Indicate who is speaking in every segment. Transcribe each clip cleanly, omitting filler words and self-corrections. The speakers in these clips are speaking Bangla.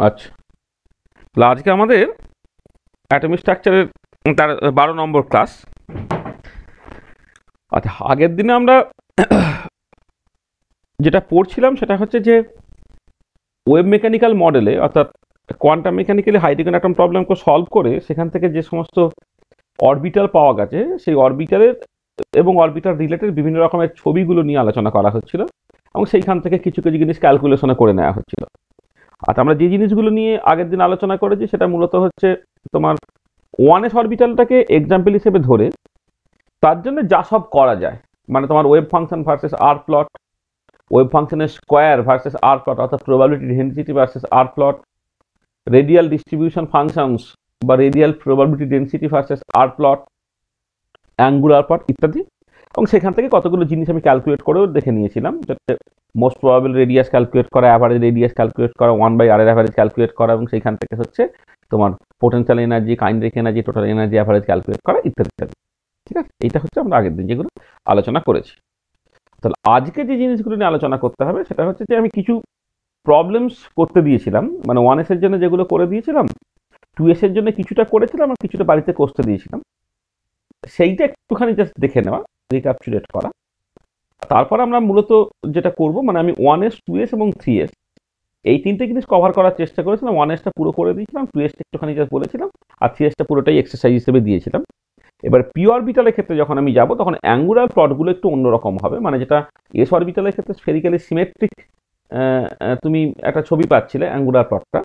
Speaker 1: আচ্ছা, তাহলে আজকে আমাদের অ্যাটমিক স্ট্রাকচারের তার 12 নম্বর ক্লাস। আচ্ছা, আগের দিনে আমরা যেটা পড়ছিলাম সেটা হচ্ছে যে ওয়েভ মেকানিক্যাল মডেলে, অর্থাৎ কোয়ান্টাম মেকানিক্যালি হাইড্রোজেন অ্যাটম প্রবলেমকে সলভ করে সেখান থেকে যে সমস্ত অরবিটাল পাওয়া গেছে সেই অরবিটালের এবং অরবিটাল রিলেটেড বিভিন্ন রকমের ছবিগুলো নিয়ে আলোচনা করা হচ্ছিল এবং সেইখান থেকে কিছু কিছু জিনিস ক্যালকুলেশনে করে নেওয়া হচ্ছিল। আচ্ছা, আমরা যে জিনিসগুলো নিয়ে আগের দিন আলোচনা করেছি সেটা মূলত হচ্ছে তোমার 1s অরবিটালটাকে এক্সাম্পল হিসেবে ধরে তার জন্য যা সব করা যায়, মানে তোমার wave function versus r plot, wave ফাংশনের স্কোয়ার ভার্সেস আর প্লট, অর্থাৎ probability density versus r plot, radial distribution functions বা radial probability density versus r plot, angular plot ইত্যাদি। এবং সেখান থেকে কতগুলো জিনিস আমি ক্যালকুলেট করেও দেখে নিয়েছিলাম, যাতে মোস্ট প্রবাবল রেডিয়াস ক্যালকুলেট করা, অ্যাভারেজ রেডিয়াস ক্যালকুলেট করা, 1/r এর অ্যাভারেজ ক্যালকুলেট করা, এবং সেইখান থেকে হচ্ছে তোমার potential energy, kinetic energy, total energy average calculate করা ইত্যাদি ইত্যাদি। ঠিক আছে, এইটা হচ্ছে আমরা আগের দিন যেগুলো আলোচনা করেছি। তাহলে আজকে যে জিনিসগুলো নিয়ে আলোচনা করতে হবে সেটা হচ্ছে যে আমি কিছু প্রবলেমস করতে দিয়েছিলাম, মানে 1s এর জন্য যেগুলো করে দিয়েছিলাম, 2s এর জন্য কিছুটা করেছিলাম আর কিছুটা বাড়িতে করতে দিয়েছিলাম, সেইটা একটুখানি জাস্ট দেখে নেওয়া, রিক্যাপচুলেট করা। তারপর আমরা মূলত যেটা করব, মানে আমি 1s 2s এবং 3s এই তিনটে জিনিস কভার করার চেষ্টা করেছিলাম। 1sটা পুরো করে দিয়েছিলাম, 2sটা একটুখানি জাস্ট বলেছিলাম, আর 3sটা পুরোটাই এক্সারসাইজ হিসেবে দিয়েছিলাম। এবার পি অরবিটালের ক্ষেত্রে যখন আমি যাব তখন অ্যাঙ্গুলার প্লটগুলো একটু অন্যরকম হবে, মানে যেটা এস অরবিটালের ক্ষেত্রে স্ফেরিক্যালি সিমেট্রিক তুমি একটা ছবি পাচ্ছিলে অ্যাঙ্গুলার প্লটটা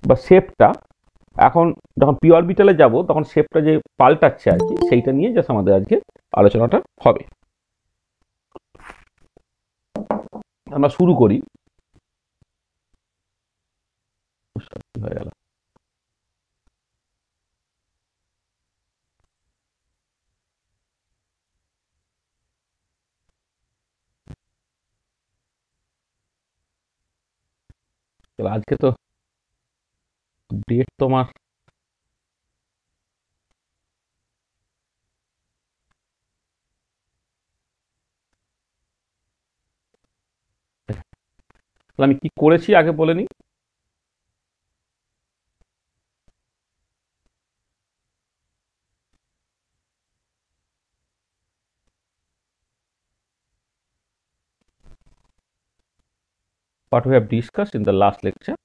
Speaker 1: বা শেপটা, এখন যখন পি অরবিটালে যাব তখন শেপটা যে পাল্টাচ্ছে আর কি, সেইটা নিয়ে জাস্ট আমাদের আজকে আলোচনাটা হবে। আমরা শুরু করি। হয়ে গেল। আজকে তো ডেট তোমার আমি কি করেছি আগে বলে নিই। what we have discussed in the last lecture,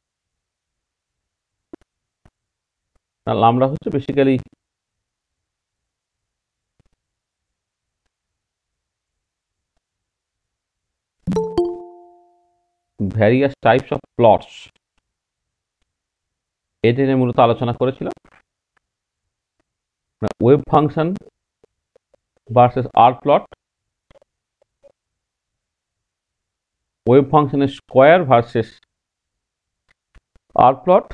Speaker 1: আমরা হচ্ছে basically various types of plots এটা নিয়ে মূলত আলোচনা করেছিলাম। Wave function versus r plot, wave ফাংশনের square versus r plot,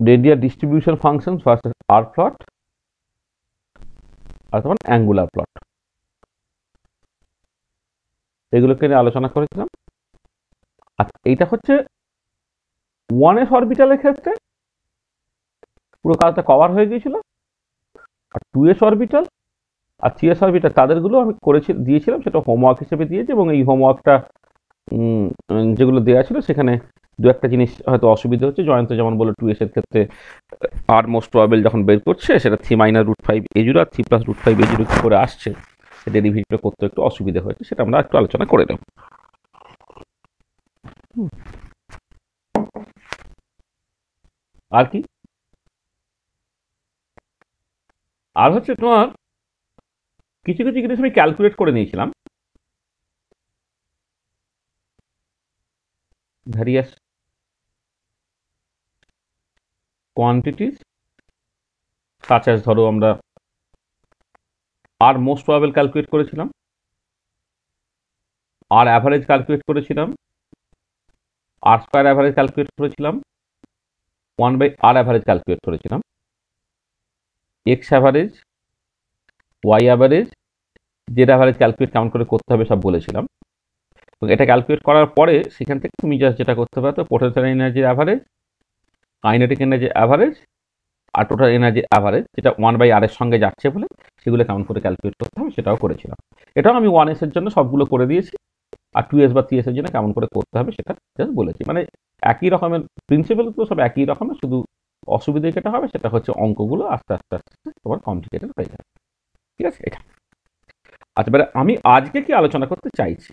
Speaker 1: radial distribution function versus r plot, আর তখন অ্যাঙ্গুলার প্লট, এগুলোকে নিয়ে আলোচনা করেছিলাম। আচ্ছা, এইটা হচ্ছে 1s অরবিটালের ক্ষেত্রে পুরো কাজটা কভার হয়ে গিয়েছিল, আর 2s অরবিটাল আর 3s অরবিটাল তাদেরগুলো আমি দিয়েছিলাম, সেটা হোমওয়ার্ক হিসেবে দিয়েছি। এবং এই হোমওয়ার্কটা যেগুলো দেওয়া ছিল সেখানে দু একটা জিনিস হয়তো অসুবিধা হচ্ছে। জয়ন্ত যেমন বলে 2s এর ক্ষেত্রে আর মোস্ট প্রবাবল যখন বের করছে সেটা 3 - √5 a0 আর 3 + √5 a0 কি করে আসছে, ডেরিভেটিভটা করতে একটু অসুবিধা হয়েছে, সেটা আমরা একটু আলোচনা করে নেব। আর কি, আর হচ্ছে তোমার কিছু কিছু জিনিস আমি ক্যালকুলেট করে নিয়েছিলাম, ভ্যারিয়াস কোয়ান্টিটিস সাচ অ্যাজ, ধরো আমরা আর মোস্ট প্রবাবল ক্যালকুলেট করেছিলাম, আর অ্যাভারেজ ক্যালকুলেট করেছিলাম, আর স্কোয়ার অ্যাভারেজ ক্যালকুলেট করেছিলাম, 1/r অ্যাভারেজ ক্যালকুলেট করেছিলাম, X average, Y average, Z average calculate কেমন করে করতে হবে সব বলেছিলাম। এবং এটা ক্যালকুলেট করার পরে সেখান থেকে তুমি জাস্ট যেটা করতে পারো, পোটেনশিয়াল এনার্জির অ্যাভারেজ, কাইনেটিক এনার্জির অ্যাভারেজ আর টোটাল এনার্জির অ্যাভারেজ, যেটা 1/r এর সঙ্গে যাচ্ছে বলে সেগুলো কেমন করে ক্যালকুলেট করতে হবে সেটাও করেছিলাম। এটাও আমি 1s এর জন্য সবগুলো করে দিয়েছি। আর 2s বা 3s এর জন্য কেমন করে করতে হবে সেটা জাস্ট বলেছি। মানে একই রকমের প্রিন্সিপাল তো সব একই রকমের, শুধু অসুবিধা যেটা হবে সেটা হচ্ছে অঙ্কগুলো আস্তে আস্তে আস্তে আস্তে তোমার কমপ্লিকেটেড হয়ে যাবে। ঠিক আছে এটা। আচ্ছা, এবারে আমি আজকে কি আলোচনা করতে চাইছি।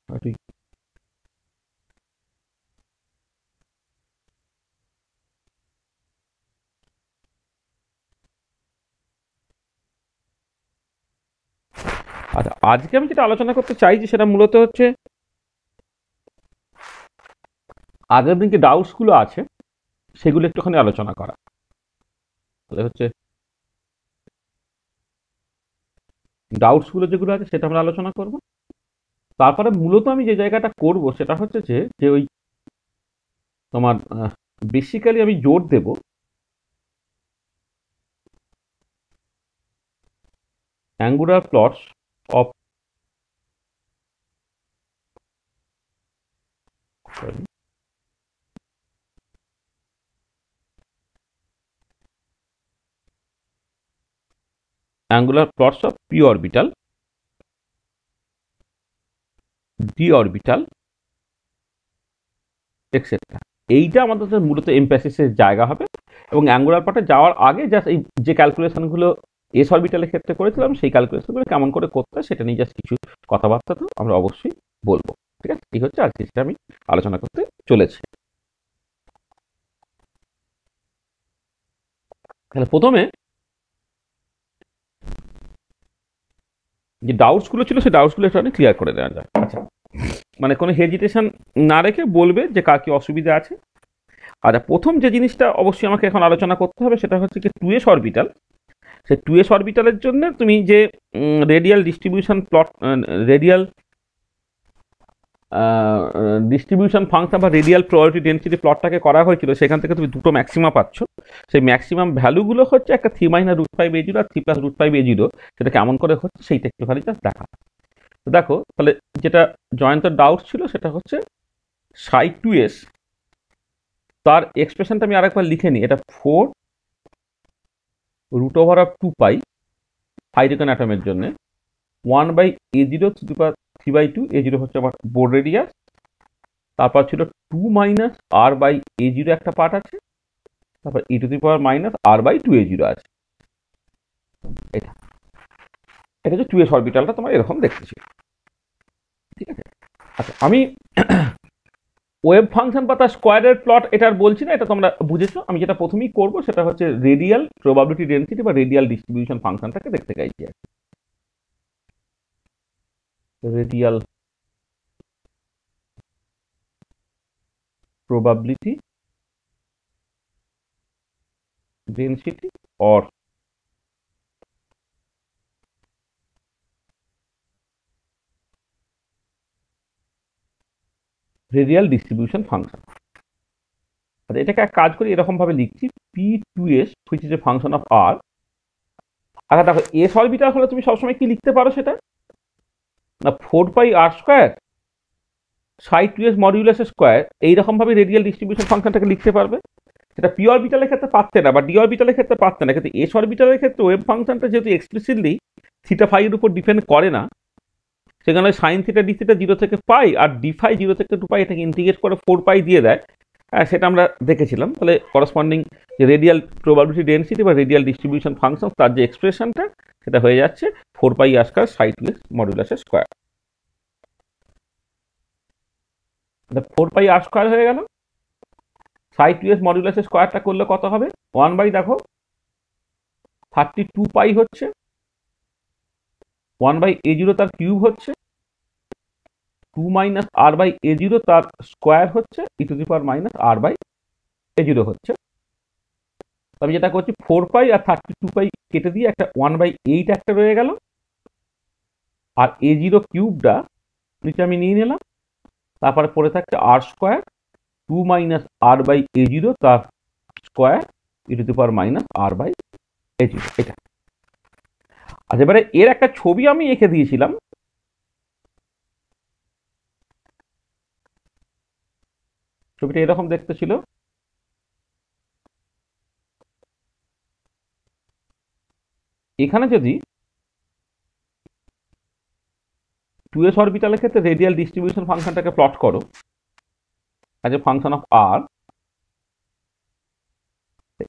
Speaker 1: তুই আচ্ছা, আজকে আমি যেটা আলোচনা করতে চাইছি সেটা মূলত হচ্ছে আগের দিন যে ডাউটস গুলো আছে সেগুলো একটুখানি আলোচনা করা। তাহলে হচ্ছে ডাউটস গুলো যেগুলো আছে সেটা আমরা আলোচনা করব। তারপরে মূলত আমি যে জায়গাটা করব সেটা হচ্ছে যে যে ওই তোমার বেসিক্যালি আমি জোর দেব angular plots of angular plots of p orbital, d orbital, etcetera. এইটা আমাদের মূলত এমপ্যাসিসের জায়গা হবে। এবং অ্যাঙ্গুলার পার্টে যাওয়ার আগে জাস্ট এই যে ক্যালকুলেশনগুলো এস অরবিটালের ক্ষেত্রে করেছিলাম সেই ক্যালকুলেশনগুলো কেমন করে করতে হয় সেটা নিয়ে জাস্ট কিছু কথাবার্তা তো আমরা অবশ্যই বলবো। ঠিক আছে, এই হচ্ছে আজকে সেটা আমি আলোচনা করতে চলেছি। তাহলে প্রথমে যে ডাউটস গুলো ছিল সেই ডাউটস গুলো একটু ক্লিয়ার করে দেওয়া যায়। আচ্ছা, মানে কোনো হেজিটেশন না রেখে বলবে যে কার কি অসুবিধা আছে। আচ্ছা, প্রথম যে জিনিসটা অবশ্যই আমাকে এখন আলোচনা করতে হবে সেটা হচ্ছে কি 2s অরবিটাল। সেই 2s অরবিটালের জন্য তুমি যে radial distribution plot, radial distribution function বা রেডিয়াল প্রবাবিলিটি ডেন্সিটি প্লটটাকে করা হয়েছিল, সেখান থেকে তুমি দুটো ম্যাক্সিমা পাচ্ছ। সেই ম্যাক্সিমাম ভ্যালুগুলো হচ্ছে একটা 3 - √5a0 আর 3 + √5a0। সেটা কেমন করে হচ্ছে সেইটা একটুখানি জাস্ট দেখা। তো দেখো তাহলে যেটা জয়ন্তর ডাউট ছিল সেটা হচ্ছে সাই 2s, তার এক্সপ্রেশনটা আমি আরেকবার লিখে নিই। এটা 4√2 হাইড্রোজেন অ্যাটমের জন্য 1/a0 3/2, a0 হচ্ছে আমার বোর্ড রেডিয়াস। তারপর ছিল 2 - r/a0 একটা পার্ট আছে, তারপর e⁻⁻r/2a0 আছে। এটা এটা হচ্ছে 2s অরবিটালটা তোমার এরকম দেখতে ছিল। ঠিক আছে। আচ্ছা, আমি ওয়েভ ফাংশন বা তার স্কোয়ারের প্লট এটা আর বলছি না, এটা তোমরা বুঝেছো। আমি যেটা প্রথমেই করব সেটা হচ্ছে রেডিয়াল প্রবাবিলিটি ডেন্সিটি বা রেডিয়াল ডিস্ট্রিবিউশন ফাংশনটাকে দেখতে চাইছি। Radial probability density or radial distribution function. আচ্ছা, এটাকে এক কাজ করি, এরকম ভাবে লিখছি p2s which is a function of r। আচ্ছা দেখো, এস অরবিটাল হলে তুমি সবসময় কি লিখতে পারো সেটা না, 4πr² সাই 2s মডিউলাস স্কোয়ার, এইরকম ভাবে রেডিয়াল ডিস্ট্রিবিউশন ফাংশনটাকে লিখতে পারবে। সেটা পি অরবিটালের ক্ষেত্রে পারতে না বা ডি অরবিটালের ক্ষেত্রে পারতে না, কিন্তু এস অরবিটালের ক্ষেত্রে ওয়েভ ফাংশনটা যেহেতু এক্সপ্লিসিটলি থিটা ফাই এর উপর ডিপেন্ড করে না, সেখানে সাইন থিটা ডি থিটা 0 থেকে পাই আর ডি ফাই 0 থেকে 2π, এটাকে ইন্টিগ্রেট করে 4π দিয়ে দেয়। সেটা আমরা দেখেছিলাম। তাহলে করসপন্ডিং যে রেডিয়াল প্রবাবিলিটি ডেন্সিটি বা রেডিয়াল ডিস্ট্রিবিউশন ফাংশন তার যে এক্সপ্রেশনটা সেটা হয়ে যাচ্ছে 4πr² সাই 2s মডুলাসের স্কোয়ার। 4πr² হয়ে গেল। সাই 2s মডুলাসের স্কোয়ারটা করলে কত হবে? 1 দেখো 32π হচ্ছে, 1/a0 তার কিউব হচ্ছে, 2 - r/a0 তার স্কোয়ার হচ্ছে, e⁻⁻r/a0 হচ্ছে। আমি যেটা করছি 4π আর 32π কেটে দিয়ে একটা 1/8 একটা রয়ে গেল, আর a0 কিউবটা নিচে আমি নিয়ে নিলাম। তারপরে পড়ে থাকছে r², 2 - r/a0 তার স্কোয়ার, e⁻⁻r/a0। এটা। আচ্ছা, এবারে এর একটা ছবি আমি এঁকে দিয়েছিলাম। ছবিটা এরকম দেখতে ছিল। এখানে যদি 2s অরবিটালের ক্ষেত্রে রেডিয়াল ডিস্ট্রিবিউশন ফাংশনটাকে প্লট করো অ্যাজ এ ফাংশন অফ আর,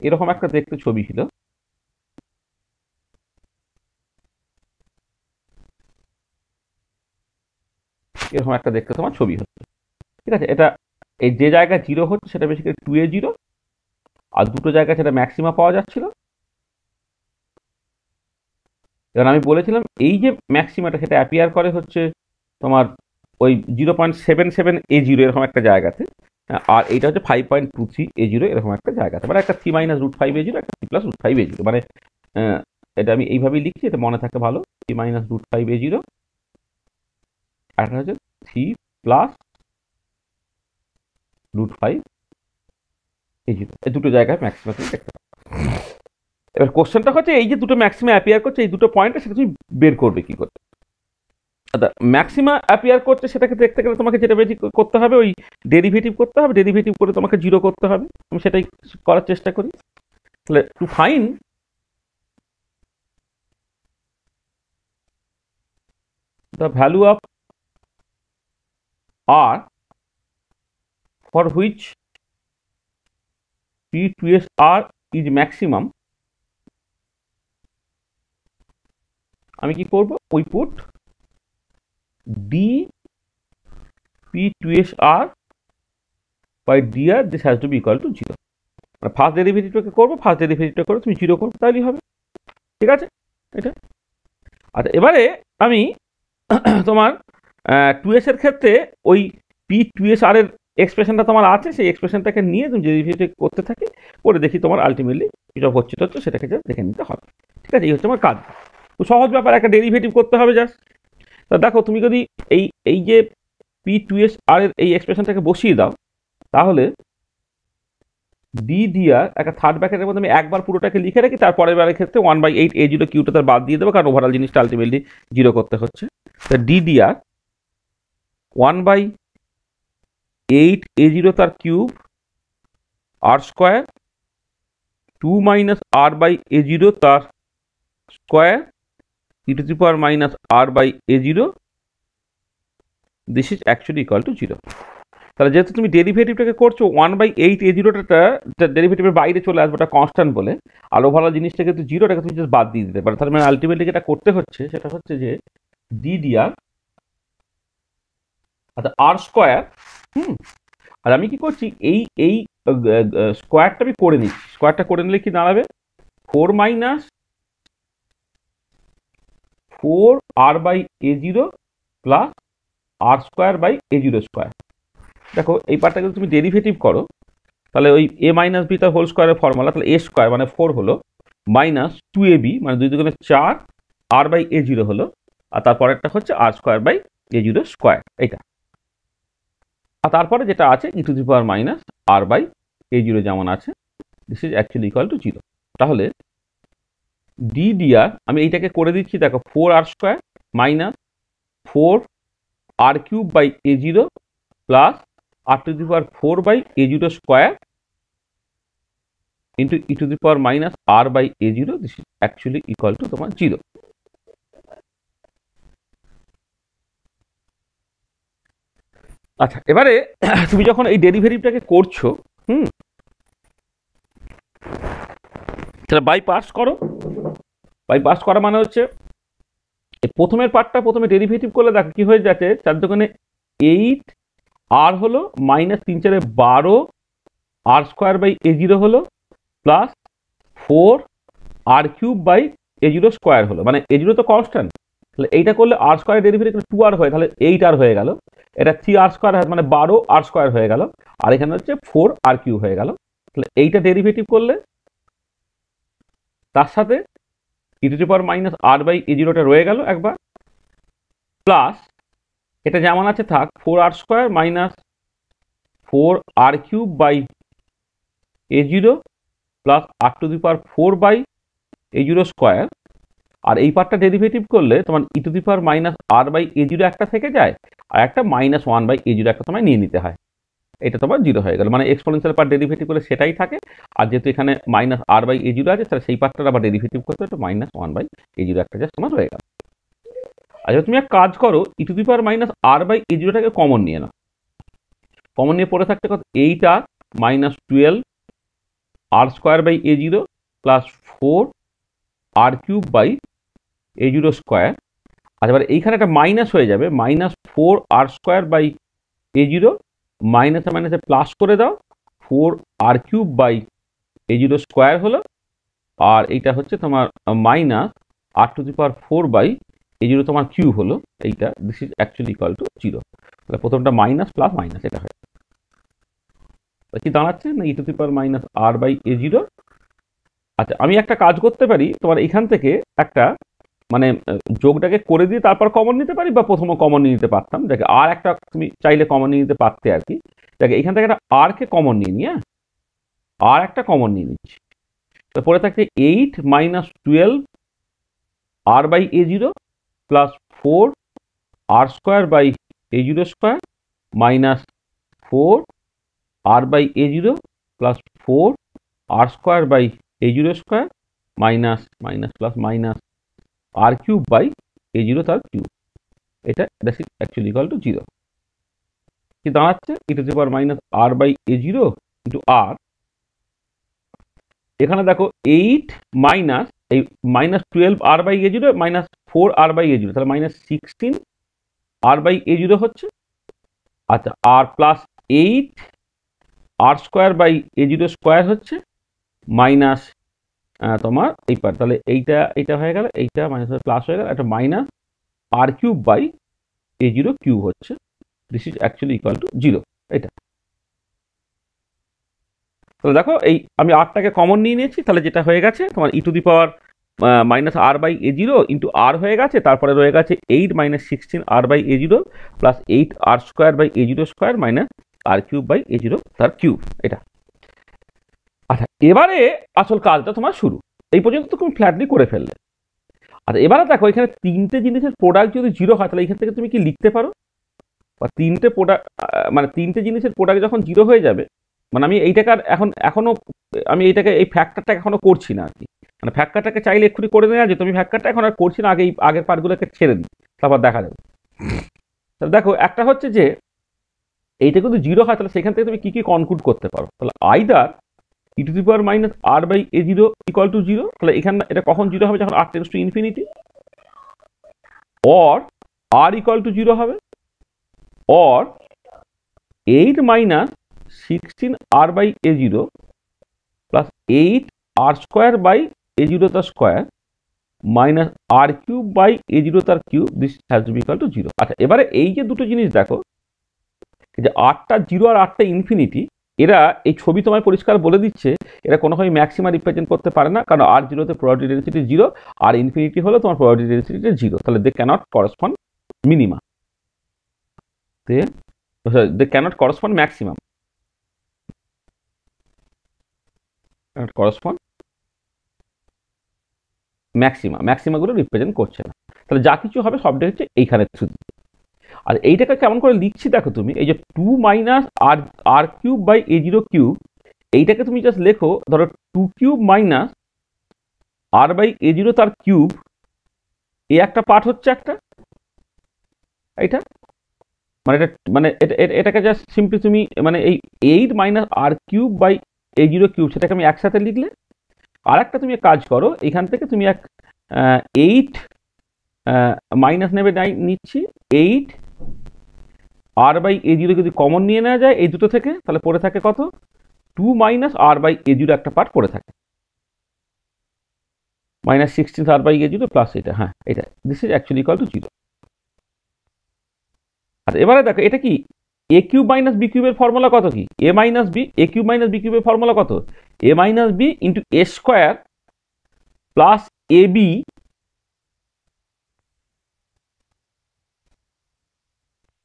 Speaker 1: এরকম একটা দেখতে ছবি ছিল। এরকম একটা দেখতে তোমার ছবি হচ্ছে, ঠিক আছে। এটা এই যে জায়গায় জিরো হচ্ছে সেটা বেসিক্যালি 2a0, আর দুটো জায়গায় সেটা ম্যাক্সিমা পাওয়া যাচ্ছিল। এবার আমি বলেছিলাম এই যে ম্যাক্সিমাটা সেটা অ্যাপিয়ার করে হচ্ছে তোমার ওই 0.77a0 এরকম একটা জায়গাতে, আর এইটা হচ্ছে 5.23a0 এরকম একটা জায়গাতে, মানে একটা 3-√5a0, একটা 3+√5a0, মানে এটা আমি এইভাবেই লিখছি, এটা মনে থাকে ভালো। 3-√5a0 আর একটা হচ্ছে 3+√5a0, এই দুটো জায়গায় ম্যাক্সিমা তুমি দেখতে পাবে। এবার কোশ্চেনটা হচ্ছে এই যে দুটো ম্যাক্সিমা অ্যাপিয়ার করছে এই দুটো পয়েন্টে, সেটা তুমি বের করবে কি করে। আচ্ছা, ম্যাক্সিমা অ্যাপিয়ার করছে সেটাকে দেখতে গেলে তোমাকে যেটা বেশি করতে হবে, ওই ডেরিভেটিভ করতে হবে, ডেরিভেটিভ করে তোমাকে জিরো করতে হবে। আমি সেটাই করার চেষ্টা করি। তাহলে to find the value of r for which p2sr is maximum, আমি কি করব, ওই put d p2sr by dr this has to be equal to 0, মানে ফার্স্ট ডেরিভেটিভটাকে করবো, ফার্স্ট ডেরিভেটিভটা করে তুমি জিরো করবে, তাহলেই হবে, ঠিক আছে এটা। আচ্ছা, এবারে আমি তোমার 2s এর ক্ষেত্রে ওই p2sr এর এক্সপ্রেশনটা তোমার আছে, সেই এক্সপ্রেশনটাকে নিয়ে তুমি ডেরিভেটিভ করতে থাকি, করে দেখি তোমার আলটিমেটলি যেটা হচ্ছে সেটাকে যা দেখে নিতে হবে, ঠিক আছে। এই হচ্ছে আমার কাজ, তো সহজ ব্যাপার, একটা ডেরিভেটিভ করতে হবে জাস্ট। তা দেখো তুমি যদি এই এই যে p2sr এর এই এক্সপ্রেশনটাকে বসিয়ে দাও, তাহলে d একটা থার্ড ব্র্যাকেটের মধ্যে আমি একবার পুরোটাকে লিখে রাখি, তারপরের বারের ক্ষেত্রে 1/8a0 কিউটা তার বাদ দিয়ে দেবো, কারণ ওভারঅল জিনিসটা আলটিমেটলি জিরো করতে হচ্ছে। তা d 1/8a0 তার কিউব r স্কোয়ার 2 - r/a0 তার square e⁻r/a0, this is actually equal to 0। তাহলে যেহেতু তুমি ডেরিভেটিভটাকে করছো 1/8a0টা ডেরিভেটিভের বাইরে চলে আসবে, ওটা কনস্ট্যান্ট বলে, আর ওভারঅল জিনিসটাকে কিন্তু জিরোটাকে তুমি জাস্ট বাদ দিয়ে দিতে পারো। তার মানে আলটিমেটলি যেটা করতে হচ্ছে সেটা হচ্ছে যে d আচ্ছা আর স্কোয়ার, আর আমি কি করছি, এই এই স্কোয়ারটা আমি করে নিচ্ছি। স্কোয়ারটা করে নিলে কি দাঁড়াবে, 4 - 4r/a0 plus r square by a0 square. দেখো এই পার্টটা যদি তুমি ডেরিভেটিভ করো, তাহলে ওই a - b তার হোল স্কোয়ারের ফর্মুলা, তাহলে a স্কোয়ার মানে 4 হলো, মাইনাস 2ab মানে 2 দুগুণে 4 r/a0 হলো, আর তারপরেরটা হচ্ছে r square by a0 square, এইটা। আর তারপরে যেটা আছে e⁻r/a0 যেমন আছে, this is actually equal to 0। তাহলে d আমি এইটাকে করে দিচ্ছি, দেখো 4r square minus 4r³ plus r⁴/a0 square into e⁻r/a0, this is actually equal two তোমার 0। আচ্ছা, এবারে তুমি যখন এই ডেরিভেটিভটাকে করছো, সেটা বাই পার্টস করো। বাই পার্টস করা মানে হচ্ছে প্রথমের পার্টটা প্রথমে ডেরিভেটিভ করলে দেখো কি হয়ে যাচ্ছে, 4 দুগুণে 8, আর হলো minus 3 4 12 r square by a0 হলো, প্লাস 4r³ স্কোয়ার হলো, মানে a0 তো কনস্ট্যান্ট, তাহলে এইটা করলে r স্কোয়ার ডেরিভেটিভ 2r হয়, তাহলে 8r হয়ে গেল, এটা 3r স্কোয়ার মানে 12r স্কোয়ার হয়ে গেল, আর এখানে হচ্ছে 4r³ হয়ে গেল। তাহলে এইটা ডেরিভেটিভ করলে তার সাথে e⁻r/a0টা রয়ে গেল একবার, প্লাস এটা যেমন আছে থাক 4r square minus 4r³ plus r⁴/a0 square, আর এই পার্টটা ডেরিভেটিভ করলে তোমার e⁻r/a0 একটা থেকে যায়, আর একটা -1/a0 একটা তোমায় নিয়ে নিতে হয়, এটা তোমার 0 হয়ে গেল, মানে এক্সপোনেনশিয়াল পার্ট ডেরিভেটিভ করলে সেটাই থাকে, আর যেহেতু এখানে -r/a0 আছে, তাহলে সেই পার্টটা আবার ডেরিভেটিভ করতে একটু -1/a0 একটা জাস্ট তোমার হয়ে গেল। আচ্ছা তুমি এক কাজ করো, e to the power minus R by a জিরোটাকে কমন নিয়ে নাও। কমন নিয়ে পড়ে থাকতে কত, 8r minus 12 r square by A zero plus 4 r cube by A zero square. আচ্ছা এবার এইখানে একটা মাইনাস হয়ে যাবে, minus 4r square by A zero, মাইনাসে মাইনাসে প্লাস করে দাও, 4r cube by A zero square হলো, আর এইটা হচ্ছে তোমার minus r to the power 4 by A zero তোমার কিউব হলো এইটা। This is actually equal to 0। তাহলে প্রথমটা মাইনাস প্লাস মাইনাস এটা হয়, কি দাঁড়াচ্ছে না e to the power minus R by A zero. আচ্ছা আমি একটা কাজ করতে পারি, তোমার এখান থেকে একটা মানে যোগটাকে করে দিয়ে তারপর কমন নিতে পারি, বা প্রথমে কমন নিয়ে নিতে পারতাম। দেখে আর একটা তুমি চাইলে কমন নিয়ে নিতে পারতে আর কি। দেখে এখান থেকে একটা আর কে কমন নিয়ে নিয়ে, আর একটা কমন নিয়ে নিচ্ছি। তো পরে থাকছে 8 minus 12 r by A zero plus 4 r square by A zero square minus 4 r by A zero plus 4 r square by A zero square minus minus plus minus R cube by A zero তার কিউব। এটা that is actually equal to 0। কি দাঁড়াচ্ছে, e to the power minus R by A zero into r, এখানে দেখো 8 মাইনাস এই minus 12 r by A zero minus 4 r by A zero, তাহলে minus 16 R by A zero হচ্ছে। আচ্ছা আর plus 8 r square by A zero square হচ্ছে মাইনাস তোমার এই পার, তাহলে এইটা হয়ে গেল, এইটা মাইনাস প্লাস হয়ে গেল, একটা minus R cube by A zero cube হচ্ছে। This is actually equal to 0 এটা। তাহলে দেখো এই আমি আরটাকে কমন নিয়ে নিয়েছি, তাহলে যেটা হয়ে গেছে তোমার e to the power minus R by A zero into r হয়ে গেছে, তারপরে রয়ে গেছে 8 minus 16 R by A zero plus 8 r square by A zero square minus R cube by A zero তার কিউব এটা। আচ্ছা এবারে আসল কাজটা তোমার শুরু, এই পর্যন্ত তুমি ফ্ল্যাটলি করে ফেললে। আচ্ছা এবারে দেখো এখানে তিনটে জিনিসের প্রোডাক্ট যদি 0 হয়, তাহলে এখান থেকে তুমি কি লিখতে পারো, বা তিনটে প্রোডাক্ট মানে তিনটে জিনিসের প্রোডাক্ট যখন 0 হয়ে যাবে, মানে আমি এইটাকে এখনো আমি এইটাকে এই ফ্যাক্টরটা এখনো করছি না আর কি। মানে ফ্যাক্টরটাকে চাইলে এক্ষুনি করে নেওয়া যেত, আমি ফ্যাক্টরটা এখন আর করছি না, আগের পার্টগুলোকে ছেড়ে দিই, তারপর দেখা যাবে। তাহলে দেখো একটা হচ্ছে যে এইটা যদি 0 হয়, তাহলে সেখান থেকে তুমি কি কি কনক্লুড করতে পারো, তাহলে either e to the power minus R by A zero equal to 0, তাহলে এখানে এটা কখন 0 হবে, যখন r tends to infinity, or r equal to 0 হবে, or 8 minus 16 R by A zero plus 8 r square by A zero তার square minus R cube by A zero তার cube, this has to be equal to 0। আচ্ছা এবারে এই যে দুটো জিনিস দেখো, যে আরটা 0 আর আরটা ইনফিনিটি, এরা এই ছবি তোমায় পরিষ্কার বলে দিচ্ছে এরা কোনোভাবে ম্যাক্সিমা রিপ্রেজেন্ট করতে পারে না, কারণ আর জিরোতে প্রবাবিলিটি ডেন্সিটি 0 আর ইনফিনিটি হলে তোমার প্রবাবিলিটি ডেন্সিটি 0, তাহলে they cannot correspond minima, they cannot correspond maximum, correspond ম্যাক্সিমাগুলো রিপ্রেজেন্ট করছে না। তাহলে যা কিছু হবে সবটাই হচ্ছে এইখানে থ্রু। আর এইটাকে কেমন করে লিখছি দেখো তুমি, এই যে 2 minus R R cube by A zero cube, এইটাকে তুমি জাস্ট লেখো, ধরো 2 cube minus R by A zero তার কিউব, এ একটা পার্ট হচ্ছে একটা এইটা, মানে এটা মানে এটাকে জাস্ট সিম্পলি তুমি মানে এই 8 minus R cube by A zero cube সেটাকে আমি একসাথে লিখলে। আর একটা তুমি কাজ করো, এখান থেকে তুমি এক 8 মাইনাস নেবে নিচ্ছি 8 আর বাই এ জিরো যদি কমন নিয়ে নেওয়া যায় এই দুটো থেকে, তাহলে পড়ে থাকে কত, 2 minus R by A zero একটা পার্ট পড়ে থাকে, minus 16 R by A zero plus এটা, হ্যাঁ এটা, this is actually equal to 0। আচ্ছা এবারে দেখো এটা কি, এ কিউব মাইনাস বি কিউবের ফর্মুলা কত, কি A minus B, A cube minus B কিউবের ফর্মুলা কত, A minus B into A square plus A B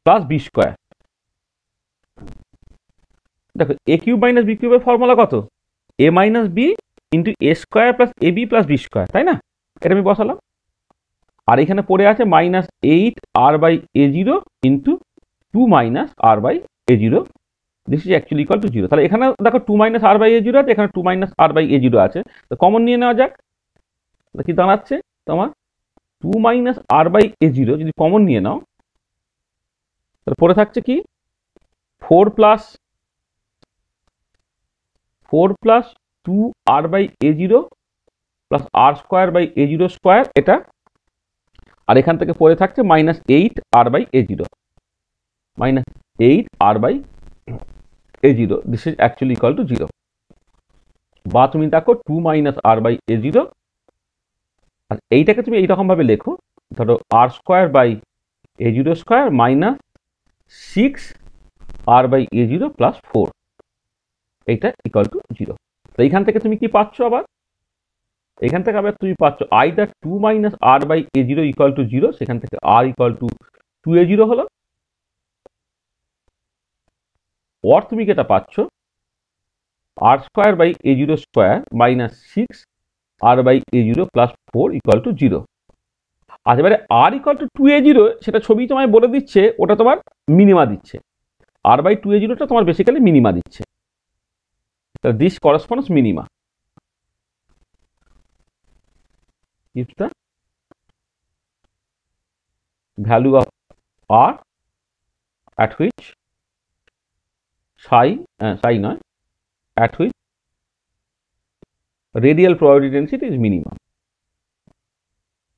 Speaker 1: plus B square. দেখো এ কিউব মাইনাস বি কিউবের ফর্মুলা কত, A minus B into A square plus A B plus B square, তাই না, এটা আমি বসালাম। আর এখানে পড়ে আছে minus 8 R by A zero into 2 minus R by A zero, this is actually equal to 0। তাহলে এখানে দেখো 2 minus R by A zero আছে, এখানে 2 minus R by A zero আছে, তো কমন নিয়ে নেওয়া যাক, কি দাঁড়াচ্ছে তোমার two minus R by A zero যদি কমন নিয়ে নাও তাহলে পড়ে থাকছে কি four plus two r by A zero plus r square by A zero square এটা, আর এখান থেকে পড়ে থাকছে minus eight r by A zero, minus eight r by A zero, this is actually equal to zero. বা তুমি দেখো two minus R by A zero, আর এইটাকে তুমি এইরকম ভাবে লেখো, ধরো r square by A zero square minus six R by A zero plus four, এইটা ইকুয়াল টু জিরো। তো এইখান থেকে তুমি কি পাচ্ছ, আবার এখান থেকে আবার তুমি পাচ্ছ either two minus R by A zero equal to zero, সেখান থেকে r equal to two a zero হলো, অর তুমি যেটা পাচ্ছ r square by A zero square minus six R by A zero plus four equal to zero. আর এবারে r equal to two a zero, সেটা ছবি তোমায় বলে দিচ্ছে ওটা তোমার মিনিমা দিচ্ছে, আর বাই টু এ জিরোটা তোমার বেসিক্যালি মিনিমা দিচ্ছে, this corresponds minima if the value of r at which psi নয়, at which radial probability density is minimum,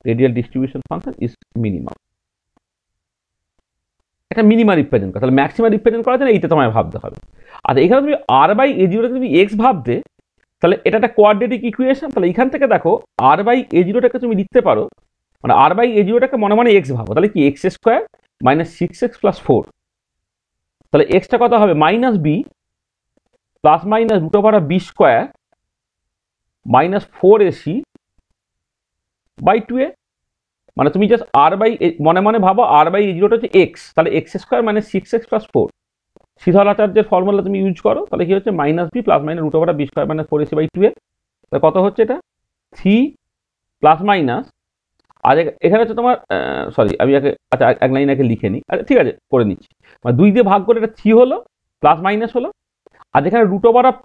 Speaker 1: radial distribution function is minimum। এটা মিনিমা রিপ্রেজেন্ট করে, তাহলে ম্যাক্সিমা রিপ্রেজেন্ট করার জন্য এইটা তোমায় ভাবতে হবে। আর এখানে তুমি আর বাই এ জিরোটাকে তুমি এক্স ভাবতে, তাহলে এটা একটা কোয়াড্রেটিক ইকুয়েশন, তাহলে এখান থেকে দেখো আর বাই এ জিরোটাকে তুমি লিখতে পারো, মানে আর বাই এ জিরোটাকে মনে মনে এক্স ভাবো, তাহলে কি x square minus six x plus four, তাহলে এক্সটা কত হবে minus b plus minus root over b square minus four a c by two a, মানে তুমি জাস্ট আর বাই মনে মনে ভাবো আর বাই এ জিরোটা হচ্ছে এক্স, তাহলে এক্স স্কোয়ার মানে সিক্স এক্স প্লাস ফোর, শীতলাচার্যের ফর্মুলা তুমি ইউজ করো, তাহলে কি হচ্ছে minus b plus minus root over b square minus four a c by two a, কত হচ্ছে এটা থ্রি প্লাস মাইনাস, আর এখানে হচ্ছে তোমার সরি আমি আচ্ছা এক লাইন আগে লিখে নিই, আচ্ছা ঠিক আছে করে নিচ্ছি, মানে দুই দিয়ে ভাগ করে এটা থ্রি হলো প্লাস মাইনাস হলো, আর এখানে রুট ওভার অফ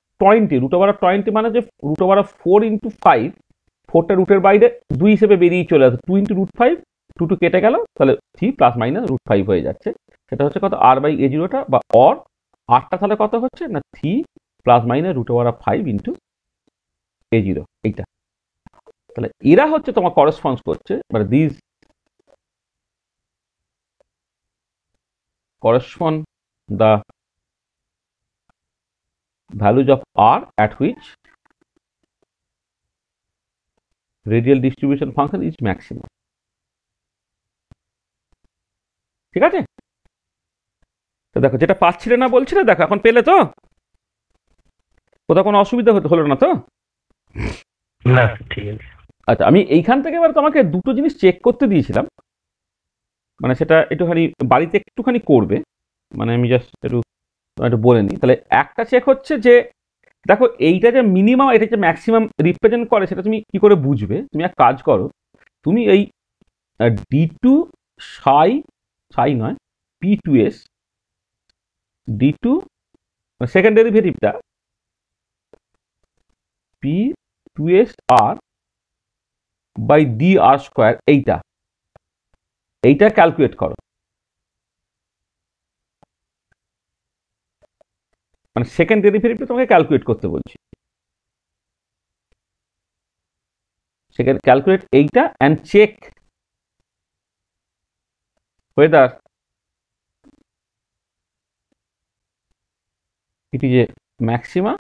Speaker 1: টোয়েন্টি মানে যে root over of four into five, ফোরটা রুটের বাইরে দুই হিসেবে বেরিয়ে চলে আসে, two into root five, two two কেটে গেল, তাহলে three plus minus root five হয়ে যাচ্ছে, সেটা হচ্ছে কত আর বাই এ জিরোটা, বা অর আরটা তাহলে কত হচ্ছে না three plus minus root over of five into A zero, এইটা। তাহলে এরা হচ্ছে তোমার করসপন্ডস করছে, মানে this correspond the values of r at which radial distribution function is maximum। ঠিক আছে, তো দেখো যেটা পাচ্ছিলে না বলছিলে, দেখো এখন পেলে তো, কোথাও কোনো অসুবিধা হলো না তো?
Speaker 2: না ঠিক আছে।
Speaker 1: আচ্ছা আমি এইখান থেকে এবার তোমাকে দুটো জিনিস চেক করতে দিয়েছিলাম, মানে সেটা একটুখানি বাড়িতে একটুখানি করবে, মানে আমি জাস্ট একটু বলে নিই। তাহলে একটা চেক হচ্ছে যে দেখো এইটা যে মিনিমাম এটা যে ম্যাক্সিমাম রিপ্রেজেন্ট করে, সেটা তুমি কি করে বুঝবে? তুমি এক কাজ করো, তুমি এই ডি টু সাই নয় p two s d two second ডেরিভেটিভটা p two s r by D r square, এইটা ক্যালকুলেট করো, মানে সেকেন্ড ডেরিভেটিভটা তোমাকে ক্যালকুলেট করতে বলছি, সেকেন্ড ক্যালকুলেট এইটা and check whether it is a maxima,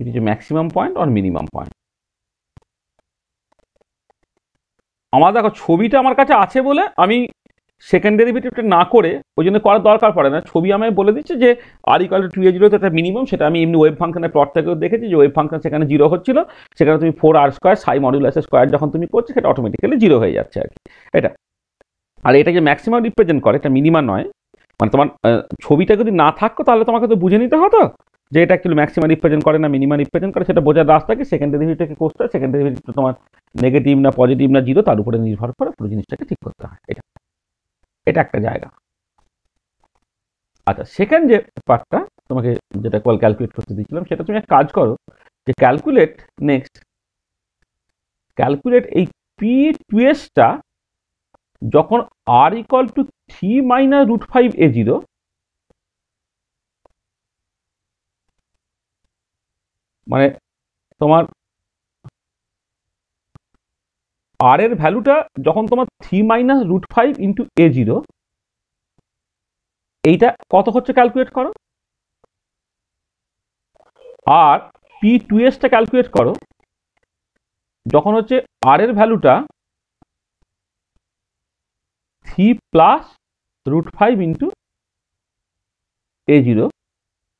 Speaker 1: it is a maximum point or minimum point। আমার দেখো ছবিটা আমার কাছে আছে বলে আমি সেকেন্ড ডেরিভেটিভটা না করে ওই জন্য করার দরকার পড়ে না, ছবি আমায় বলে দিচ্ছে যে r equal to two a zero একটা মিনিমাম, সেটা আমি এমনি ওয়েব ফাংশনের প্লট থেকেও দেখেছি যে ওয়েব ফাংশন সেখানে জিরো হচ্ছিল, সেখানে তুমি ফোর আর স্কোয়ার সাই মডুলাস স্কোয়ার যখন তুমি করছো সেটা অটোমেটিক্যালি জিরো হয়ে যাচ্ছে আর কি এটা। আর এটা যে ম্যাক্সিমাম রিপ্রেজেন্ট করে এটা মিনিমাম নয়, মানে তোমার ছবিটা যদি না থাকতো তাহলে তোমাকে তো বুঝে নিতে হতো যে এটা অ্যাকচুয়ালি ম্যাক্সিমাম রিপ্রেজেন্ট করে না মিনিমাম রিপ্রেজেন্ট করে, সেটা বোঝার রাস্তা কি সেকেন্ড ডেরিভেটিভটাকে করতে হয়, সেকেন্ড ডেরিভেটিভটা তোমার নেগেটিভ না পজিটিভ না জিরো তার উপরে নির্ভর করে পুরো জিনিসটাকে ঠিক করতে হয়, এটা একটা জায়গা। আচ্ছা সেকেন্ড যে পার্টটা তোমাকে যেটা ক্যালকুলেট করতে দিয়েছিলাম, সেটা তুমি এক কাজ করো যে ক্যালকুলেট নেক্সট ক্যালকুলেট এই পি টুয়েসটা যখন আর ইকুয়াল টু 3 - √5a0, মানে তোমার আর এর ভ্যালুটা যখন তোমার 3 - √5 × a0, এইটা কত হচ্ছে ক্যালকুলেট করো। আর পি টুয়েসটা ক্যালকুলেট করো যখন হচ্ছে আর এর ভ্যালুটা 3 + √5 × a0,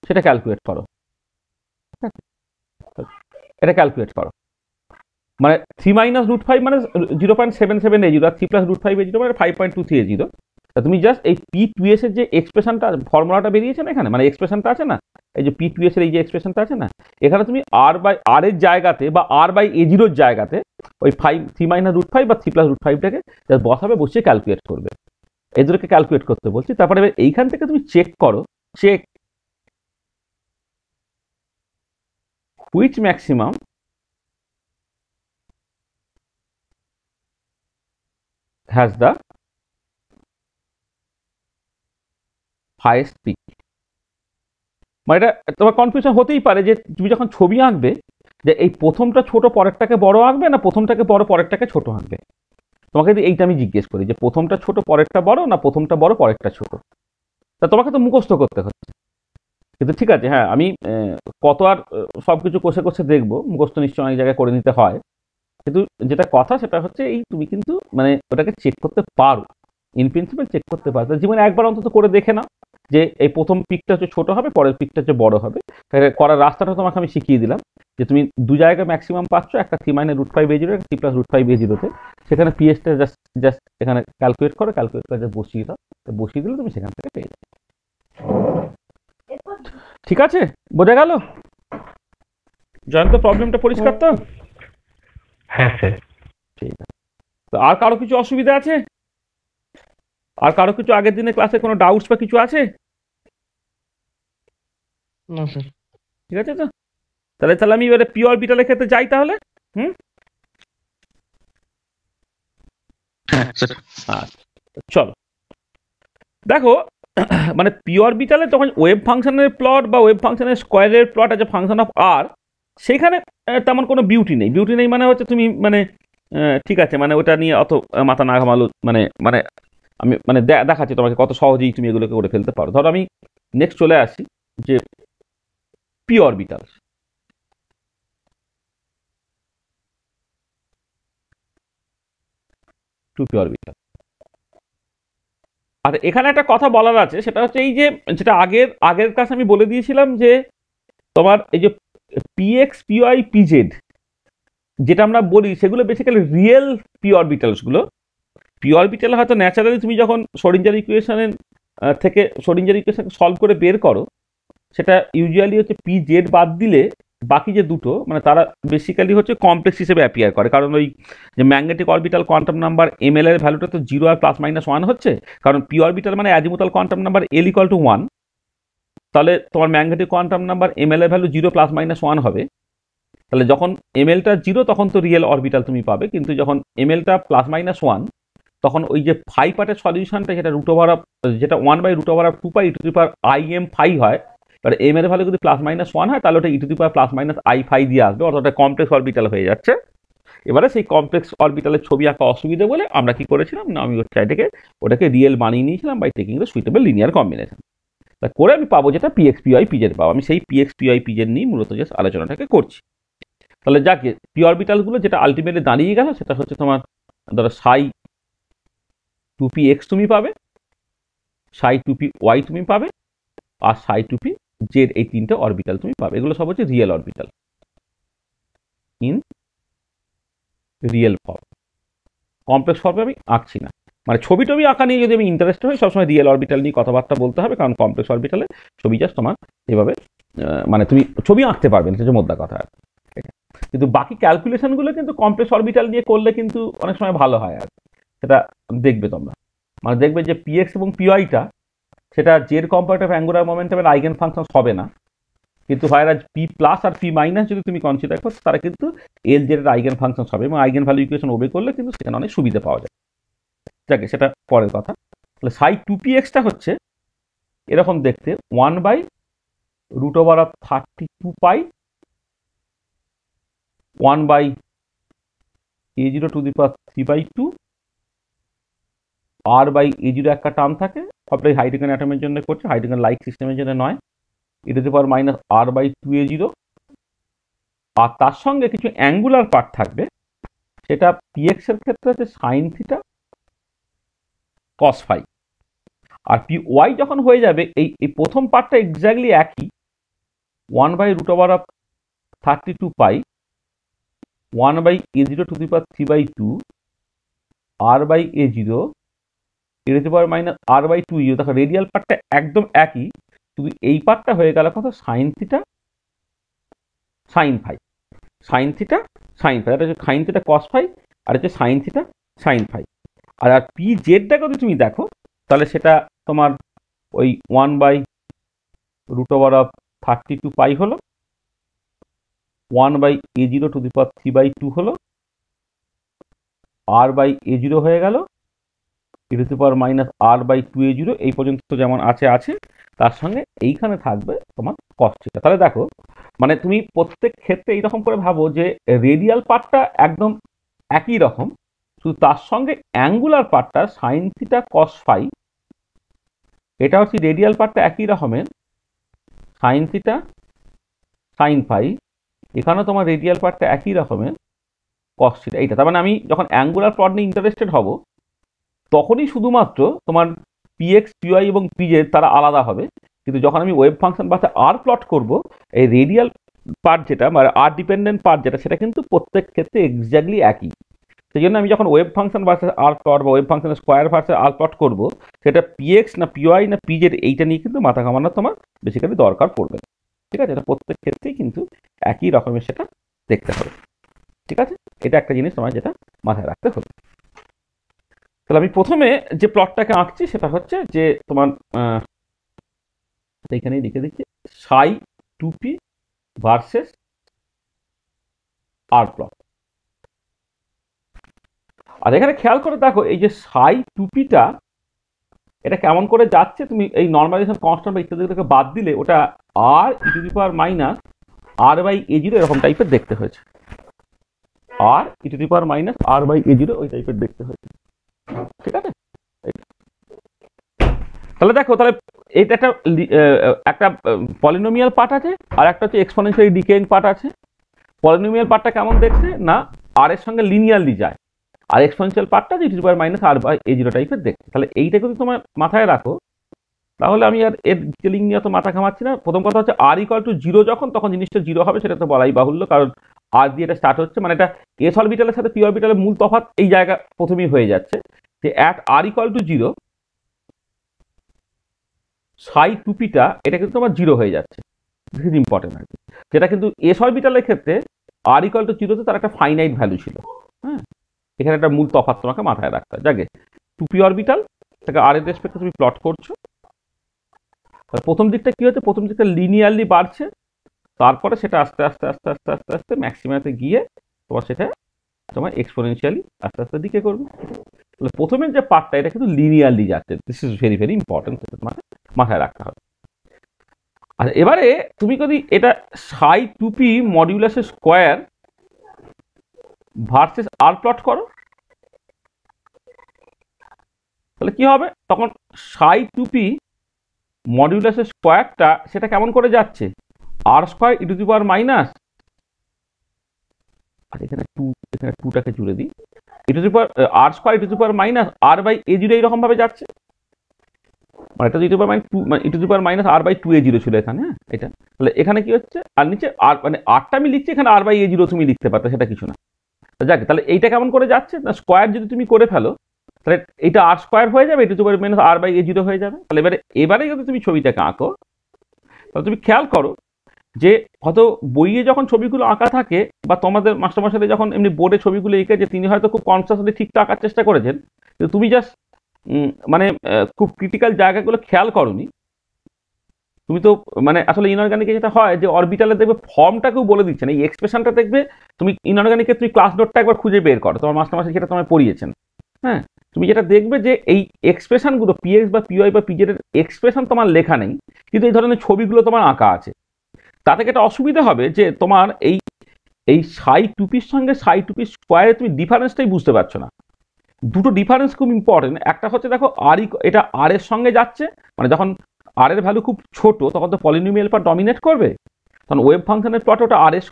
Speaker 1: সেটা ক্যালকুলেট করো। এটা ক্যালকুলেট করো, মানে 3 - √5 মানে 0.77a0, আর 3 + √5a0 মানে 5.23a0। তুমি জাস্ট এই পি টুয়েস এর যে এক্সপ্রেশনটা, ফর্মুলাটা বেরিয়েছে না এখানে, মানে এক্সপ্রেশনটা আছে না, এই যে পি টুয়েস এর এই যে এক্সপ্রেশনটা আছে না, এখানে তুমি আর এর জায়গাতে বা r/a0 জায়গাতে ওই 3 - √5 বা 3 + √5টাকে জাস্ট বসাবে, বসিয়ে ক্যালকুলেট করবে। এই দুটোকে ক্যালকুলেট করতে বলছি। তারপরে এবার এইখান থেকে তুমি চেক করো, check which maximum has the highest peak. মানে এটা তোমার কনফিউশন হতেই পারে যে তুমি যখন ছবি আঁকবে, যে এই প্রথমটা ছোট পরেরটাকে বড় আঁকবে না প্রথমটাকে বড় পরেরটাকে ছোট আঁকবে। তোমাকে যদি এইটা আমি জিজ্ঞেস করি যে প্রথমটা ছোট পরেরটা বড় না প্রথমটা বড় পরেরটা ছোট, তা তোমাকে তো মুখস্থ করতে হচ্ছে। কিন্তু ঠিক আছে, হ্যাঁ, আমি কত আর সবকিছু কষে কষে দেখবো, মুখস্থ নিশ্চয়ই অনেক জায়গায় করে নিতে হয়। কিন্তু যেটা কথা সেটা হচ্ছে এই তুমি কিন্তু মানে ওটাকে চেক করতে পারো, ইন প্রিন্সিপাল চেক করতে পারো। জীবনে একবার অন্তত করে দেখে নাও যে এই প্রথম পিকটা হচ্ছে ছোট হবে, পরের পিকটা হচ্ছে বড় হবে। করার রাস্তাটা তোমাকে আমি শিখিয়ে দিলাম যে তুমি দু জায়গায় ম্যাক্সিমাম পাচ্ছ, একটা 3 - √5a0, একটা 3 + √5a0-তে। সেখানে পিএসটা জাস্ট জাস্ট এখানে ক্যালকুলেট করো, ক্যালকুলেট করে জাস্ট বসিয়ে দাও, বসিয়ে দিলে তুমি সেখান থেকে পেয়ে যাবে। ঠিক আছে, বোঝা গেল জয়ন্ত? প্রবলেমটা পরিষ্কার তো?
Speaker 2: হ্যাঁ স্যার।
Speaker 1: ঠিক আছে। তো আর কারো কিছু অসুবিধা আছে? আর কারো কিছু আগের দিনে ক্লাসে কোনো ডাউটস বা কিছু আছে?
Speaker 3: না স্যার।
Speaker 1: ঠিক আছে তো, তাহলে আমি এবারে পি অরবিটালের ক্ষেত্রে যাই তাহলে। হুম,
Speaker 3: হ্যাঁ স্যার।
Speaker 1: আচ্ছা চলো, দেখো মানে পি অরবিটালে তখন ওয়েভ ফাংশনের প্লট বা ওয়েভ ফাংশনের স্কোয়ারের প্লট আছে ফাংশন অফ আর, সেখানে তেমন কোনো বিউটি নেই। বিউটি নেই মানে হচ্ছে তুমি মানে ঠিক আছে, মানে ওটা নিয়ে অত মাথা না ঘামালো, মানে মানে আমি মানে দেখাচ্ছি তোমাকে কত সহজেই তুমি এগুলোকে করে ফেলতে পারো। ধরো আমি নেক্সট চলে আসি যে p orbital. Two p orbital. আর এখানে একটা কথা বলার আছে, সেটা হচ্ছে এই যে যেটা আগের আগের ক্লাস আমি বলে দিয়েছিলাম যে তোমার এই যে পিএক্স পিওয়াই পিজেড যেটা আমরা বলি, সেগুলো বেসিক্যালি রিয়েল পি অরবিটালসগুলো। পি অরবিটাল হয়তো ন্যাচারালি তুমি যখন শোডিঞ্জার ইকুয়েশনের থেকে শোডিঞ্জার ইকুয়েশন সলভ করে বের করো, সেটা ইউজুয়ালি হচ্ছে পি জেড বাদ দিলে বাকি যে দুটো মানে তারা বেসিক্যালি হচ্ছে কমপ্লেক্স হিসেবে অ্যাপিয়ার করে। কারণ ওই যে magnetic orbital quantum number M এর ভ্যালুটা তো 0 আর +-1 হচ্ছে, কারণ পি অরবিটাল মানে অ্যাজিমুথাল কোয়ান্টাম নাম্বার এল = 1। তাহলে তোমার ম্যাগনেটিক কোয়ান্টাম নাম্বার এম এর ভ্যালু 0 +-1 হবে। তাহলে যখন এম এলটা 0 তখন তো রিয়েল অরবিটাল তুমি পাবে, কিন্তু যখন এম এলটা +-1 তখন ওই যে ফাই পার্টের সলিউশনটা যেটা যেটা 1/√2π(e⁻im⁵ হয়, এবার এম এর ভ্যালু যদি +-1 হয় তাহলে ওটা e⁻⁻i⁵ দিয়ে আসবে, অর্থাৎ ওটা কমপ্লেক্স অরবিটাল হয়ে যাচ্ছে। এবারে সেই কমপ্লেক্স অরবিটালের ছবি আঁকা অসুবিধা বলে আমরা কি করেছিলাম না, আমি ওটাকে রিয়েল বানিয়ে নিয়েছিলাম by taking the suitable linear combination. তা করে আমি পাবো যেটা পিএক্স পিওয়াই পিজেড পাবো। আমি সেই পিএক্স পিওয়াই পিজেড নিয়ে মূলত জাস্ট আলোচনাটাকে করছি। তাহলে যাকে পি অরবিটালগুলো যেটা আলটিমেটলি দাঁড়িয়ে গেল সেটা হচ্ছে তোমার ধরো ψ2px তুমি পাবে, ψ2py তুমি পাবে, আর ψ2pz, এই তিনটে অরবিটাল তুমি পাবে। এগুলো সব হচ্ছে real orbital in real form. Complex ফর্মে আমি আঁকছি না, মানে ছবি টবি আঁকা নিয়ে যদি আমি ইন্টারেস্টেড হই সবসময় রিয়েল অরবিটাল নিয়ে কথাবার্তা বলতে হবে, কারণ কমপ্লেক্স অরবিটালে ছবি জাস্ট তোমার এভাবে মানে তুমি ছবি আঁকতে পারবে না, সেটা মোদ্দা কথা। কিন্তু বাকি ক্যালকুলেশনগুলো কিন্তু কমপ্লেক্স অরবিটাল দিয়ে করলে কিন্তু অনেক সময় ভালো হয়। আর সেটা দেখবে তোমরা, মানে দেখবে যে পিএক্স এবং পিওয়াইটা সেটা জেড কম্পোনেন্ট অফ অ্যাঙ্গুলার মোমেন্টামের আইগেন ফাংশন হবে না, কিন্তু ভাইরাজ পি প্লাস আর পি মাইনাস যদি তুমি কনসিডার করো তারা কিন্তু এল জেড এর আইগেন ফাংশন হবে এবং আইগেন ভ্যালু ইকুয়েশন ওবে করলে কিন্তু সেখানে অনেক সুবিধা পাওয়া যায়। যাকে সেটা পরের কথা। তাহলে সাই টু পি এক্সটা হচ্ছে এরকম দেখতে 1/√32 পাই 1/a0^3/2 r/a0 একটা টার্ম থাকে, সবটাই হাইড্রোজেন অ্যাটমের জন্য করছে, হাইড্রোজেন লাইক সিস্টেমের জন্য নয়, e⁻⁻r/2a0, আর তার সঙ্গে কিছু অ্যাঙ্গুলার পার্ট থাকবে, সেটা পিএক্স এর ক্ষেত্রে হচ্ছে সাইন থিটা কস ফাই। আর পি ওয়াই যখন হয়ে যাবে এই প্রথম পার্টটা এক্স্যাক্টলি একই, 1/√32 পাই 1/a0^3/2 r/a0 e⁻⁻r/2a0। দেখো রেডিয়াল পার্টটা একদম একই, শুধু এই পার্টটা হয়ে গেল কত sine theta sine phi, sine theta sine phi, এটা হচ্ছে সাইন থিটা কস ফাই আর হচ্ছে সাইন থিটা সাইন ফাই। আর পি জেডটা যদি তুমি দেখো তাহলে সেটা তোমার ওই 1/√32 পাই হলো, 1/a0^3/2 হলো, r/a0 হয়ে গেল e⁻⁻r/2a0, এই পর্যন্ত যেমন আছে তার সঙ্গে এইখানে থাকবে তোমার কস থিটা। তাহলে দেখো মানে তুমি প্রত্যেক ক্ষেত্রে এইরকম করে ভাবো যে রেডিয়াল পার্টটা একদম একই রকম, শুধু তার সঙ্গে অ্যাঙ্গুলার পার্টটা সাইন থিটা কস ফাই, এটা হচ্ছে রেডিয়াল পার্টটা একই রকমের সাইন থিটা সাইন ফাই, এখানেও তোমার রেডিয়াল পার্টটা একই রকমের কস থিটা। এইটা তার মানে আমি যখন অ্যাঙ্গুলার প্লট নিয়ে ইন্টারেস্টেড হব তখনই শুধুমাত্র তোমার পিএক্স পিওয়াই এবং পিজেড তারা আলাদা হবে, কিন্তু যখন আমি ওয়েভ ফাংশন বা আর প্লট করব এই রেডিয়াল পার্ট যেটা মানে আর ডিপেন্ডেন্ট পার্ট যেটা সেটা কিন্তু প্রত্যেক ক্ষেত্রে এক্স্যাক্টলি একই। সেই জন্য আমি যখন wave function versus r plot বা ওয়েভ ফাংশনের স্কোয়ার ভার্সেস আর প্লট করবো, সেটা পিএক্স না পিওয়াই না পিজেড এইটা নিয়ে কিন্তু মাথা ঘামানো তোমার বেসিক্যালি দরকার পড়বে। ঠিক আছে, এটা প্রত্যেক ক্ষেত্রেই কিন্তু একই রকমের সেটা দেখতে হবে। ঠিক আছে, এটা একটা জিনিস তোমার যেটা মাথায় রাখতে হবে। তাহলে আমি প্রথমে যে প্লটটাকে আঁকছি সেটা হচ্ছে যে তোমার এইখানেই লিখে দিচ্ছি সাই two P versus r plot. আর এখানে খেয়াল করে দেখো এই যে সাই টুপিটা এটা কেমন করে যাচ্ছে, তুমি এই নর্মালাইজেশন কনস্ট্যান্ট বা ইত্যাদিকে বাদ দিলে ওটা r(e⁻r/a0) এরকম টাইপের দেখতে হয়েছে, r(e⁻r/a0) ওই টাইপের দেখতে হয়েছে। ঠিক আছে, তাহলে দেখো তাহলে এটা একটা পলিনোমিয়াল পার্ট আছে আর একটা হচ্ছে এক্সপোনেনশিয়ালি ডিকেইং পার্ট আছে। পলিনোমিয়াল পার্টটা কেমন দেখছে না আর এর সঙ্গে লিনিয়ারলি যায়, আর এক্সপোনেনশিয়াল পার্টটা e⁻r/a0 টাইপের দেখতে। তাহলে এইটা যদি তোমার মাথায় রাখো তাহলে আমি আর এর ডিটেলিং নিয়ে তো মাথা ঘামাচ্ছি না। প্রথম কথা হচ্ছে r=0 তখন জিনিসটা 0 হবে, সেটা তো বলাই বাহুল্য, কারণ আর দিয়ে এটা স্টার্ট হচ্ছে, মানে এটা এস অরবিটালের সাথে পি অরবিটালের মূল তফাৎ এই জায়গা প্রথমেই হয়ে যাচ্ছে যে অ্যাট r=0 সাই টুপিটা এটা কিন্তু তোমার 0 হয়ে যাচ্ছে, দিস ইজ ইম্পর্টেন্ট আর কি। যেটা কিন্তু এস অরবিটালের ক্ষেত্রে r=0 তে তার একটা ফাইনাইট ভ্যালু ছিল। হ্যাঁ, এখানে একটা মূল তফাৎ তোমাকে মাথায় রাখতে হবে। যাকে টুপি অরবিটাল তাকে আর এর রেসপেক্টে তুমি প্লট করছো, প্রথম দিকটা কি হচ্ছে, প্রথম দিকটা লিনিয়ারলি বাড়ছে, তারপরে সেটা আস্তে আস্তে আস্তে আস্তে আস্তে আস্তে ম্যাক্সিমাতে গিয়ে তোমার সেটা তোমার এক্সপোনেনশিয়ালি আস্তে আস্তে দিকে করবে। তাহলে প্রথমের যে পার্টটা এটা কিন্তু লিনিয়ারলি যাচ্ছে, this is very very important, সেটা তোমাকে মাথায় রাখতে হবে। আর এবারে তুমি যদি এটা সাই টুপি মডিউলাসের স্কোয়ার ভার্সেস আর প্লট করো তাহলে কি হবে, তখন সাই টুপি মডিউলাসের স্কোয়ারটা সেটা কেমন করে যাচ্ছে r²e⁻, আর এখানে 2টাকে জুড়ে দিই, r² r/a0 এইরকম ভাবে যাচ্ছে, মানে এটা e⁻r/2a0 ছিল এখানে। হ্যাঁ, এটা তাহলে এখানে কি হচ্ছে, আর নিচে আর মানে আরটা আমি লিখছি, এখানে r/a0 তুমি লিখতে পারতে, সেটা কিছু না। যাক, তাহলে এইটা কেমন করে যাচ্ছে না স্কোয়ার যদি তুমি করে ফেলো তাহলে এটা r² হয়ে যাবে, e⁻r/a0 হয়ে যাবে। তাহলে এবারে যদি তুমি ছবিটাকে আঁকো তাহলে তুমি খেয়াল করো যে হয়তো বইয়ে যখন ছবিগুলো আঁকা থাকে বা তোমাদের মাস্টারমশাই যখন এমনি বোর্ডে ছবিগুলো এঁকে যে তিনি হয়তো খুব কনসিয়াসলি ঠিকঠাক আঁকার চেষ্টা করেছেন, কিন্তু তুমি জাস্ট মানে খুব ক্রিটিক্যাল জায়গাগুলো খেয়াল করনি। তুমি তো মানে আসলে ইনঅর্গানিকে যেটা হয় যে অরবিটালে দেখবে ফর্মটাকেও বলে দিচ্ছে না, এই এক্সপ্রেশনটা দেখবে তুমি ইনঅর্গানিকে তুমি ক্লাস নোটটা একবার খুঁজে বের করো, তোমার মাস্টার যেটা তোমায় পড়িয়েছেন। হ্যাঁ, তুমি যেটা দেখবে যে এই এক্সপ্রেশনগুলো পিএক্স বা পিওয়াই বা পিজেড এর এক্সপ্রেশন তোমার লেখা নেই, কিন্তু এই ধরনের ছবিগুলো তোমার আঁকা আছে। তাতে একটা অসুবিধা হবে যে তোমার এই এই সাই টুপির সঙ্গে সাই টুপির স্কোয়ারে তুমি ডিফারেন্সটাই বুঝতে পারছো না। দুটো ডিফারেন্স খুব ইম্পর্টেন্ট। একটা হচ্ছে দেখো আর এটা আর এর সঙ্গে যাচ্ছে, মানে যখন আর এর ভ্যালু খুব ছোট তখন তো পলিনোমিয়াল পার্ট ডমিনেট করবে, তখন ওয়েভ ফাংশনের প্লট ওটা আর এর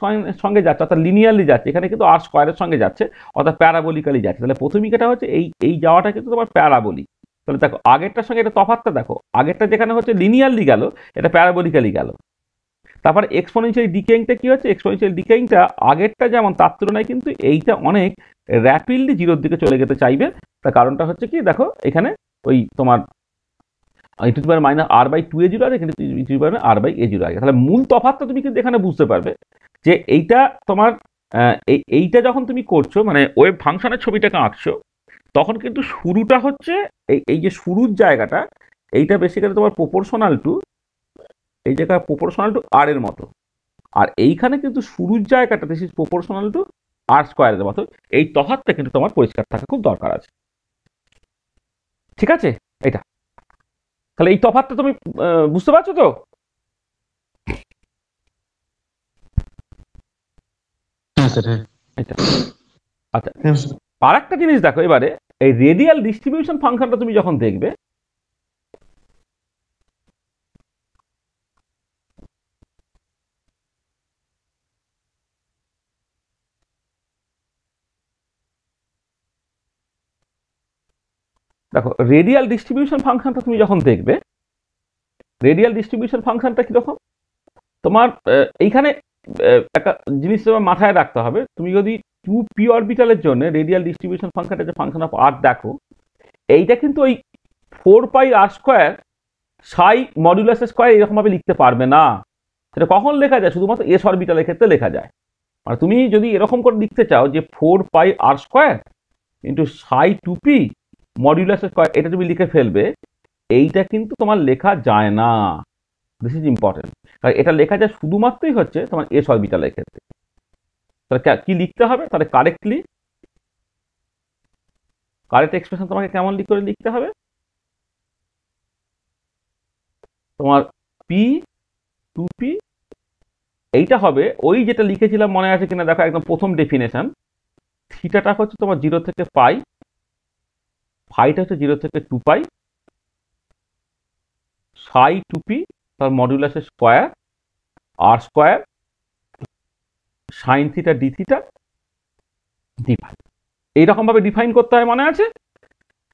Speaker 1: সঙ্গে যাচ্ছে, অর্থাৎ লিনিয়ারলি যাচ্ছে। এখানে কিন্তু আর স্কোয়ারের সঙ্গে যাচ্ছে, অর্থাৎ প্যারাবোলিক্যালি যাচ্ছে। তাহলে প্রথমিকাটা হচ্ছে এই এই যাওয়াটা কিন্তু তোমার প্যারাবোলিক। তাহলে দেখো আগেরটার সঙ্গে এটা তফাৎটা দেখো, আগেরটা যেখানে হচ্ছে লিনিয়ারলি গেল, এটা প্যারাবোলিক্যালি গেল। তারপর এক্সপোনেনশিয়াল ডিকেইংটা কি হচ্ছে, এক্সপোনেনশিয়াল ডিকেইংটা আগেরটা যেমন তার তুলনায় কিন্তু এইটা অনেক র্যাপিডলি জিরোর দিকে চলে যেতে চাইবে। তার কারণটা হচ্ছে কি দেখো এখানে ওই তোমার e to the power minus R by two a zero আছে, কিন্তু e to the power r by A zero আছে। তাহলে মূল তফাৎটা তুমি কিন্তু এখানে বুঝতে পারবে যে এইটা তোমার এইটা যখন তুমি করছো মানে ওয়েভ ফাংশনের ছবিটাকে আঁকছো, তখন কিন্তু শুরুটা হচ্ছে এই যে শুরুর জায়গাটা, এইটা বেসিক্যালি তোমার প্রপোর্শনাল টু এই জায়গা প্রপোর্শনাল টু আর এর মতো, আর এইখানে কিন্তু শুরুর জায়গাটা দিস ইজ প্রপোর্শনাল টু আর স্কোয়ারের মতো। এই তফাৎটা কিন্তু তোমার পরিষ্কার থাকা খুব দরকার আছে, ঠিক আছে? এটা তাহলে এই তফাৎটা তুমি বুঝতে পারছো তো?
Speaker 3: হ্যাঁ স্যার, হ্যাঁ।
Speaker 1: এটা আচ্ছা,
Speaker 3: হ্যাঁ স্যার।
Speaker 1: আর একটা জিনিস দেখো এবারে, এই রেডিয়াল ডিস্ট্রিবিউশন ফাংশনটা তুমি যখন দেখবে, দেখো রেডিয়াল ডিস্ট্রিবিউশন ফাংশনটা তুমি যখন দেখবে, রেডিয়াল ডিস্ট্রিবিউশন ফাংশনটা কিরকম তোমার এইখানে একটা জিনিস তোমার মাথায় রাখতে হবে। তুমি যদি টু পি অরবিটালের জন্য রেডিয়াল ডিস্ট্রিবিউশন ফাংশনটা যে ফাংশন অফ আর দেখো, এইটা কিন্তু ওই four pi R square psi modulus square এরকমভাবে লিখতে পারবে না। সেটা কখন লেখা যায়? শুধুমাত্র এস অরবিটালের ক্ষেত্রে লেখা যায়। মানে তুমি যদি এরকম করে লিখতে চাও যে four pi R square into সাই টু পি মডুলাস স্কোয়ার, এটা তুমি লিখে ফেলবে, এইটা কিন্তু তোমার লেখা যায় না। This is important. কারণ এটা লেখা যায় শুধুমাত্রই হচ্ছে তোমার এস অরবিটালের ক্ষেত্রে। তাহলে কি লিখতে হবে? তাহলে কারেক্ট এক্সপ্রেশন তোমাকে কেমন করে লিখতে হবে? তোমার পি টু পি এইটা হবে ওই যেটা লিখেছিলাম, মনে আছে কিনা দেখো, একদম প্রথম ডেফিনেশন। থিটাটা হচ্ছে তোমার 0 থেকে পাই, ফাইটা হচ্ছে 0 থেকে 2 পাই, সাই টু পি তার মডুলাসের square r square sine theta D theta D phi. এইরকম ভাবে ডিফাইন করতে হয়, মনে আছে?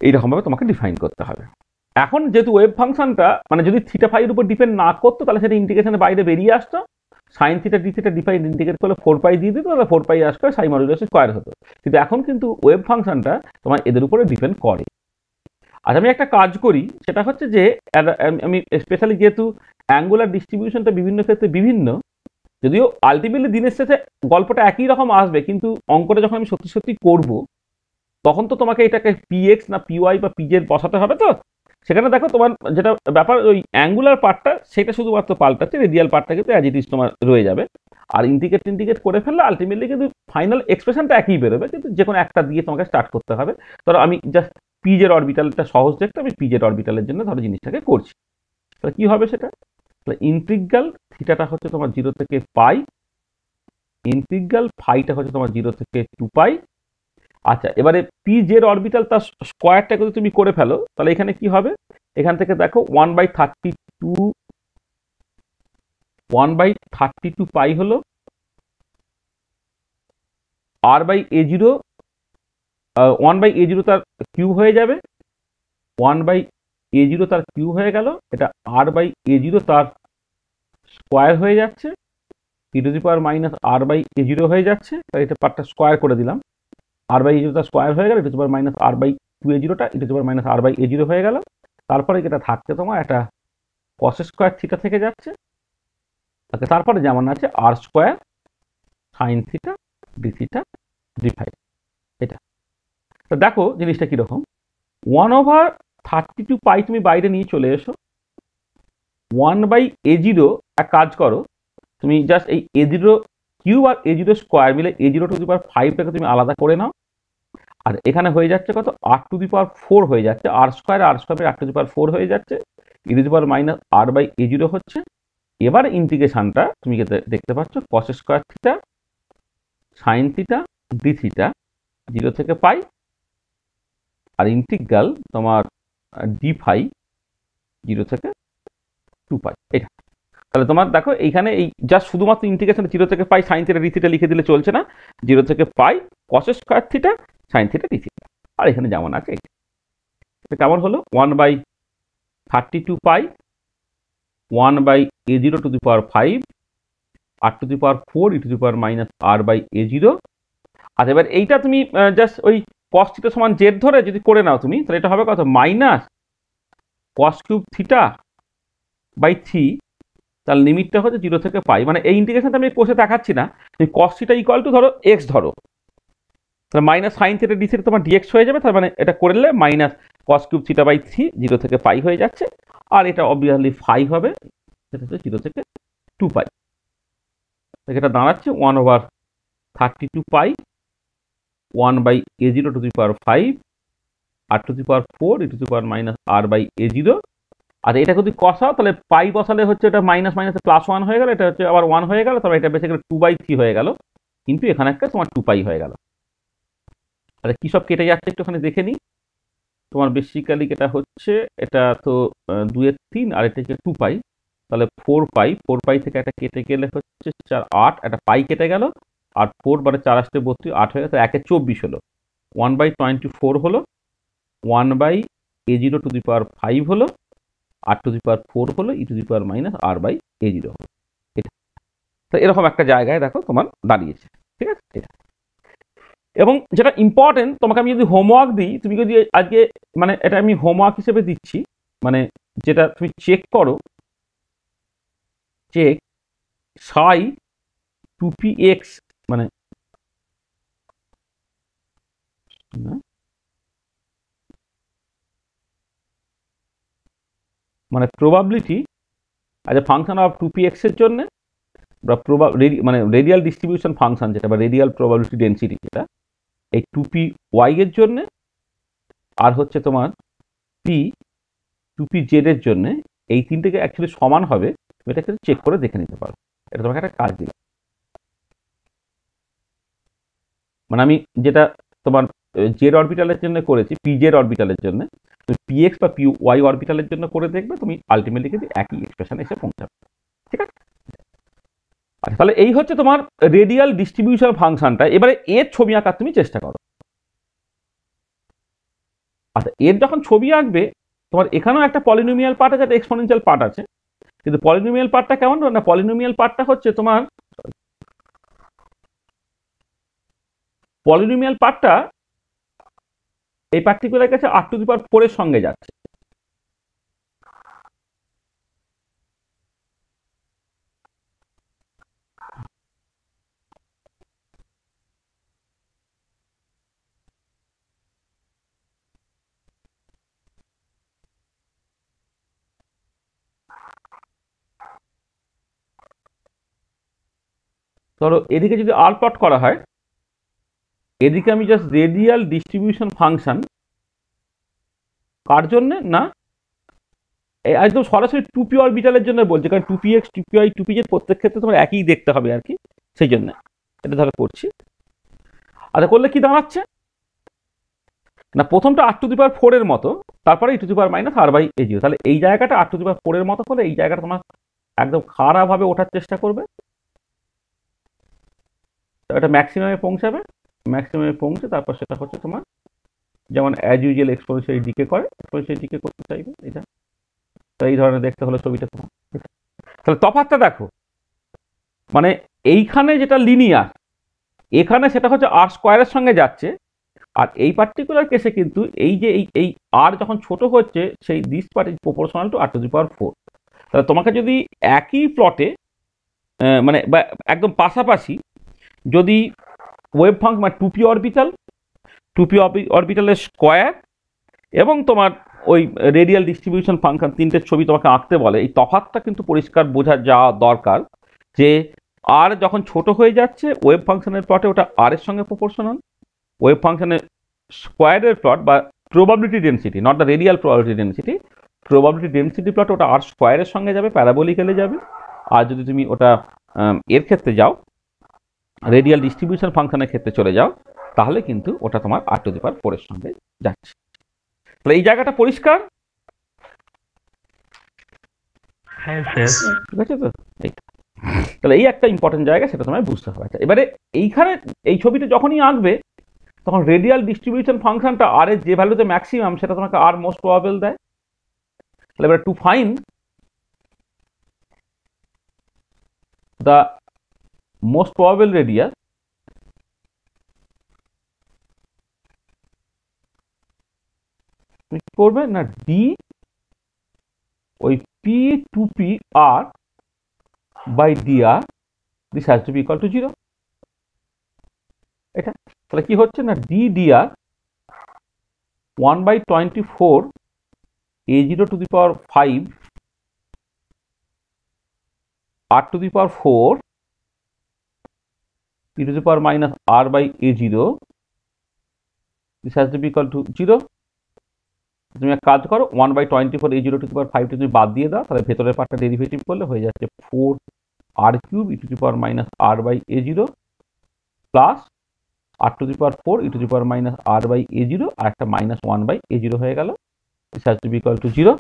Speaker 1: এইরকম ভাবে তোমাকে ডিফাইন করতে হবে। এখন যেহেতু ওয়েভ ফাংশনটা মানে যদি থিটা ফাইয়ের উপর ডিপেন্ড না করতো, তাহলে সেটা ইন্টিগ্রেশনের বাইরে বেরিয়ে আসতো। Sine theta D theta D phi integrate করলে 4 পাই দিয়ে দিত, তাহলে 4 pi R square psi modulus square হতো। কিন্তু এখন কিন্তু ওয়েভ ফাংশনটা তোমার এদের উপরে ডিপেন্ড করে। আজ আমি একটা কাজ করি, সেটা হচ্ছে যে আমি স্পেশালি যেহেতু অ্যাঙ্গুলার ডিস্ট্রিবিউশনটা বিভিন্ন ক্ষেত্রে বিভিন্ন, যদিও আলটিমেটলি দিনের শেষে গল্পটা একই রকম আসবে, কিন্তু অঙ্কটা যখন আমি সত্যি সত্যি করব, তখন তো তোমাকে এটাকে পিএক্স না পিওয়াই বা পিজেড বসাতে হবে। তো সেখানে দেখো তোমার যেটা ব্যাপার, ওই অ্যাঙ্গুলার পার্টটা সেটা শুধুমাত্র পাল্টাচ্ছে, রেডিয়াল পার্টটা কিন্তু অ্যাজ ইট ইজ তোমার রয়ে যাবে। আর ইন্টিগ্রেট করে ফেললে আলটিমেটলি কিন্তু ফাইনাল এক্সপ্রেশনটা একই বেরোবে, কিন্তু যে কোনো একটা দিয়ে তোমাকে স্টার্ট করতে হবে। ধরো আমি জাস্ট পিজেড অরবিটালটা সহজ দেখতে আমি পিজেড অরবিটালের জন্য ধরো জিনিসটাকে করছি, তাহলে কি হবে সেটা? তাহলে ইন্টিগ্রাল থিটাটা হচ্ছে তোমার 0 থেকে পাই, ইন্টিগ্রাল ফাইটা হচ্ছে তোমার 0 থেকে 2 পাই। আচ্ছা, এবারে পি জেড অরবিটাল তার স্কোয়ারটা যদি তুমি করে ফেলো, তাহলে এখানে কি হবে? এখান থেকে দেখো 1/32 পাই হলো আর বাই এ জিরো, 1/a0 তার কিউব হয়ে যাবে, 1/a0 তার কিউব হয়ে গেল, এটা r/a0 তার স্কোয়ার হয়ে যাচ্ছে, ই to the power minus r/a0 হয়ে যাচ্ছে। তাই এটা পার্টটা স্কোয়ার করে দিলাম, r/a0 তার স্কোয়ার হয়ে গেল, e to the power minus r/2a0টা e to the power minus r/a0 হয়ে গেল। তারপরে এটা থাকছে তোমার একটা কস স্কোয়ার থিটা থেকে যাচ্ছে, তারপরে যেমন আছে r square sine theta D theta D phi. এটা তো দেখো জিনিসটা কিরকম, 1/32 পাই তুমি বাইরে নিয়ে চলে এসো, 1/a0 এক কাজ করো, তুমি জাস্ট এই a0 কিউব আর a0 স্কোয়ার মিলে a0 টু দি পাওয়ার 5টাকে তুমি আলাদা করে নাও, আর এখানে হয়ে যাচ্ছে কত r টু দি পাওয়ার 4 হয়ে যাচ্ছে, r square r to the power 4 হয়ে যাচ্ছে, e to the power minus r/a0 হচ্ছে। এবার ইন্টিগ্রেশনটা তুমি দেখতে পাচ্ছ cos square theta sine theta D theta 0 থেকে পাই, আর ইন্টিগ্রাল তোমার ডি ফাই 0 থেকে 2 পাই। এটা তাহলে তোমার দেখো এইখানে এই জাস্ট শুধুমাত্র ইন্টিগ্রেশন 0 থেকে pi sine theta D theta লিখে দিলে চলছে না, 0 থেকে pi cos square theta sine theta D theta, আর এখানে যেমন আছে এটা কেমন হলো 1/32 pi 1/a0 to the power 5 r to the power 4 e to the power minus r/a0। আচ্ছা এবার এইটা তুমি জাস্ট ওই cos থিটা সমান z ধরে যদি করে নাও তুমি, তাহলে এটা হবে কত minus cos cube theta by 3, তার লিমিটটা হচ্ছে 0 থেকে পাই, মানে এই ইন্টিগ্রেশনটা আমি কোষে দেখাচ্ছি না, তুমি cos থিটা ইকুয়াল টু ধরো x ধরো, তাহলে minus sine theta D theta তোমার dx হয়ে যাবে, তার মানে এটা করলে minus cos cube theta by 3 0 থেকে পাই হয়ে যাচ্ছে, আর এটা অবভিয়াসলি ফাই হবে, সেটা হচ্ছে 0 থেকে 2 পাই, এটা দাঁড়াচ্ছে 1/32 pi 1/a0 to the power 5 r to the power 4 e to the power minus r/a0। আর এটা যদি কষাও তাহলে পাই বসালে হচ্ছে এটা মাইনাস মাইনাসে +1 হয়ে গেল, এটা হচ্ছে আবার 1 হয়ে গেল, তবে এটা বেসিক্যালি 2/3 হয়ে গেল, কিন্তু এখানে একটা তোমার 2 পাই হয়ে গেল। আরে কি সব কেটে যাচ্ছে একটুখানি দেখে নিই, তোমার বেসিক্যালি এটা হচ্ছে এটা তো 2/3 আর এটা হচ্ছে 2 পাই, তাহলে 4 পাই থেকে একটা কেটে গেলে হচ্ছে 4 8, একটা পাই কেটে গেল, আর 4 বারে 4 আসতে 32 8 হয়ে গেছে, 1/24 হলো, 1/24 হলো, 1/a0 টু দি পাওয়ার 5 হলো, r টু দি পাওয়ার 4 হলো, e to the power minus r/a0 হলো। এটা তো এরকম একটা জায়গায় দেখো তোমার দাঁড়িয়েছে, ঠিক আছে এটা। এবং যেটা ইম্পর্টেন্ট, তোমাকে আমি যদি হোমওয়ার্ক দিই, তুমি যদি আজকে মানে এটা আমি হোমওয়ার্ক হিসেবে দিচ্ছি, মানে যেটা তুমি চেক করো, চেক সাই 2px মানে মানে probability as a function of 2px এর জন্য, বা মানে রেডিয়াল ডিস্ট্রিবিউশন ফাংশন যেটা, বা রেডিয়াল প্রবাবিলিটি ডেন্সিটি যেটা, এই 2py এর জন্য, আর হচ্ছে তোমার 2pz এর জন্য, এই তিনটেকে অ্যাকচুয়ালি সমান হবে, তুমি এটা কিন্তু চেক করে দেখে নিতে পারো। এটা তোমাকে একটা কাজ দিলাম, মানে আমি যেটা তোমার জেড অরবিটালের জন্য করেছি, পিজেড অরবিটালের জন্য, তুমি px বা py অরবিটালের জন্য করে দেখবে, তুমি আলটিমেটলি কিন্তু একই এক্সপ্রেশন এসে পৌঁছাবে, ঠিক আছে। আচ্ছা তাহলে এই হচ্ছে তোমার রেডিয়াল ডিস্ট্রিবিউশন ফাংশনটা। এবারে এর ছবি আঁকার তুমি চেষ্টা করো। আচ্ছা এর যখন ছবি আঁকবে, তোমার এখানেও একটা পলিনোমিয়াল পার্ট আছে, একটা এক্সপোনেনশিয়াল পার্ট আছে, কিন্তু পলিনোমিয়াল পার্টটা কেমন না, পলিনোমিয়াল পার্টটা হচ্ছে তোমার পলিনোমিয়াল পার্টটা এই পার্টিকুলার কাছে r টু দি পাওয়ার 4 এর সঙ্গে যাচ্ছে, ধরো এদিকে যদি r প্লট করা হয়, এদিকে আমি জাস্ট রেডিয়াল ডিস্ট্রিবিউশন ফাংশন কার জন্য না, একদম সরাসরি 2p অরবিটালের জন্য বলছে, কারণ 2px 2py 2pz প্রত্যেক ক্ষেত্রে তোমার একই দেখতে হবে আর কি, সেই জন্য এটা ধরো করছি। আচ্ছা করলে কি দাঁড়াচ্ছে না, প্রথমটা r টু দি পাওয়ার 4 এর মতো, তারপরে e to the power minus r/a0, তাহলে এই জায়গাটা r টু দি পাওয়ার 4 এর মতো হলে এই জায়গাটা তোমার একদম খারাপভাবে ওঠার চেষ্টা করবে, এটা ম্যাক্সিমামে পৌঁছাবে, ম্যাক্সিমামে পৌঁছে তারপর সেটা হচ্ছে তোমার যেমন অ্যাজ ইউজুয়াল এক্সপোনেনশিয়াল ডিকে করে, এক্সপোনেনশিয়াল ডিকে করতে চাইবে এটা, তো এই ধরনের দেখতে হলো ছবিটা তোমার। তাহলে তফাৎটা দেখো, মানে এইখানে যেটা লিনিয়ার, এখানে সেটা হচ্ছে r স্কোয়ারের সঙ্গে যাচ্ছে, আর এই পার্টিকুলার কেসে কিন্তু এই যে এই r যখন ছোট হচ্ছে, সেই this part is proportional to r to the power 4। তাহলে তোমাকে যদি একই প্লটে মানে একদম পাশাপাশি যদি ওয়েভ ফাংশন মানে 2p অরবিটাল, 2p অরবিটালের স্কোয়ার এবং তোমার ওই রেডিয়াল ডিস্ট্রিবিউশন ফাংশন তিনটে ছবি তোমাকে আঁকতে বলে, এই তফাৎটা কিন্তু পরিষ্কার বোঝা যাওয়া দরকার যে আর যখন ছোট হয়ে যাচ্ছে ওয়েভ ফাংশনের প্লটে ওটা আর এর সঙ্গে প্রপোর্শনাল, ওয়েভ ফাংশনের স্কোয়ারের প্লট বা probability density, not the radial probability density, probability density plot ওটা আর স্কোয়ারের সঙ্গে যাবে, প্যারাবোলিক্যালি যাবে। আর যদি তুমি ওটা এর ক্ষেত্রে যাও, রেডিয়াল ডিস্ট্রিবিউশন ফাংশনের ক্ষেত্রে চলে যাও, তাহলে কিন্তু ওটা তোমার r⁴ এর সঙ্গে যাচ্ছে। তাহলে এই জায়গাটা পরিষ্কার,
Speaker 2: হ্যাঁ স্যার।
Speaker 1: ঠিক আছে তো? এইটা তাহলে এই একটা ইম্পর্টেন্ট জায়গা, সেটা তোমায় বুঝতে হবে। আচ্ছা, এবারে এইখানে এই ছবিটা যখনই আঁকবে তখন রেডিয়াল ডিস্ট্রিবিউশন ফাংশনটা আর এর যে ভ্যালুতে ম্যাক্সিমাম সেটা তোমাকে আর মোস্ট প্রবাবল দেয়। তাহলে এবার to find the most probable radius, তুমি কি করবে না ডি ওই P two P R by D R, this has to be equal to 0। এটা তাহলে কি হচ্ছে না D D R 1/24 a0 to the power 5 r to the power 4 e to the power minus r by a0, this has to be equal to 0। তুমি এক কাজ করো, 1/24 a0 to the power 5 তুমি বাদ দিয়ে দাও, তাহলে ভেতরের পার্টটা ডেরিভেটিভ করলে হয়ে যাচ্ছে 4r³ e to the power minus r by a0 plus r to the power 4 e to the power minus r by a0 আর একটা minus 1/a0 হয়ে গেল, this has to be equal to 0।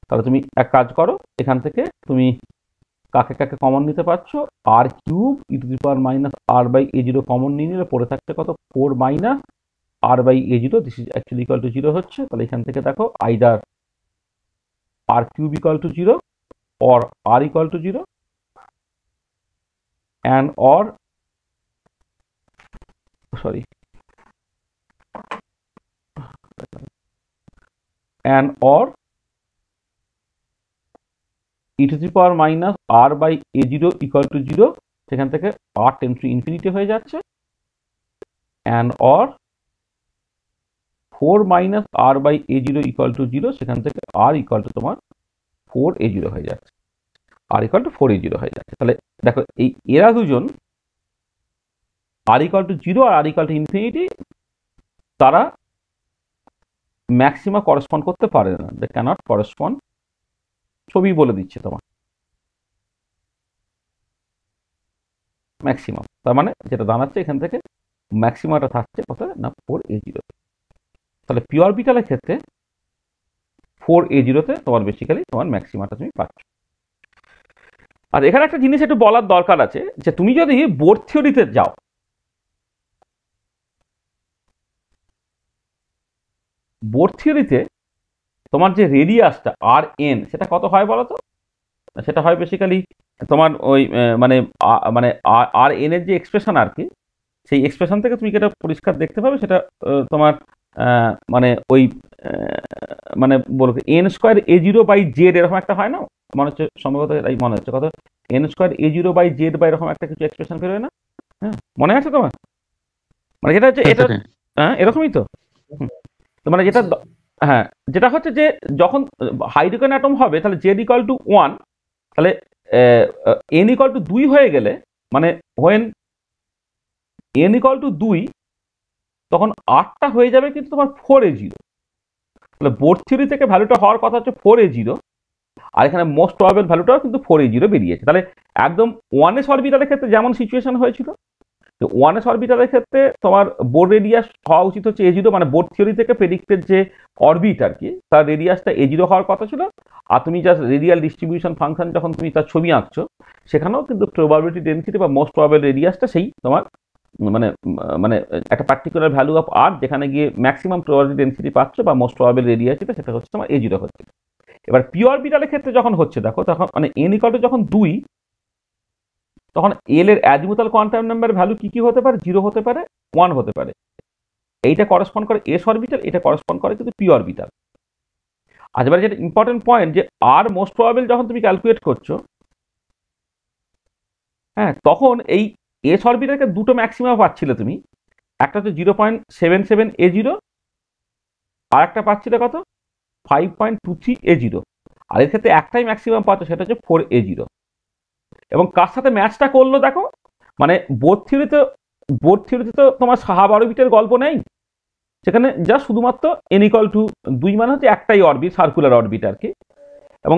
Speaker 1: তাহলে তুমি এক কাজ করো, এখান থেকে তুমি কাকে কাকে কমন নিতে পারছো, r³ e to the power minus r by a0 common নিয়ে নিলে পড়ে থাকছে কত, 4 minus r by a0, this is actually equal to 0 হচ্ছে। তাহলে এখান থেকে দেখো either r³ equal to 0 or r equal to 0 and or sorry and or e to the power minus r by a0 equal to 0, সেখান থেকে r tends to infinity হয়ে যাচ্ছে, and or 4 minus r by a0 equal to 0, সেখান থেকে r equal to তোমার 4a0 হয়ে যাচ্ছে, r equal to 4a0 হয়ে যাচ্ছে। তাহলে দেখো এই এরা দুজন r equal to 0 আর r equal to infinity তারা ম্যাক্সিমা করসপন্ড করতে পারে না, দে ক্যানট করসপন্ড, ছবি বলে দিচ্ছে তোমার ম্যাক্সিমাম। তার মানে যেটা দাঁড়াচ্ছে এখান থেকে ম্যাক্সিমাটা থাকছে কোথায় না 4a0। তাহলে পি অরবিটালের ক্ষেত্রে 4a0 তে তোমার বেসিক্যালি তোমার ম্যাক্সিমাটা তুমি পাচ্ছ। আর এখানে একটা জিনিস একটু বলার দরকার আছে যে তুমি যদি বোর থিওরিতে যাও, বোর থিওরিতে তোমার যে রেডিয়াসটা আর এন সেটা কত হয় বলো তো? সেটা হয় বেসিক্যালি তোমার ওই মানে মানে আর এন এর যে এক্সপ্রেশন আর কি, সেই এক্সপ্রেশন থেকে তুমি যেটা পরিষ্কার দেখতে পাবে সেটা তোমার মানে ওই মানে বলবো n² a0 বাই জেড এরকম একটা হয় না, মনে হচ্ছে সম্ভবত এই মনে হচ্ছে কত n² a0 বাই জেড বা এরকম একটা কিছু এক্সপ্রেশন বেরোয় না? হ্যাঁ, মনে আছে তোমার? মানে যেটা হচ্ছে এটা হ্যাঁ এরকমই তো। মানে যেটা হ্যাঁ যেটা হচ্ছে যে যখন হাইড্রোজেন অ্যাটম হবে তাহলে z ইকুয়াল টু 1, তাহলে n ইকুয়াল টু 2 হয়ে গেলে মানে when n ইকুয়াল টু 2 তখন 8টা হয়ে যাবে কিন্তু তোমার 4a0। তাহলে বোর থিওরি থেকে ভ্যালুটা হওয়ার কথা হচ্ছে 4a0, আর এখানে মোস্ট প্রবাবল ভ্যালুটাও কিন্তু 4a0 বেরিয়েছে। তাহলে একদম 1s অরবিটালের ক্ষেত্রে যেমন সিচুয়েশন হয়েছিল, তো 1s অরবিটালের ক্ষেত্রে তোমার বোর রেডিয়াস হওয়া উচিত হচ্ছে a0, মানে বোর থিওরি থেকে প্রেডিক্টেড যে অরবিট আর কি তার রেডিয়াসটা a0 হওয়ার কথা ছিল। আর তুমি জাস্ট রেডিয়াল ডিস্ট্রিবিউশন ফাংশন যখন তুমি তার ছবি আঁকছো সেখানেও কিন্তু প্রবাবিলিটি ডেনসিটি বা মোস্ট প্রবাবল রেডিয়াসটা সেই তোমার মানে মানে একটা পার্টিকুলার ভ্যালু অফ আর যেখানে গিয়ে ম্যাক্সিমাম প্রবাবিলিটি ডেনসিটি পাচ্ছ বা মোস্ট প্রবাবল রেডিয়াস যেটা সেটা হচ্ছে তোমার a0 হচ্ছে। এবার পি অরবিটালের ক্ষেত্রে যখন হচ্ছে দেখো তখন মানে n ইকুয়াল টু যখন 2, তখন এল এর অ্যাজিমুথাল কোয়ান্টাম নাম্বার ভ্যালু কি কি হতে পারে, 0 হতে পারে, 1 হতে পারে। এইটা করসপন্ড করে এস অরবিটাল, এটা করসপন্ড করে কিন্তু পি অরবিটাল। আজ এবারে যেটা ইম্পর্টেন্ট পয়েন্ট যে আর মোস্ট প্রবাবল যখন তুমি ক্যালকুলেট করছো, হ্যাঁ তখন এই এস অরবিটালকে দুটো ম্যাক্সিমাম পাচ্ছিলে তুমি, একটা হচ্ছে 0.77 a0 আর একটা পাচ্ছিলে কত 5.23A0, আর এর ক্ষেত্রে একটাই ম্যাক্সিমাম পাচ্ছ, সেটা হচ্ছে 4A0। এবং কার সাথে ম্যাচটা করলো দেখো, মানে বোর থিওরিতে তো তোমার হাফ অরবিটের গল্প নেই, সেখানে যা শুধুমাত্র n ইকুয়াল টু 2 মানে হচ্ছে একটাই অরবিট, সার্কুলার অরবিট আর কি। এবং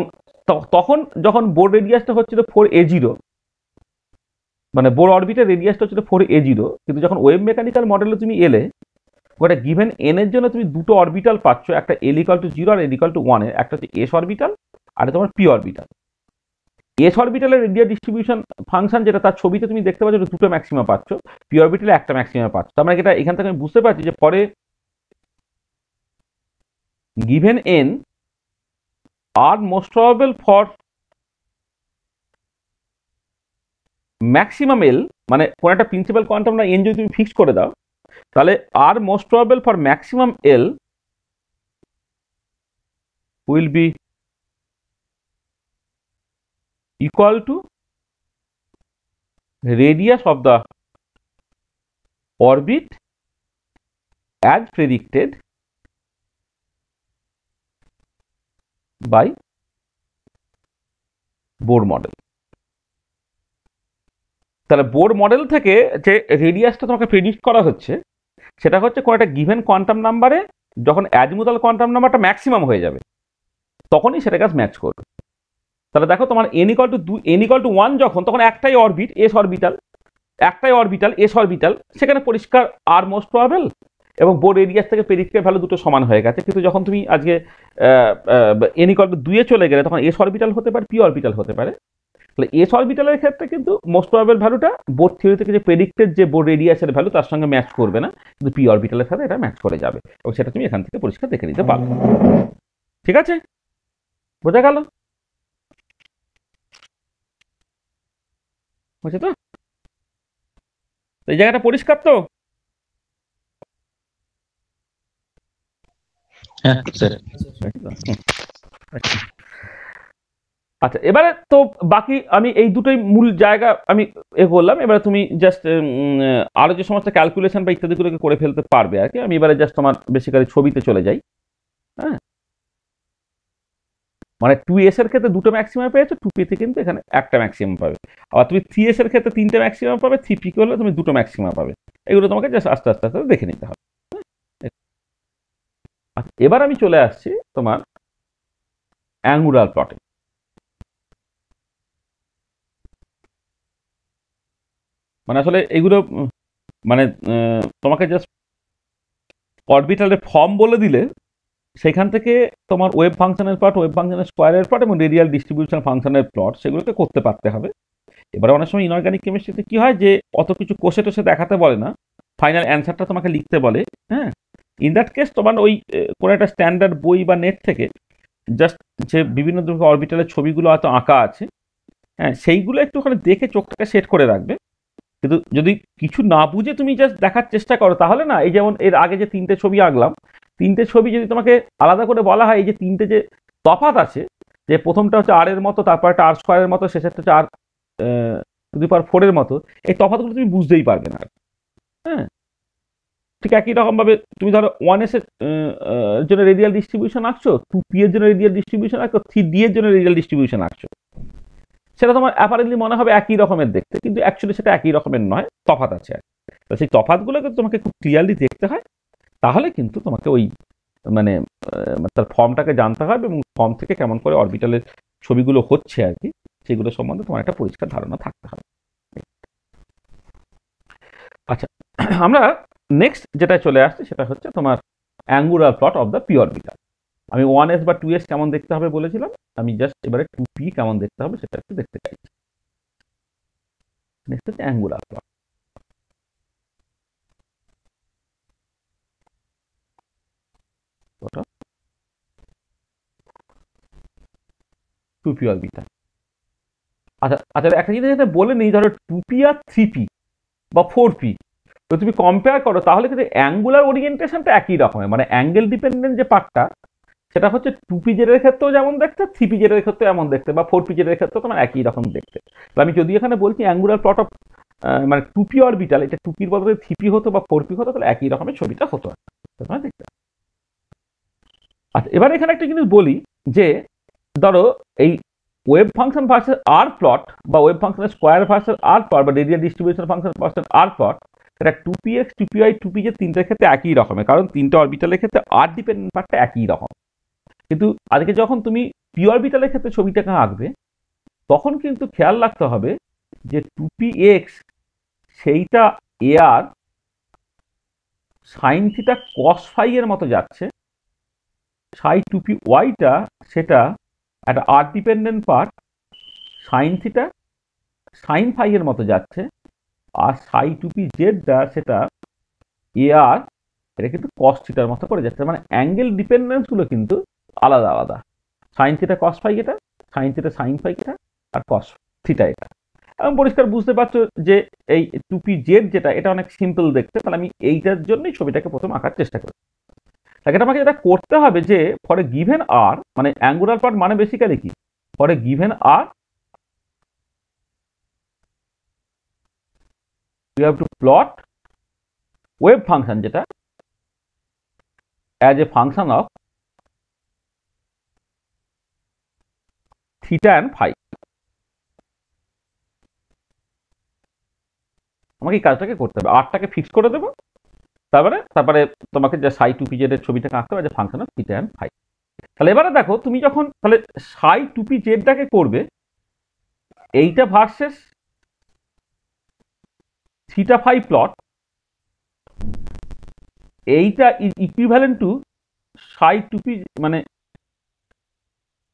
Speaker 1: তখন যখন বোর রেডিয়াসটা হচ্ছিল 4A0, মানে বোর অরবিটের রেডিয়াসটা হচ্ছিল 4A0, কিন্তু যখন ওয়েভ মেকানিক্যাল মডেলে তুমি এলে, ওটা গিভেন n এর জন্য তুমি দুটো অরবিটাল পাচ্ছ, একটা l ইকুয়াল টু 0 আর l ইকুয়াল টু 1 এর, একটা হচ্ছে s অরবিটাল আর তোমার p অরবিটাল। এস অরবিটালের রেডিয়াল ডিস্ট্রিবিউশন ফাংশন যেটা, তার ছবিতে তুমি দেখতে পাচ্ছ দুটো ম্যাক্সিমা পাচ্ছ, পি অরবিটালে একটা ম্যাক্সিমা পাচ্ছ। তার মানে এটা এখান থেকে আমি বুঝতে পারছি যে পরে given n are most probable for maximum L, মানে কোন একটা প্রিন্সিপাল কোয়ান্টাম না n যদি তুমি ফিক্স করে দাও, তাহলে are most probable for maximum L will be equal to radius of the orbit as predicted by Bohr model. তাহলে বোর মডেল থেকে যে রেডিয়াসটা তোমাকে প্রেডিক্ট করা হচ্ছে, সেটা হচ্ছে কোনো একটা গিভেন কোয়ান্টাম নাম্বারে যখন অ্যাজিমুথাল কোয়ান্টাম নাম্বারটা ম্যাক্সিমাম হয়ে যাবে, তখনই সেটাকে ম্যাচ করবে। তাহলে দেখো তোমার n ইকুয়াল টু 1 যখন, তখন একটাই অরবিট এস অরবিটাল, সেখানে পরিষ্কার আর মোস্ট প্রবাবল এবং বোর রেডিয়াস থেকে প্রেডিক্টেড ভ্যালু দুটো সমান হয়ে গেছে। কিন্তু যখন তুমি আজকে n ইকুয়াল টু 2 চলে গেলে, তখন এস অরবিটাল হতে পারে, পি অরবিটাল হতে পারে। তাহলে এস অরবিটালের ক্ষেত্রে কিন্তু মোস্ট প্রবাবল ভ্যালুটা বোর থিওরি থেকে যে প্রেডিক্টেড যে বোর রেডিয়াসের ভ্যালু, তার সঙ্গে ম্যাচ করবে না, কিন্তু পি অরবিটালের সাথে এটা ম্যাচ করে যাবে, এবং সেটা তুমি এখান থেকে পরিষ্কার দেখে নিতে পারবে। ঠিক আছে, বোঝা গেল? বুঝছো তো? এই জায়গাটা পরিষ্কার তো?
Speaker 3: হ্যাঁ স্যার।
Speaker 1: আচ্ছা, এবারে তো বাকি আমি এই দুটোই মূল জায়গা আমি করলাম। এবারে তুমি জাস্ট আরো যে সমস্ত ক্যালকুলেশন বা ইত্যাদিগুলোকে করে ফেলতে পারবে আর কি। আমি এবারে জাস্ট তোমার বেসিক্যালি ছবিতে চলে যাই। হ্যাঁ, মানে 2s এর ক্ষেত্রে দুটো ম্যাক্সিমাম পেয়েছো, 2p তে কিন্তু এখানে একটা ম্যাক্সিমাম পাবে। আবার তুমি 3s এর ক্ষেত্রে তিনটে ম্যাক্সিমাম পাবে, 3p কে হলে তুমি দুটো ম্যাক্সিমাম পাবে। এগুলো তোমাকে জাস্ট আস্তে আস্তে আস্তে দেখে নিতে হবে। আচ্ছা, এবার আমি চলে আসছি তোমার অ্যাঙ্গুলার প্লটে। মানে আসলে এগুলো মানে তোমাকে জাস্ট অরবিটালের ফর্ম বলে দিলে, সেখান থেকে তোমার ওয়েভ ফাংশনের প্লট, ওয়েভ ফাংশনের স্কোয়ারের প্লট এবং রেডিয়াল ডিস্ট্রিবিউশন ফাংশনের প্লট, সেগুলোকে করতে পারতে হবে। এবারে অনেক সময় ইনঅর্গানিক কেমিস্ট্রিতে কি হয় যে অত কিছু কোষে টোষে দেখাতে বলে না, ফাইনাল অ্যান্সারটা তোমাকে লিখতে বলে। হ্যাঁ, ইন দ্যাট কেস তোমার ওই কোনো একটা স্ট্যান্ডার্ড বই বা নেট থেকে জাস্ট যে বিভিন্ন ধরনের অরবিটালের ছবিগুলো হয়তো আঁকা আছে, হ্যাঁ, সেইগুলো একটুখানি দেখে চোখটাকে সেট করে রাখবে। কিন্তু যদি কিছু না বুঝে তুমি জাস্ট দেখার চেষ্টা করো, তাহলে না, এই যেমন এর আগে যে তিনটে ছবি আঁকলাম, তিনটে ছবি যদি তোমাকে আলাদা করে বলা হয়, এই যে তিনটে যে তফাৎ আছে, যে প্রথমটা হচ্ছে আর এর মতো, তারপর একটা আর স্কোয়ারের মতো, শেষেরটা হচ্ছে আর টু দি পাওয়ার 4 এর মতো, এই তফাৎগুলো তুমি বুঝতেই পারবে না। হ্যাঁ, ঠিক একই রকম ভাবে তুমি ধরো 1s এর জন্য রেডিয়াল ডিস্ট্রিবিউশন আঁকছো, 2p এর জন্য রেডিয়াল ডিস্ট্রিবিউশন আঁকছো, 3d এর জন্য রেডিয়াল ডিস্ট্রিবিউশন আঁকছো, সেটা তোমার অ্যাপারেন্টলি মনে হবে একই রকমের দেখতে, কিন্তু অ্যাকচুয়ালি সেটা একই রকমের নয়, তফাৎ আছে। তো সেই তফাৎগুলোকে তোমাকে খুব ক্লিয়ারলি দেখতে হয়, তাহলে কিন্তু তোমাকে ওই মানে তার ফর্মটাকে জানতে হবে, এবং ফর্ম থেকে কেমন করে অরবিটালের ছবিগুলো হচ্ছে আর কি, সেগুলো সম্বন্ধে তোমার একটা পরিষ্কার ধারণা থাকতে হবে। আচ্ছা, আমরা নেক্সট যেটা চলে আসছে, সেটা হচ্ছে তোমার angular plot of the P orbital. আমি 1s বা 2s কেমন দেখতে হবে বলেছিলাম, আমি জাস্ট এবারে 2p কেমন দেখতে হবে সেটা একটু দেখতে চাইছি। নেক্সট হচ্ছে অ্যাঙ্গুলার প্লট। 2p orbital. আচ্ছা আচ্ছা, একটা জিনিস যেটা বলে নেই, ধরো 2p আর 3p বা 4p, তো তুমি কম্পেয়ার করো, তাহলে কিন্তু অ্যাঙ্গুলার ওরিয়েন্টেশনটা একই রকমের, মানে অ্যাঙ্গেল ডিপেন্ডেন্ট যে পার্টটা, সেটা হচ্ছে 2p জেডের ক্ষেত্রেও যেমন দেখতে, 3p জেডের ক্ষেত্রেও এমন দেখতে, বা 4p জেডের ক্ষেত্রেও তোমার একই রকম দেখতে। তো আমি যদি এখানে বলছি অ্যাঙ্গুলার প্লট অফ মানে 2p অরবিটাল, এটা 2p এর বদলে 3p হতো বা 4p হতো, তাহলে একই রকমের ছবিটা হতো। দেখতে এবার এখানে একটা জিনিস বলি যে ধরো এই wave function versus r plot বা ওয়েভ ফাংশনের স্কোয়ার ভার্সেস আর প্লট বা radial distribution function versus r plot, এটা 2px 2py 2pz তিনটার ক্ষেত্রে একই রকমের, কারণ তিনটা অরবিটালের ক্ষেত্রে আর ডিপেন্ডেন্ট পার্টটা একই রকম। কিন্তু আজকে যখন তুমি পি অরবিটালের ক্ষেত্রে ছবিটাকে আঁকবে তখন কিন্তু খেয়াল রাখতে হবে যে 2px সেইটা r sine theta cos phi এর মতো যাচ্ছে, সাই 2pyটা সেটা একটা r dependent part sine theta sine phi এর মতো যাচ্ছে, আর সাই 2pzটা সেটা আর এটা কিন্তু কস থিটার মতো করে যাচ্ছে। মানে অ্যাঙ্গেল ডিপেন্ডেন্সগুলো কিন্তু আলাদা আলাদা, সাইন থিটা কস ফাই এটা, সাইন থিটা সাইন ফাই এটা, আর কস থিটা এটা। এবং পরিষ্কার বুঝতে পারছো যে এই 2pz যেটা এটা অনেক সিম্পল দেখতে, তাহলে আমি এইটার জন্যই ছবিটাকে প্রথম আঁকার চেষ্টা করি। তাকে আমাকে এটা করতে হবে যে ফর এ গিভেন আর, মানে অ্যাঙ্গুলার পার্ট মানে বেসিক্যালি কি, for a given R you have to plot wave function যেটা as a function of theta and phi। আমাকে এই কাজটাকে করতে হবে, আরটাকে ফিক্স করে দেবো, তারপরে তোমাকে যে সাই 2pz এর ছবিটাকে আঁকতে হবে যে function of theta and phi. তাহলে এবারে দেখো তুমি যখন তাহলে সাই 2pzটাকে করবে এইটা ভার্সেস থিটা ফাই প্লট, এইটা ইকুইভ্যালেন্ট টু সাই 2p, মানে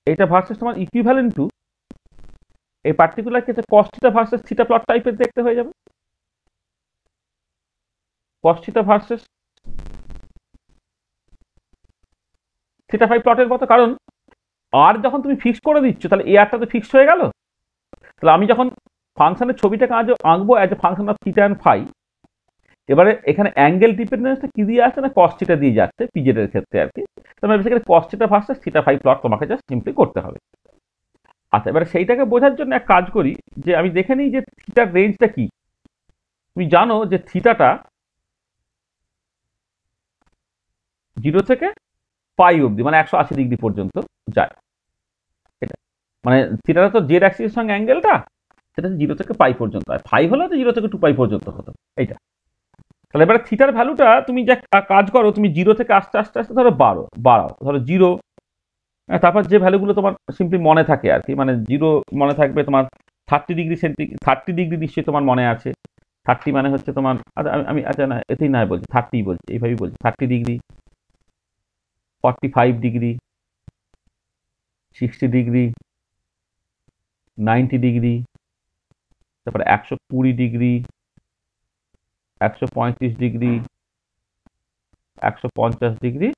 Speaker 1: এইটা ভার্সেস তোমার ইকুইভ্যালেন্ট টু এই পার্টিকুলার কেসে cos theta versus theta plot টাইপের দেখতে হয়ে যাবে, cos theta versus theta phi প্লটের মতো। কারণ আর যখন তুমি ফিক্স করে দিচ্ছ তাহলে এ আরটা তো ফিক্স হয়ে গেল, তাহলে আমি যখন ফাংশনের ছবিটাকে আজ আঁকবো as a function of theta and phi, এবারে এখানে অ্যাঙ্গেল ডিপেন্ডেন্সটা কি দিয়ে আসছে না কস থিটা দিয়ে যাচ্ছে পিজেড এর ক্ষেত্রে আর কি। তাহলে basically cos theta versus theta phi plot তোমাকে জাস্ট সিম্পলি করতে হবে। আচ্ছা, এবারে সেইটাকে বোঝার জন্য এক কাজ করি যে আমি দেখে নিই যে থিটার রেঞ্জটা কি। তুমি জানো যে থিটাটা 0 থেকে পাই অবধি মানে 180 ডিগ্রি পর্যন্ত যায়, এটা মানে থিটাটা তো জেড অ্যাক্সিসের সঙ্গে অ্যাঙ্গেলটা সেটা 0 থেকে পাই পর্যন্ত, আর ফাই হলে তো 0 থেকে 2পাই পর্যন্ত হতো এইটা। তাহলে এবারে থিটার ভ্যালুটা তুমি যে কাজ করো, তুমি 0 থেকে আস্তে আস্তে আস্তে ধরো বাড়াও, ধরো 0, তারপর যে ভ্যালুগুলো তোমার সিম্পলি মনে থাকে আর কি, মানে 0 মনে থাকবে তোমার 30 ডিগ্রি নিশ্চয়ই তোমার মনে আছে। 30 মানে হচ্ছে তোমার, আমি আচ্ছা না এতেই না বলছি, 30 বলছি, এইভাবেই বলছি, 30 ডিগ্রি, 45 ডিগ্রি, 60 ডিগ্রি, 90 ডিগ্রি, তারপরে 120 ডিগ্রি, 135 ডিগ্রি, 150 ডিগ্রি,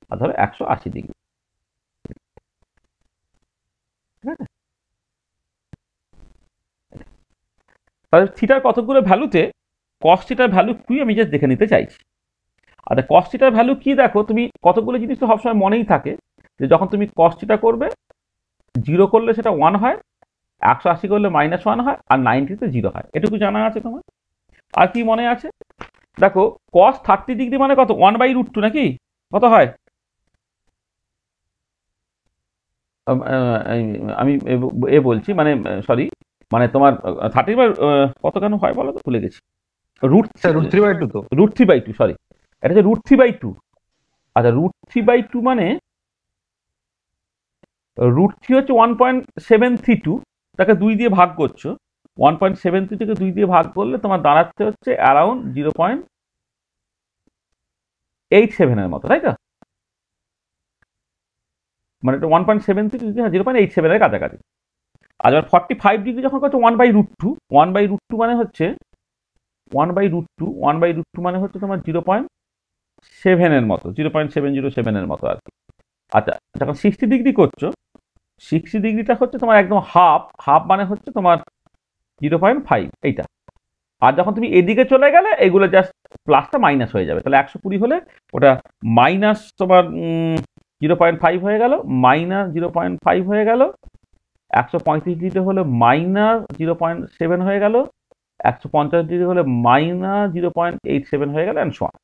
Speaker 1: আর ধরো 180 ডিগ্রি। ঠিক আছে, তাহলে থিটার কতগুলো ভ্যালুতে কস থিটার ভ্যালু কি আমি জাস্ট দেখে নিতে চাইছি। আচ্ছা, কস থিটার ভ্যালু কি দেখো, তুমি কতগুলো জিনিস তো সবসময় মনেই থাকে যে যখন তুমি কস থিটা করবে 0 করলে সেটা 1 হয়, 180 করলে -1 হয়, আর 90তে 0 হয়, এটুকু জানা আছে তোমার। আর কি মনে আছে দেখো, কস 30 ডিগ্রি মানে কত, 1/√2 নাকি কত হয়, আমি বলছি মানে সরি, মানে তোমার 30 কত কেন হয় বলো তো, ভুলে গেছি,
Speaker 3: √3/2 তো
Speaker 1: √3/2, সরি, এটা হচ্ছে √3/2। আচ্ছা, √3/2 মানে √3 হচ্ছে 1.732, তাকে 2 দিয়ে ভাগ করছো, 1.73 থেকে 2 দিয়ে ভাগ করলে তোমার দাঁড়াচ্ছে হচ্ছে অ্যারাউন্ড 0.87 এর মতো, তাই তো? মানে এটা 1.73 0.87 এর কাছাকাছি। আর এবার 45 ডিগ্রি যখন করছে 1/√2, 1/√2 মানে হচ্ছে 1/√2 মানে হচ্ছে তোমার 0.7 এর মতো, 0.707 এর মতো আর কি। আচ্ছা, যখন 60 ডিগ্রি করছো, 60 ডিগ্রিটা হচ্ছে তোমার একদম হাফ মানে হচ্ছে তোমার 0.5 এইটা। আর যখন তুমি এদিকে চলে গেলে এগুলো জাস্ট প্লাসটা মাইনাস হয়ে যাবে, তাহলে 120 হলে ওটা মাইনাস তোমার 0.5 হয়ে গেল, -0.5 হয়ে গেল, 135 ডিগ্রি হলে -0.7 হয়ে গেল, 150 ডিগ্রি হলে -0.87 হয়ে গেল, অ্যান্ড সো অন।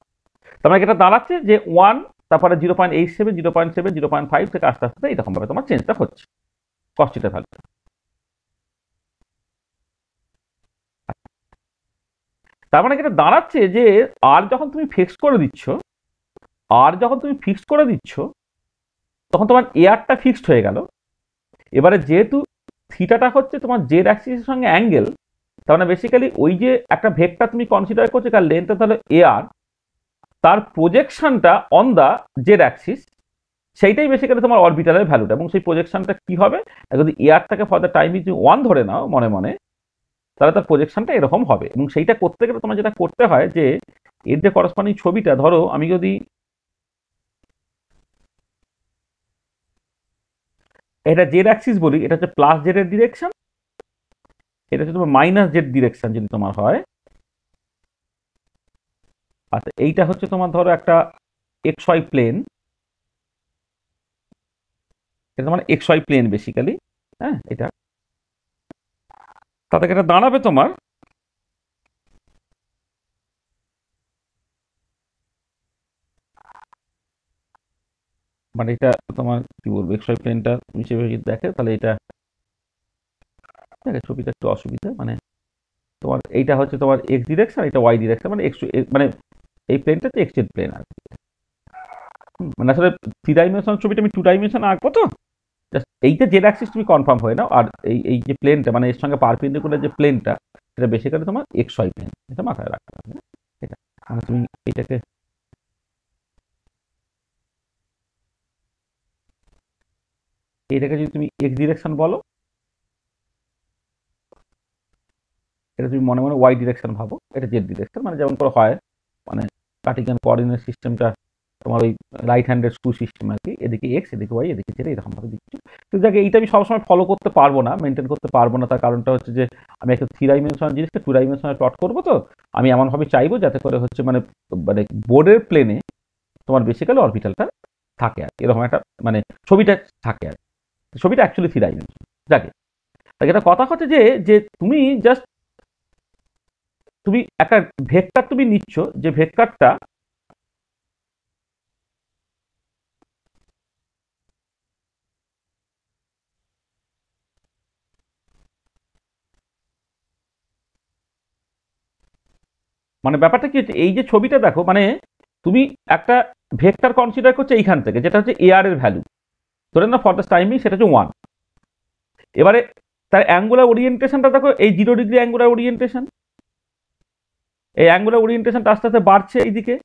Speaker 1: তার মানে এটা দাঁড়াচ্ছে যে 1 তারপরে 0.87, 0.7, 0.5 থেকে আস্তে আস্তে এরকম ভাবে তোমার চেঞ্জটা হচ্ছে কস থিটার ভ্যালু। তার মানে এটা দাঁড়াচ্ছে যে আর যখন তুমি ফিক্স করে দিচ্ছ, তখন তোমার এয়ারটা ফিক্সড হয়ে গেল। এবারে যেহেতু থিটাটা হচ্ছে তোমার জেড অ্যাক্সিসের সঙ্গে অ্যাঙ্গেল, তার মানে বেসিক্যালি ওই যে একটা ভেক্টর তুমি কনসিডার করছো কার লেন্থটা তাহলে এআর, তার প্রজেকশনটা অন দা জেড অ্যাক্সিস, সেইটাই বেসিক্যালি তোমার অরবিটালের ভ্যালুটা। এবং সেই প্রজেকশনটা কি হবে, যদি এয়ারটাকে ফর দ্য টাইম যদি 1 ধরে নাও মনে মনে, তাহলে তার প্রজেকশনটা এরকম হবে। এবং সেইটা করতে গেলে তোমার যেটা করতে হয় যে এর যে করসপন্ডিং ছবিটা, ধরো আমি যদি এটা জেড অ্যাক্সিস বলি, এটা হচ্ছে প্লাস জেড এর ডিরেকশন, এটা হচ্ছে তোমার মাইনাস জেড ডিরেকশন যদি তোমার হয়। আচ্ছা, এইটা হচ্ছে তোমার ধরো একটা এক্স ওয়াই প্লেন, এটা মানে এক্স ওয়াই প্লেন বেসিক্যালি। হ্যাঁ, এটা তাতে এটা দাঁড়াবে তোমার মানে এটা তোমার কি বলবো, এক্স ওয়াই প্লেনটা তুমি সেভাবে যদি দেখে তাহলে এটা দেখে ছবিটা একটু অসুবিধা, মানে তোমার এইটা হচ্ছে তোমার এক্স ডিরেকশন, এটা ওয়াই ডিরেকশন, মানে এক্স মানে এই প্লেনটা তো এক্স এর প্লেন আর কি। মানে আসলে 3 ডাইমেনশন ছবিটা আমি 2 ডাইমেনশন আঁকবো, তো জাস্ট এইটা জেড অ্যাক্সিস তুমি কনফার্ম হয়ে নাও। আর এই এই যে প্লেনটা মানে এর সঙ্গে পারপেন্ডিকুলার যে প্লেনটা, এটা বেসিক্যালি তোমার এক্স ওয়াই প্লেন, এটা মাথায় রাখতে হবে। এটা মানে তুমি এটাকে যদি তুমি এক্স ডিরেকশন বলো, এটা তুমি মনে মনে ওয়াই ডিরেকশন ভাবো, এটা জেড ডিরেকশন, মানে যেমন করে হয় মানে কার্টিজিয়ান কোঅর্ডিনেট সিস্টেমটা তোমার ওই রাইট হ্যান্ডের স্ক্রু সিস্টেম আর কি, এদিকে এক্স, এদিকে ওয়াই, এদিকে জেড, এরকম ভাবে দিচ্ছি। কিন্তু দেখে এইটা আমি সবসময় ফলো করতে পারবো না, মেনটেন করতে পারবো না। তার কারণটা হচ্ছে যে আমি একটা 3 ডাইমেনশনাল জিনিসকে 2 ডাইমেনশনাল প্লট করবো, তো আমি এমনভাবে চাইবো যাতে করে হচ্ছে মানে মানে বোর্ডের প্লেনে তোমার বেসিক্যালি অরবিটালটা থাকে আর এরকম একটা মানে ছবিটা থাকে আর ছবিটা অ্যাকচুয়ালি 3 ডাইমেনশন। যাকে এটা কথা হচ্ছে যে যে তুমি জাস্ট তুমি একটা ভেক্টর তুমি নিচ্ছ, যে ভেক্টরটা মানে ব্যাপারটা কি হচ্ছে, এই যে ছবিটা দেখো, মানে তুমি একটা ভেক্টর কনসিডার করছো এইখান থেকে, যেটা হচ্ছে এআর এর ভ্যালু, ধরে না ফর দ্য টাইমিং সেটা হচ্ছে 1। এবারে তার অ্যাঙ্গুলার ওরিয়েন্টেশনটা দেখো, এই 0 ডিগ্রি অ্যাঙ্গুলার ওরিয়েন্টেশন, এই অ্যাঙ্গুলার ওরিয়েন্টেশনটা আস্তে আস্তে বাড়ছে, এইদিকে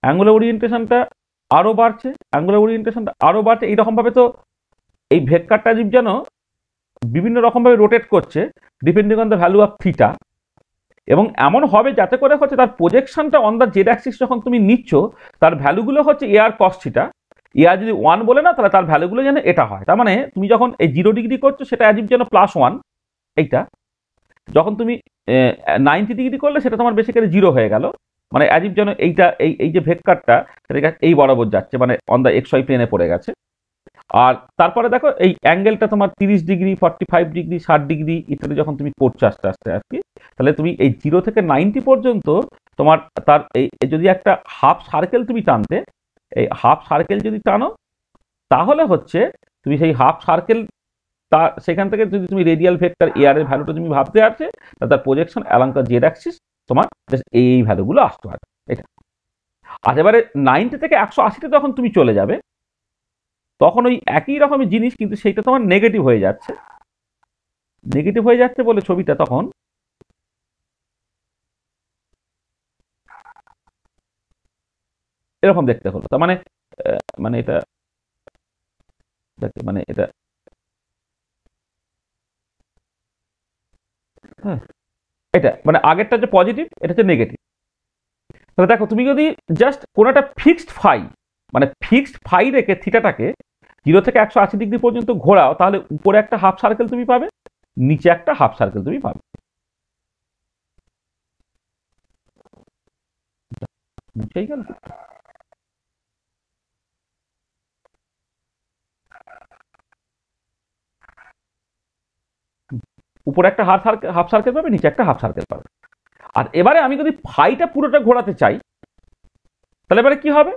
Speaker 1: অ্যাঙ্গুলার ওরিয়েন্টেশনটা আরো বাড়ছে, অ্যাঙ্গুলার ওরিয়েন্টেশনটা আরো বাড়ছে। এইরকম ভাবে তো এই ভেক্টরটা যেন বিভিন্ন রকম ভাবে রোটেট করছে depending on the value of theta. এবং এমন হবে যাতে করে হচ্ছে তার প্রজেকশনটা অন দ্য জেড অ্যাক্সিস যখন তুমি নিচ্ছ, তার ভ্যালুগুলো হচ্ছে এআর কস থিটা। এআর যদি 1 বলে না, তাহলে তার ভ্যালুগুলো যেন এটা হয়। তার মানে তুমি যখন এই 0 ডিগ্রি করছো, সেটা অ্যাজিভ যেন +1, এইটা যখন তুমি 90 ডিগ্রি করলে সেটা তোমার বেসিক্যালি 0 হয়ে গেল, মানে অ্যাজিভ যেন এইটা এই এই যে ভেক্টরটা সেটা এই বরাবর যাচ্ছে, মানে অন দ্য এক্স ওয়াই প্লেনে পড়ে গেছে। আর তারপরে দেখো এই অ্যাঙ্গেলটা তোমার 30 ডিগ্রি, 45 ডিগ্রি, 60 ডিগ্রি ইত্যাদি যখন তুমি করছো আস্তে আস্তে আর কি, তাহলে তুমি এই 0 থেকে 90 পর্যন্ত তোমার তার এই যদি একটা হাফ সার্কেল তুমি টানতে, এই হাফ সার্কেল যদি টানো, তাহলে হচ্ছে তুমি সেই হাফ সার্কেল তা সেখান থেকে যদি তুমি রেডিয়াল ভেক্টর এআর এর ভ্যালুটা তুমি ভাবতে আসছে, তার projection along the Z Axis তোমার এই ভ্যালুগুলো আসতে পারে এটা। আর এবারে 90 থেকে 180তে যখন তুমি চলে যাবে, তখন ওই একই রকমের জিনিস, কিন্তু সেইটা তোমার নেগেটিভ হয়ে যাচ্ছে। নেগেটিভ হয়ে যাচ্ছে বলে ছবিটা তখন এরকম দেখতে হলো। তার মানে মানে এটা মানে এটা হ্যাঁ, এটা মানে আগেরটা যে পজিটিভ, এটা হচ্ছে নেগেটিভ। তাহলে দেখো তুমি যদি জাস্ট কোনো একটা ফিক্সড ফাই, মানে ফিক্সড ফাই রেখে থিটাটাকে 0 থেকে 180 ডিগ্রি পর্যন্ত ঘোরাও, তাহলে উপরে একটা হাফ সার্কেল তুমি পাবে, নিচে একটা হাফ সার্কেল তুমি পাবে। বুঝেই গেল? উপরে একটা হাফ সার্কেল পাবে, নিচে একটা হাফ সার্কেল পাবে। আর এবারে আমি যদি ফাইটা পুরোটা ঘোরাতে চাই, তাহলে এবারে কি হবে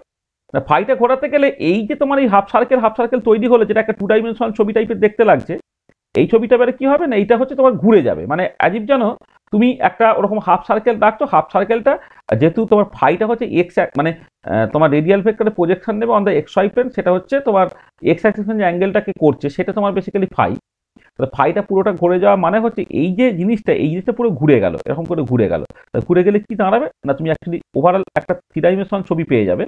Speaker 1: না, ফাইটা ঘোরাতে গেলে এই যে তোমার এই হাফ সার্কেল তৈরি হলো, যেটা একটা 2 ডাইমেনশনাল ছবি টাইপের দেখতে লাগছে, এই ছবিটা এবারে কি হবে না, এইটা হচ্ছে তোমার ঘুরে যাবে, মানে অ্যাজিব জানো তুমি একটা ওরকম হাফ সার্কেল রাখছো, হাফ সার্কেলটা যেহেতু তোমার ফাইটা হচ্ছে এক্স, মানে তোমার রেডিয়াল ভেক্টরে প্রজেকশন নেবে on the x Y plane, সেটা হচ্ছে তোমার এক্স অ্যাক্সিস যে অ্যাঙ্গেলটাকে করছে সেটা তোমার বেসিক্যালি ফাই। তাহলে ফাইটা পুরোটা ঘুরে যাওয়া মানে হচ্ছে এই জিনিসটা পুরো ঘুরে গেল, এরকম করে ঘুরে গেল। ঘুরে গেলে কি দাঁড়াবে না, তুমি অ্যাকচুয়ালি ওভারঅল একটা 3 ডাইমেনশনাল ছবি পেয়ে যাবে।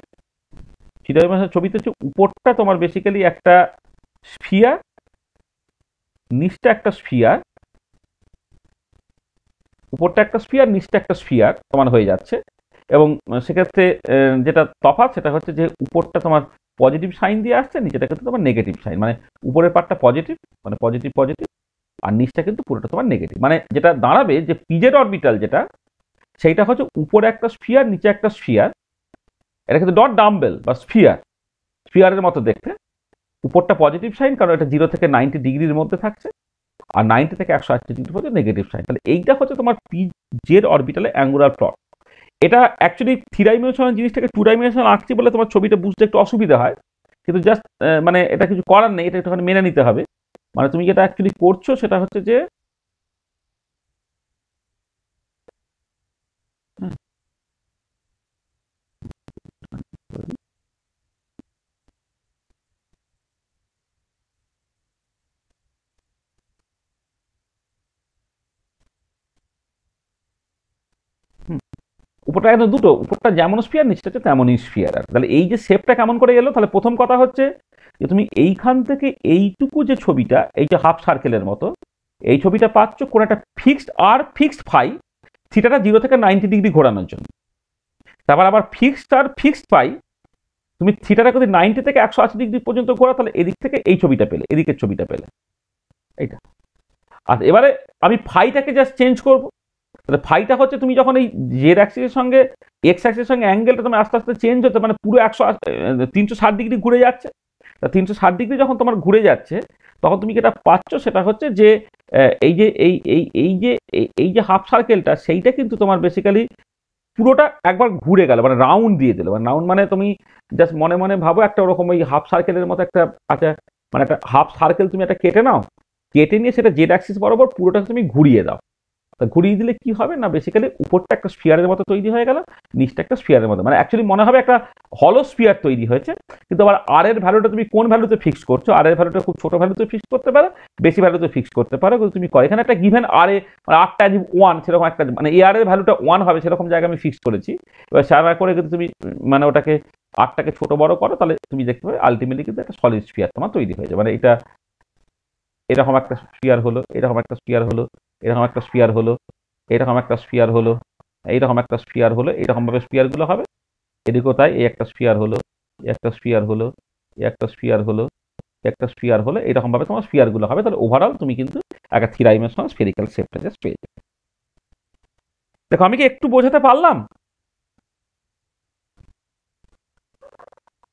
Speaker 1: 3 ডাইমেনশনাল ছবিতে হচ্ছে উপরটা তোমার বেসিক্যালি একটা স্ফিয়ার, নিচটা একটা স্ফিয়ার, উপরটা একটা স্ফিয়ার, নিচটা একটা স্ফিয়ার তোমার হয়ে যাচ্ছে। এবং সেক্ষেত্রে যেটা তফাৎ সেটা হচ্ছে যে উপরটা তোমার পজিটিভ সাইন দিয়ে আসছে, নিচেটা কিন্তু তোমার নেগেটিভ সাইন, মানে উপরের পার্টটা পজিটিভ, মানে পজিটিভ পজিটিভ, আর নিচটা কিন্তু পুরোটা তোমার নেগেটিভ। মানে যেটা দাঁড়াবে যে পিজেড অরবিটাল যেটা, সেইটা হচ্ছে উপরে একটা স্ফিয়ার, নিচে একটা স্ফিয়ার, এটা কিন্তু ডট ডাম্বেল বা স্ফিয়ারের মতো দেখতে। উপরটা পজিটিভ সাইন, কারণ এটা 0 থেকে 90 ডিগ্রির মধ্যে থাকছে, আর 90 থেকে 180 ডিগ্রি পর্যন্ত নেগেটিভ সাইন। তাহলে এইটা হচ্ছে তোমার পিজেড অরবিটালে অ্যাঙ্গুলার প্লট। এটা অ্যাকচুয়ালি 3 ডাইমেনশনাল জিনিসটাকে 2 ডাইমেনশনাল আঁকছি বলে তোমার ছবিটা বুঝতে একটু অসুবিধা হয়, কিন্তু জাস্ট মানে এটা কিছু করার নেই, এটা একটুখানি মেনে নিতে হবে। মানে তুমি যেটা অ্যাকচুয়ালি করছো সেটা হচ্ছে যে উপরটা একদম দুটো, উপরটা যেমন স্ফিয়ার, নিচটা হচ্ছে তেমনই স্ফিয়ার। আর তাহলে এই যে শেপটা কেমন করে এলো, তাহলে প্রথম কথা হচ্ছে যে তুমি এইখান থেকে এইটুকু যে ছবিটা, এই যে হাফ সার্কেলের মতো এই ছবিটা পাচ্ছ কোন একটা ফিক্সড ফাই, থিটাটা 0 থেকে 90 ডিগ্রি ঘোরানোর জন্য। তারপর আবার ফিক্সড ফাই, তুমি থিটাটা যদি 90 থেকে 180 ডিগ্রি পর্যন্ত ঘোরা, তাহলে এদিক থেকে এই ছবিটা পেলে, এদিকের ছবিটা পেলে এইটা। আর এবারে আমি ফাইটাকে জাস্ট চেঞ্জ করবো। তাহলে ফাইটা হচ্ছে তুমি যখন এই জেড অ্যাক্সিসের সঙ্গে এক্স অ্যাক্সিসের সঙ্গে অ্যাঙ্গেলটা তুমি আস্তে আস্তে চেঞ্জ হতে, মানে পুরো 360 ডিগ্রি ঘুরে যাচ্ছে। তা 360 ডিগ্রি যখন তোমার ঘুরে যাচ্ছে, তখন তুমি যেটা পাচ্ছ সেটা হচ্ছে যে এই যে এই যে হাফ সার্কেলটা, সেইটা কিন্তু তোমার বেসিক্যালি পুরোটা একবার ঘুরে গেল, মানে রাউন্ড দিয়ে দিল। মানে রাউন্ড মানে তুমি জাস্ট মনে মনে ভাবো একটা ওরকম ওই হাফ সার্কেলের মতো একটা, আচ্ছা মানে একটা হাফ সার্কেল তুমি একটা কেটে নাও, কেটে নিয়ে সেটা জেড অ্যাক্সিস বরাবর পুরোটা তুমি ঘুরিয়ে দাও। তা ঘুরিয়ে দিলে কি হবে না, বেসিক্যালি উপরটা একটা স্ফিয়ারের মতো তৈরি হয়ে গেল, নিচটা একটা স্ফিয়ারের মতো, মানে অ্যাকচুয়ালি মনে হবে একটা হলো স্ফিয়ার তৈরি হয়েছে। কিন্তু আবার আর এর ভ্যালুটা তুমি কোন ভ্যালুতে ফিক্স করছো, আর এর ভ্যালুটা খুব ছোট ভ্যালুতে ফিক্স করতে পারো, বেশি ভ্যালুতে ফিক্স করতে পারো, কিন্তু তুমি এখানে একটা গিভেন আর এ, মানে আরটা যে 1 সেরকম একটা, মানে এ আর এর ভ্যালুটা 1 হবে সেরকম জায়গা আমি ফিক্স করেছি। এবার সারা করে কিন্তু তুমি মানে ওটাকে আরটাকে ছোট বড় করো, তাহলে তুমি দেখতে পাবে আলটিমেটলি কিন্তু একটা সলিড স্ফিয়ার তোমার তৈরি হয়ে যাবে। মানে এটা এরকম একটা স্ফিয়ার হলো, এরকম একটা স্ফিয়ার হলো, এরকম একটা স্ফিয়ার হলো, এরকম একটা স্ফিয়ার হলো, এইরকম একটা স্ফিয়ার হলো, এরকম ভাবে স্ফিয়ার গুলো হবে। এদিকেও তাই, এই একটা স্ফিয়ার হলো, একটা স্ফিয়ার হলো, একটা স্ফিয়ার হলো, একটা স্ফিয়ার হলো, এরকম ভাবে তোমার স্ফিয়ার গুলো হবে। তাহলে ওভারঅল তুমি কিন্তু একটা 3 ডাইমেনশনাল স্ফেরিক্যাল শেপটা জাস্ট পেয়ে যাবে। দেখো আমি কি একটু বোঝাতে পারলাম?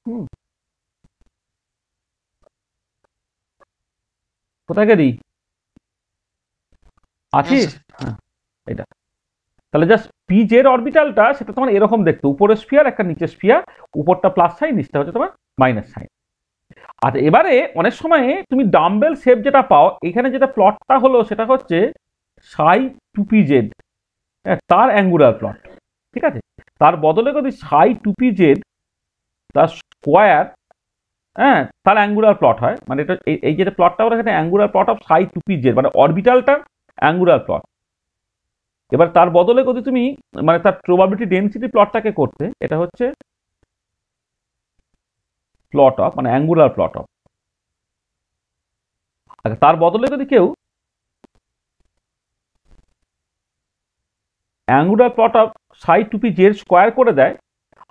Speaker 1: হুম, কোথায় গেলি? আছিস? হ্যাঁ, এটা তাহলে জাস্ট পিজের অরবিটালটা সেটা তোমার এরকম দেখতে, উপরে স্ফিয়ার একটা নিচে স্ফিয়ার, উপরটা প্লাস সাইন, নিচটা হচ্ছে তোমার মাইনাস সাইন। আর এবারে অনেক সময় তুমি ডাম্বেল শেপ যেটা পাও, এখানে যেটা প্লটটা হলো সেটা হচ্ছে সাই টু পি জেড, তার অ্যাঙ্গুলার প্লট, ঠিক আছে? তার বদলে যদি সাই টু পি জেড তার স্কোয়ার, হ্যাঁ, তার অ্যাঙ্গুলার প্লট হয়, মানে এটা এই যেটা প্লটটা হলো এখানে angular plot of Sai two P Z, মানে অরবিটালটার অ্যাঙ্গুলার প্লট। এবার তার বদলে যদি তুমি মানে তার প্রবাবিলিটি ডেন্সিটি প্লটটাকে করতে, এটা হচ্ছে প্লট অফ, মানে অ্যাঙ্গুলার প্লট অফ। আচ্ছা, তার বদলে যদি কেউ angular plot of Sai two P Z square করে দেয়,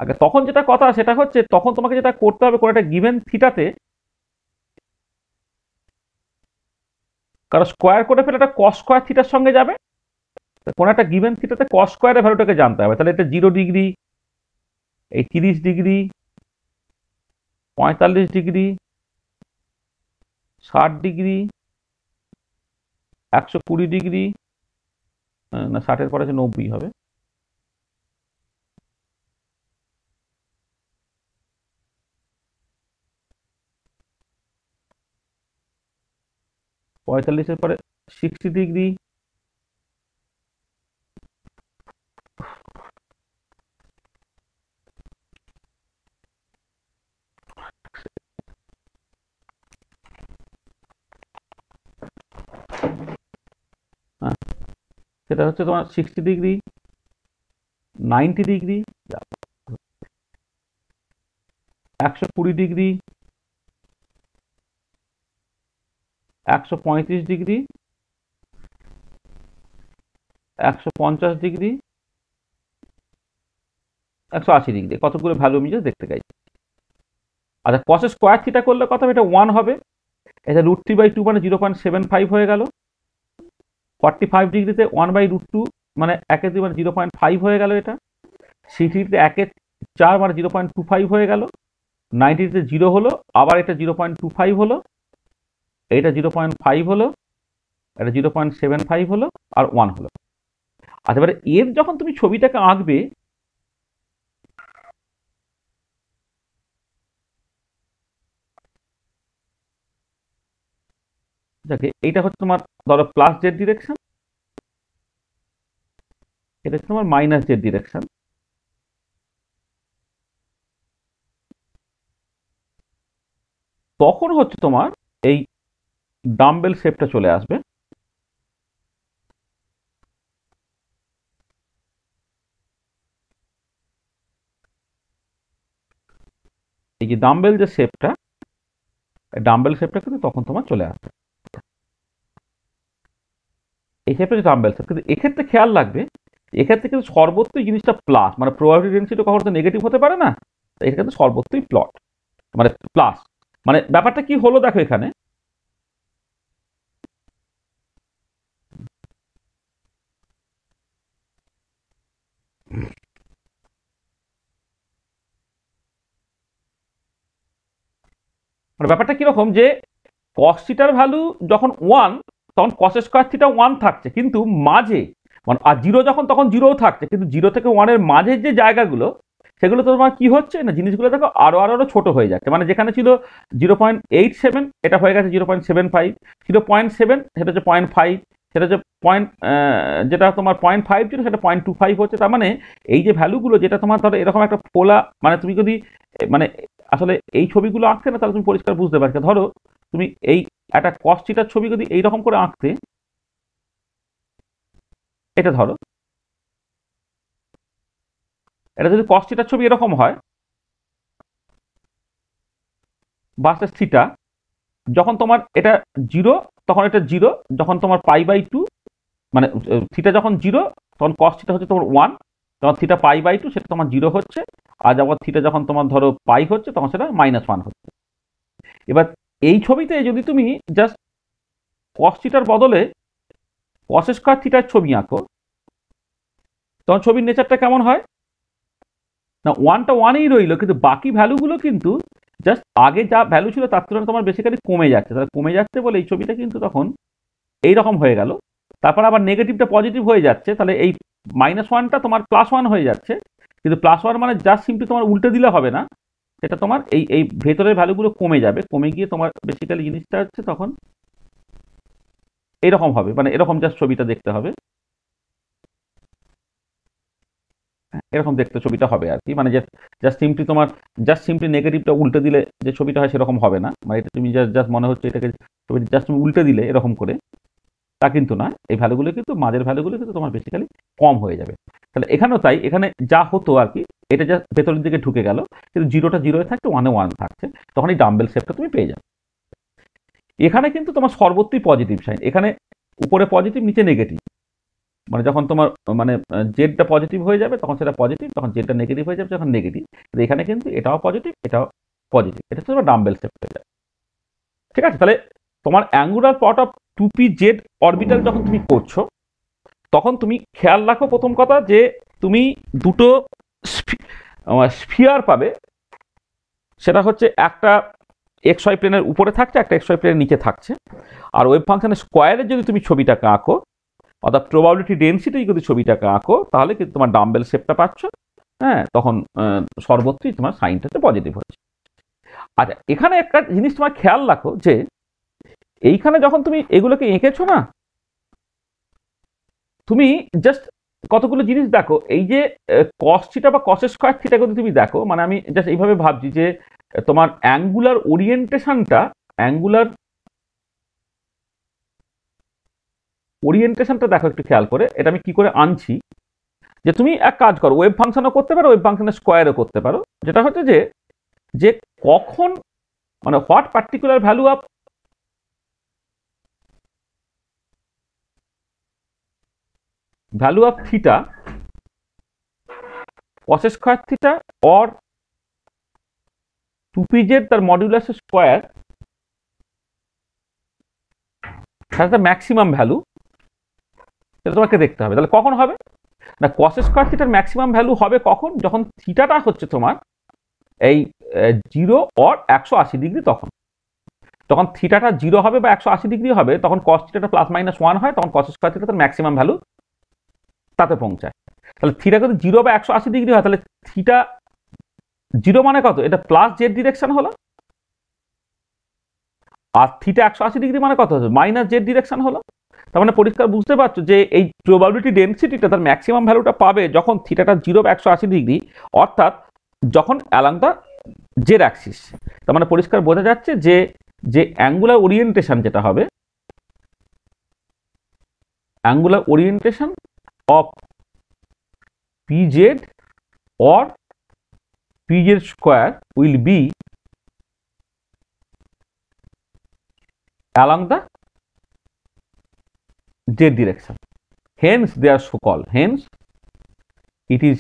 Speaker 1: আগে তখন যেটা কথা সেটা হচ্ছে তখন তোমাকে যেটা করতে হবে কোনো একটা গিভেন থিটাতে, কারণ স্কোয়ার করে ফেলে এটা কস স্কোয়ার থিটার সঙ্গে যাবে, কোনো একটা গিভেন থিটাতে কস স্কোয়ারের ভ্যালুটাকে জানতে হবে। তাহলে এটা 0 ডিগ্রি, এই 30 ডিগ্রি, 45 ডিগ্রি, 60 ডিগ্রি, 120 ডিগ্রি, না 60-এর পরে 90 হবে, 45-এর পরে 60 ডিগ্রি, সেটা হচ্ছে তোমার 60 degree, 90 degree, 120 degree, 135 degree, 150 degree, 180 degree, কতগুলো ভ্যালু আমি just দেখতে চাই। আচ্ছা, cos স্কোয়ার থিটা করলে কত হবে? এটা 1 হবে। এটা √3/2 মানে 0.75 হয়ে গেল। 45 ডিগ্রিতে 1/√2 মানে 1/2 মানে 0.5 হয়ে গেল। এটা 60তে 1/4 মানে 0.25 হয়ে গেল। 90তে 0 হলো, আবার এটা 0.25 হলো, এটা 0.5 হলো, এটা 0.75 হলো, আর 1 হলো। আচ্ছা, এবারে এর যখন তুমি ছবিটাকে আঁকবে, দেখে এইটা হচ্ছে তোমার ধরো প্লাস জেড ডিরেকশন, এটা হচ্ছে তোমার মাইনাস জেড ডিরেকশন। তখন হচ্ছে তোমার এই ডাম্বেল শেপটা চলে আসবে। এই যে ডাম্বেল যে শেপটা, ডাম্বেল শেপটা কিন্তু তখন তোমার চলে আসবে। এই শেপটা হচ্ছে ডাম্বেল শেপ। কিন্তু এক্ষেত্রে খেয়াল রাখবে, এক্ষেত্রে কিন্তু সর্বত্রই জিনিসটা প্লাস, মানে প্রবাবিলিটি ডেন্সিটি কখনো তো নেগেটিভ হতে পারে না। এটা কিন্তু সর্বত্রই প্লট মানে প্লাস। মানে ব্যাপারটা কি হলো দেখো, এখানে মানে ব্যাপারটা কিরকম যে cos থিটার ভ্যালু যখন 1, তখন cos স্কোয়ার থিটা 1 থাকছে, কিন্তু মাঝে মানে আর 0 যখন, তখন 0ও থাকছে, কিন্তু 0 থেকে 1 এর মাঝের যে জায়গাগুলো, সেগুলো তো তোমার কি হচ্ছে না, জিনিসগুলো দেখো আরো ছোট হয়ে যাচ্ছে। মানে যেখানে ছিল 0.87, এটা হয়ে গেছে 0.75, ছিল 0.7, সেটা হচ্ছে 0.5, সেটা হচ্ছে যেটা তোমার 0.5 ছিল সেটা 0.25 হচ্ছে। তার মানে এই যে ভ্যালুগুলো, যেটা তোমার ধরো এরকম একটা ফোলা, মানে তুমি যদি মানে আসলে এই ছবিগুলো আঁকতে না, তাহলে তুমি পরিষ্কার বুঝতে পারছো। ধরো তুমি এই একটা cos থিটার ছবি যদি এইরকম করে আঁকতে, এটা ধরো, এটা যদি cos থিটার ছবি এরকম হয়, ভার্সেস থিটা, যখন তোমার এটা 0, তখন এটা 0, যখন তোমার π/2 মানে থিটা যখন 0, তখন cos থিটা হচ্ছে তোমার 1, যখন থিটা π/2 সেটা তোমার 0 হচ্ছে, আর যখন থিটা যখন তোমার ধরো পাই হচ্ছে, তখন সেটা -1 হচ্ছে। এবার এই ছবিতে যদি তুমি জাস্ট cos থিটার বদলে cos স্কয়ার থিটার ছবি আঁকো, তখন ছবির নেচারটা কেমন হয় না, 1টা 1এই রইলো, কিন্তু বাকি ভ্যালুগুলো কিন্তু জাস্ট আগে যা ভ্যালু ছিল তার তুলনায় তোমার বেসিক্যালি কমে যাচ্ছে। তাহলে কমে যাচ্ছে বলে এই ছবিটা কিন্তু তখন এইরকম হয়ে গেল। তারপর আবার নেগেটিভটা পজিটিভ হয়ে যাচ্ছে, তাহলে এই -1টা তোমার +1 হয়ে যাচ্ছে। কিন্তু +1 মানে জাস্ট সিম্পলি তোমার উল্টে দিলে হবে না, সেটা তোমার এই এই ভেতরের ভ্যালুগুলো কমে যাবে, কমে গিয়ে তোমার বেসিক্যালি জিনিসটা হচ্ছে তখন এরকম হবে। মানে এরকম জাস্ট ছবিটা দেখতে হবে, এরকম দেখতে ছবিটা হবে আর কি। মানে জাস্ট সিম্পলি নেগেটিভটা উল্টে দিলে যে ছবিটা হয় সেরকম হবে না। মানে এটা তুমি জাস্ট মনে হচ্ছে এটাকে ছবিটা জাস্ট তুমি উল্টে দিলে এরকম করে, তা কিন্তু না। এই ভ্যালুগুলো কিন্তু মাঝের ভ্যালুগুলো কিন্তু তোমার বেসিক্যালি কম হয়ে যাবে। তাহলে এখানেও তাই, এখানে যা হতো আর কি, এটা জাস্ট ভেতরের দিকে ঢুকে গেল, কিন্তু 0টা 0 থাকছে, 1-এ 1 থাকছে, তখন এই ডাম্বেল শেপটা তুমি পেয়ে যাবে। এখানে কিন্তু তোমার সর্বত্রই পজিটিভ সাইন, এখানে উপরে পজিটিভ, নিচে নেগেটিভ। মানে যখন তোমার মানে জেডটা পজিটিভ হয়ে যাবে তখন সেটা পজিটিভ, তখন জেডটা নেগেটিভ হয়ে যাবে যখন নেগেটিভ। কিন্তু এখানে কিন্তু এটাও পজিটিভ, এটাও পজিটিভ, এটা হচ্ছে তোমার ডাম্বেল শেপ হয়ে যাবে। ঠিক আছে, তাহলে তোমার angular plot of 2p/z orbital যখন তুমি করছো, তখন তুমি খেয়াল রাখো প্রথম কথা যে তুমি দুটো স্ফিয়ার পাবে। সেটা হচ্ছে একটা xy প্লেনের উপরে থাকছে, একটা xy প্লেনের নিচে থাকছে। আর ওয়েভ ফাংশনের স্কোয়ারের যদি তুমি ছবিটাকে আঁকো, অর্থাৎ প্রবাবিলিটি ডেন্সিটি যদি ছবিটাকে আঁকো, তাহলে কিন্তু তোমার ডাম্বেল শেপটা পাচ্ছ। হ্যাঁ, তখন সর্বত্রই তোমার সাইনটা পজিটিভ হচ্ছে। আচ্ছা, এখানে একটা জিনিস তোমার খেয়াল রাখো যে এইখানে যখন তুমি এগুলোকে এঁকেছো না, তুমি জাস্ট কতগুলো জিনিস দেখো। এই যে কস থিটা বা কস স্কয়ার থিটা যদি তুমি দেখো, মানে আমি জাস্ট এইভাবে ভাবছি যে তোমার অ্যাঙ্গুলার ওরিয়েন্টেশনটা দেখো একটু খেয়াল করে। এটা আমি কি করে আনছি, যে তুমি এক কাজ করো, ওয়েভ ফাংশনও করতে পারো, ওয়েভ ফাংশনের স্কোয়ারও করতে পারো। যেটা হচ্ছে যে যে কখন মানে what particular value of theta cos square theta or 2pz তার modulus square has the maximum value, সেটা তোমাকে দেখতে হবে। তাহলে কখন হবে না, cos স্কয়ার থিটার ম্যাক্সিমাম ভ্যালু হবে কখন, যখন থিটাটা হচ্ছে তোমার এই 0 or 180 ডিগ্রি। যখন থিটাটা 0 হবে বা 180 ডিগ্রি হবে, তখন cos থিটাটা +-1 হয়, তখন cos স্কয়ার থিটা তার ম্যাক্সিমাম ভ্যালু তাতে পৌঁছায়। তাহলে থিটা যদি 0 বা 180 ডিগ্রি হয়, তাহলে থিটা 0 মানে কত, এটা প্লাস জেড ডিরেকশন হলো, আর থিটা 180 ডিগ্রি মানে কত হচ্ছে, মাইনাস জেড ডিরেকশন হলো। তার মানে পরিষ্কার বুঝতে পারছো যে এই প্রবাবিলিটি ডেনসিটিটা তার ম্যাক্সিমাম ভ্যালুটা পাবে যখন থিটাটা 0 বা 180 ডিগ্রি, অর্থাৎ যখন অ্যালং দ্য জেড অ্যাক্সিস। তার মানে পরিষ্কার বোঝা যাচ্ছে যে যে অ্যাঙ্গুলার ওরিয়েন্টেশন যেটা হবে, angular orientation of pz or pz square will be along the z direction. Hence they are so called. Hence it is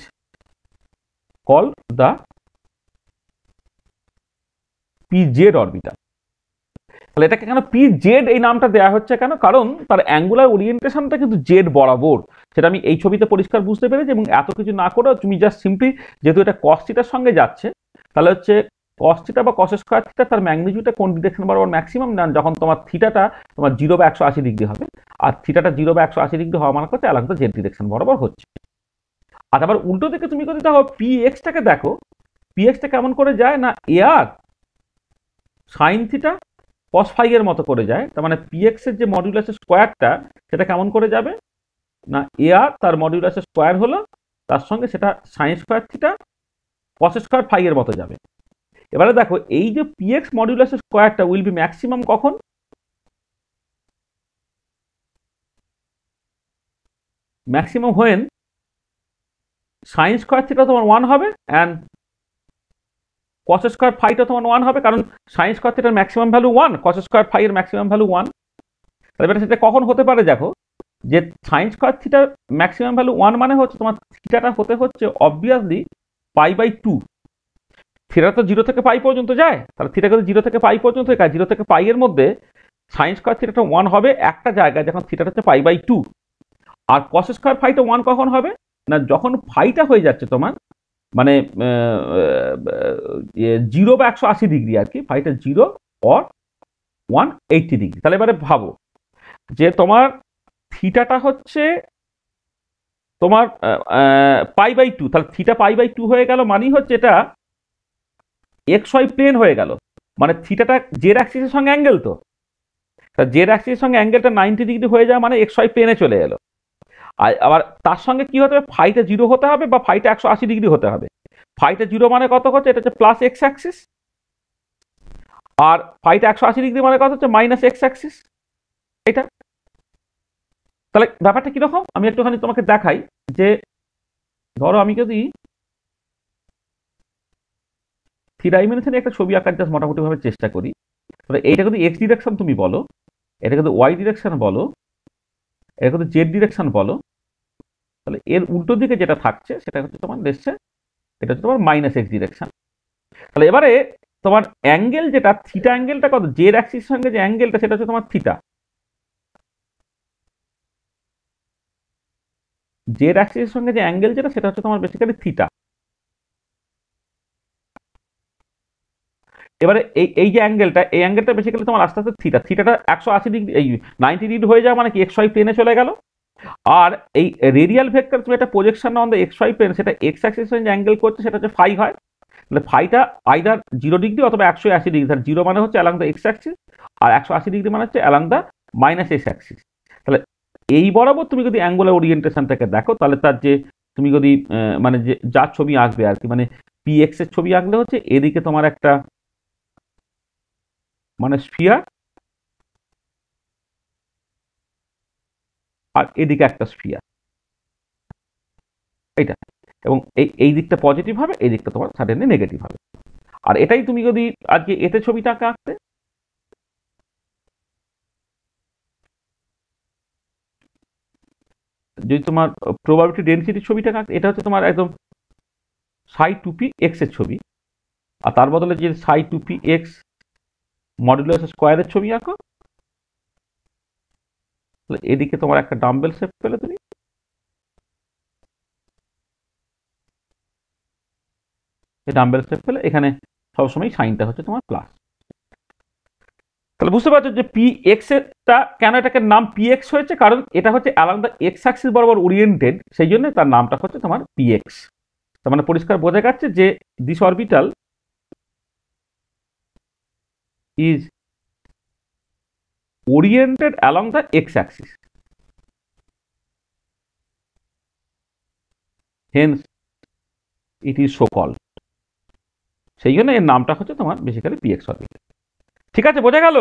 Speaker 1: called the pz orbital. তাহলে এটাকে কেন pz এই নামটা দেওয়া হচ্ছে কেন, কারণ তার অ্যাঙ্গুলার ওরিয়েন্টেশনটা কিন্তু জেড বরাবর। সেটা আমি এই ছবিতে পরিষ্কার বুঝতে পেরেছি, এবং এত কিছু না করেও তুমি জাস্ট সিম্পলি, যেহেতু এটা cos থিটার সঙ্গে যাচ্ছে, তাহলে হচ্ছে cos থিটা বা cos স্কয়ার থিটা তার ম্যাগনিটিউডটা কোন ডিরেকশন বরাবর ম্যাক্সিমাম না, যখন তোমার থিটাটা তোমার 0 বা 180 ডিগ্রি হবে, আর থিটাটা 0 বা 180 ডিগ্রি হওয়া মানে হচ্ছে আলাদা জেড ডিরেকশন বরাবর হচ্ছে। আর আবার উল্টো দিকে তুমি যদি দেখো px-টাকে দেখো, px-টা কেমন করে যায় না, আর সাইন থিটা cos ফাই এর মতো করে যায়। তার মানে px এর যে মডুলাসের স্কোয়ারটা, সেটা কেমন করে যাবে না, আর তার মডুলাসের স্কোয়ার হলো, তার সঙ্গে সেটা sine square theta cos square phi এর মতো যাবে। এবারে দেখো এই যে px মডুলাসের স্কোয়ারটা উইল বি ম্যাক্সিমাম কখন, maximum when sign square theta তোমার 1 হবে অ্যান্ড cos স্কোয়ার ফাইটা তোমার 1 হবে, কারণ সাইন স্কোয়ার থিটার maximum value 1, cos square phi এর ম্যাক্সিমাম ভ্যালু 1। তাহলে সেটা কখন হতে পারে, দেখো যে সাইন স্কোয়ার থিটার ম্যাক্সিমাম ভ্যালু 1 মানে হচ্ছে তোমার থিটাটা হতে হচ্ছে অবভিয়াসলি π/2। থিটা তো 0 থেকে পাই পর্যন্ত যায়, তাহলে থিটা যদি 0 থেকে পাই পর্যন্ত যায়, 0 থেকে পাই এর মধ্যে সাইন স্কোয়ার থিটাটা 1 হবে একটা জায়গায়, যখন থিটাটা হচ্ছে π/2। আর cos স্কোয়ার ফাইটা 1 কখন হবে না, যখন ফাইটা হয়ে যাচ্ছে তোমার মানে 0 বা 180 ডিগ্রি আর কি, ফাইটা 0 or 180 ডিগ্রি। তাহলে এবারে ভাবো যে তোমার থিটাটা হচ্ছে তোমার π/2, তাহলে থিটা π/2 হয়ে গেল, মানেই হচ্ছে এটা xy প্লেন হয়ে গেল, মানে থিটাটা জেড অ্যাক্সিসের সঙ্গে অ্যাঙ্গেল, তো জেড অ্যাক্সিসের সঙ্গে অ্যাঙ্গেলটা 90 ডিগ্রি হয়ে যায়, মানে xy প্লেনে চলে এলো। আর আবার তার সঙ্গে কি হতে হবে, ফাইটা 0 হতে হবে বা ফাইটা 180 ডিগ্রি হতে হবে। ফাইটা 0 মানে কত হচ্ছে, এটা হচ্ছে প্লাস এক্স অ্যাক্সিস, আর ফাইটা 180 ডিগ্রি মানে কত হচ্ছে মাইনাস এক্স অ্যাক্সিস। এটা তাহলে ব্যাপারটা কিরকম আমি একটুখানি তোমাকে দেখাই, যে ধরো আমি যদি 3 ডাইমেনশনে একটা ছবি আঁকার জাস্ট মোটামুটি ভাবে চেষ্টা করি, তাহলে এইটা যদি এক্স ডিরেকশন তুমি বলো, এটা কিন্তু ওয়াই ডিরেকশন বলো, এটা কিন্তু জেড ডিরেকশন বলো, তাহলে এর উল্টো দিকে যেটা থাকছে সেটা হচ্ছে তোমার দেখছে, এটা হচ্ছে তোমার মাইনাস এক্স ডিরেকশন। তাহলে এবারে তোমার অ্যাঙ্গেল যেটা থিটা অ্যাঙ্গেলটা কত, জেড অ্যাক্সিস সঙ্গে যে অ্যাঙ্গেলটা সেটা হচ্ছে তোমার থিটা, জেড অ্যাক্সিসের সঙ্গে যে অ্যাঙ্গেল যেটা সেটা হচ্ছে তোমার বেসিক্যালি থিটা। এবারে এই যে অ্যাঙ্গেলটা, এই অ্যাঙ্গেলটা বেসিক্যালি তোমার আস্তে আস্তে থিটাটা 180 ডিগ্রি এই 90 ডিগ্রি হয়ে যাওয়া মানে কি এক্স ওয়াই প্লেনে চলে গেল। আর এই রেডিয়াল ভেক্টর তুমি একটা projection on the x Y plane, সেটা এক্স অ্যাক্সিসের যে অ্যাঙ্গেল করছে সেটা হচ্ছে ফাই হয়। তাহলে ফাইটা আইদার 0 ডিগ্রি অথবা 180 ডিগ্রি, তার 0 মানে হচ্ছে অ্যালং দ্য এক্স অ্যাক্সিস, আর 180 ডিগ্রি মানে হচ্ছে along the minus X axis. তাহলে এই বরাবর তুমি যদি অ্যাঙ্গুলার ওরিয়েন্টেশনটাকে দেখো, তাহলে তার যে তুমি যদি মানে যে যার ছবি আঁকবে আর কি, মানে পি এক্স এর ছবি আঁকলে হচ্ছে এদিকে তোমার একটা মানে স্ফিয়ার, আর এদিকে একটা স্ফিয়ার, এইটা, এবং এই দিকটা পজিটিভ হবে, এই দিকটা তোমার সাডেনলি নেগেটিভ হবে। আর এটাই তুমি যদি আজকে এতে ছবিটাকে আঁকতে, যদি তোমার প্রবাবিলিটি ডেনসিটি ছবিটাকে আঁকতে, এটা হচ্ছে তোমার একদম সাই টু পি এক্স এর ছবি, আর তার বদলে যে সাই টু পি এক্স মডুলাস স্কোয়ারের ছবি আঁকো, তাহলে এদিকে তোমার একটা ডাম্বেল শেপ পেলে তুমি, এই ডাম্বেল শেপ পেলে এখানে সবসময় সাইনটা হচ্ছে তোমার প্লাস। তাহলে বুঝতে পারছো যে পি এক্স এরটা কেন এটাকে নাম পি এক্স হয়েছে, কারণ এটা হচ্ছে অ্যালং দ্য এক্স অ্যাক্সিস বরাবর ওরিয়েন্টেড, সেই জন্য তার নামটা হচ্ছে তোমার পি এক্স। তার মানে পরিষ্কার বোঝা যাচ্ছে যে this orbital is oriented along the x axis, hence it is so called. সেই জন্য এর নামটা হচ্ছে তোমার বেসিক্যালি পি এক্স অরবিটাল। ঠিক আছে, বোঝা গেল?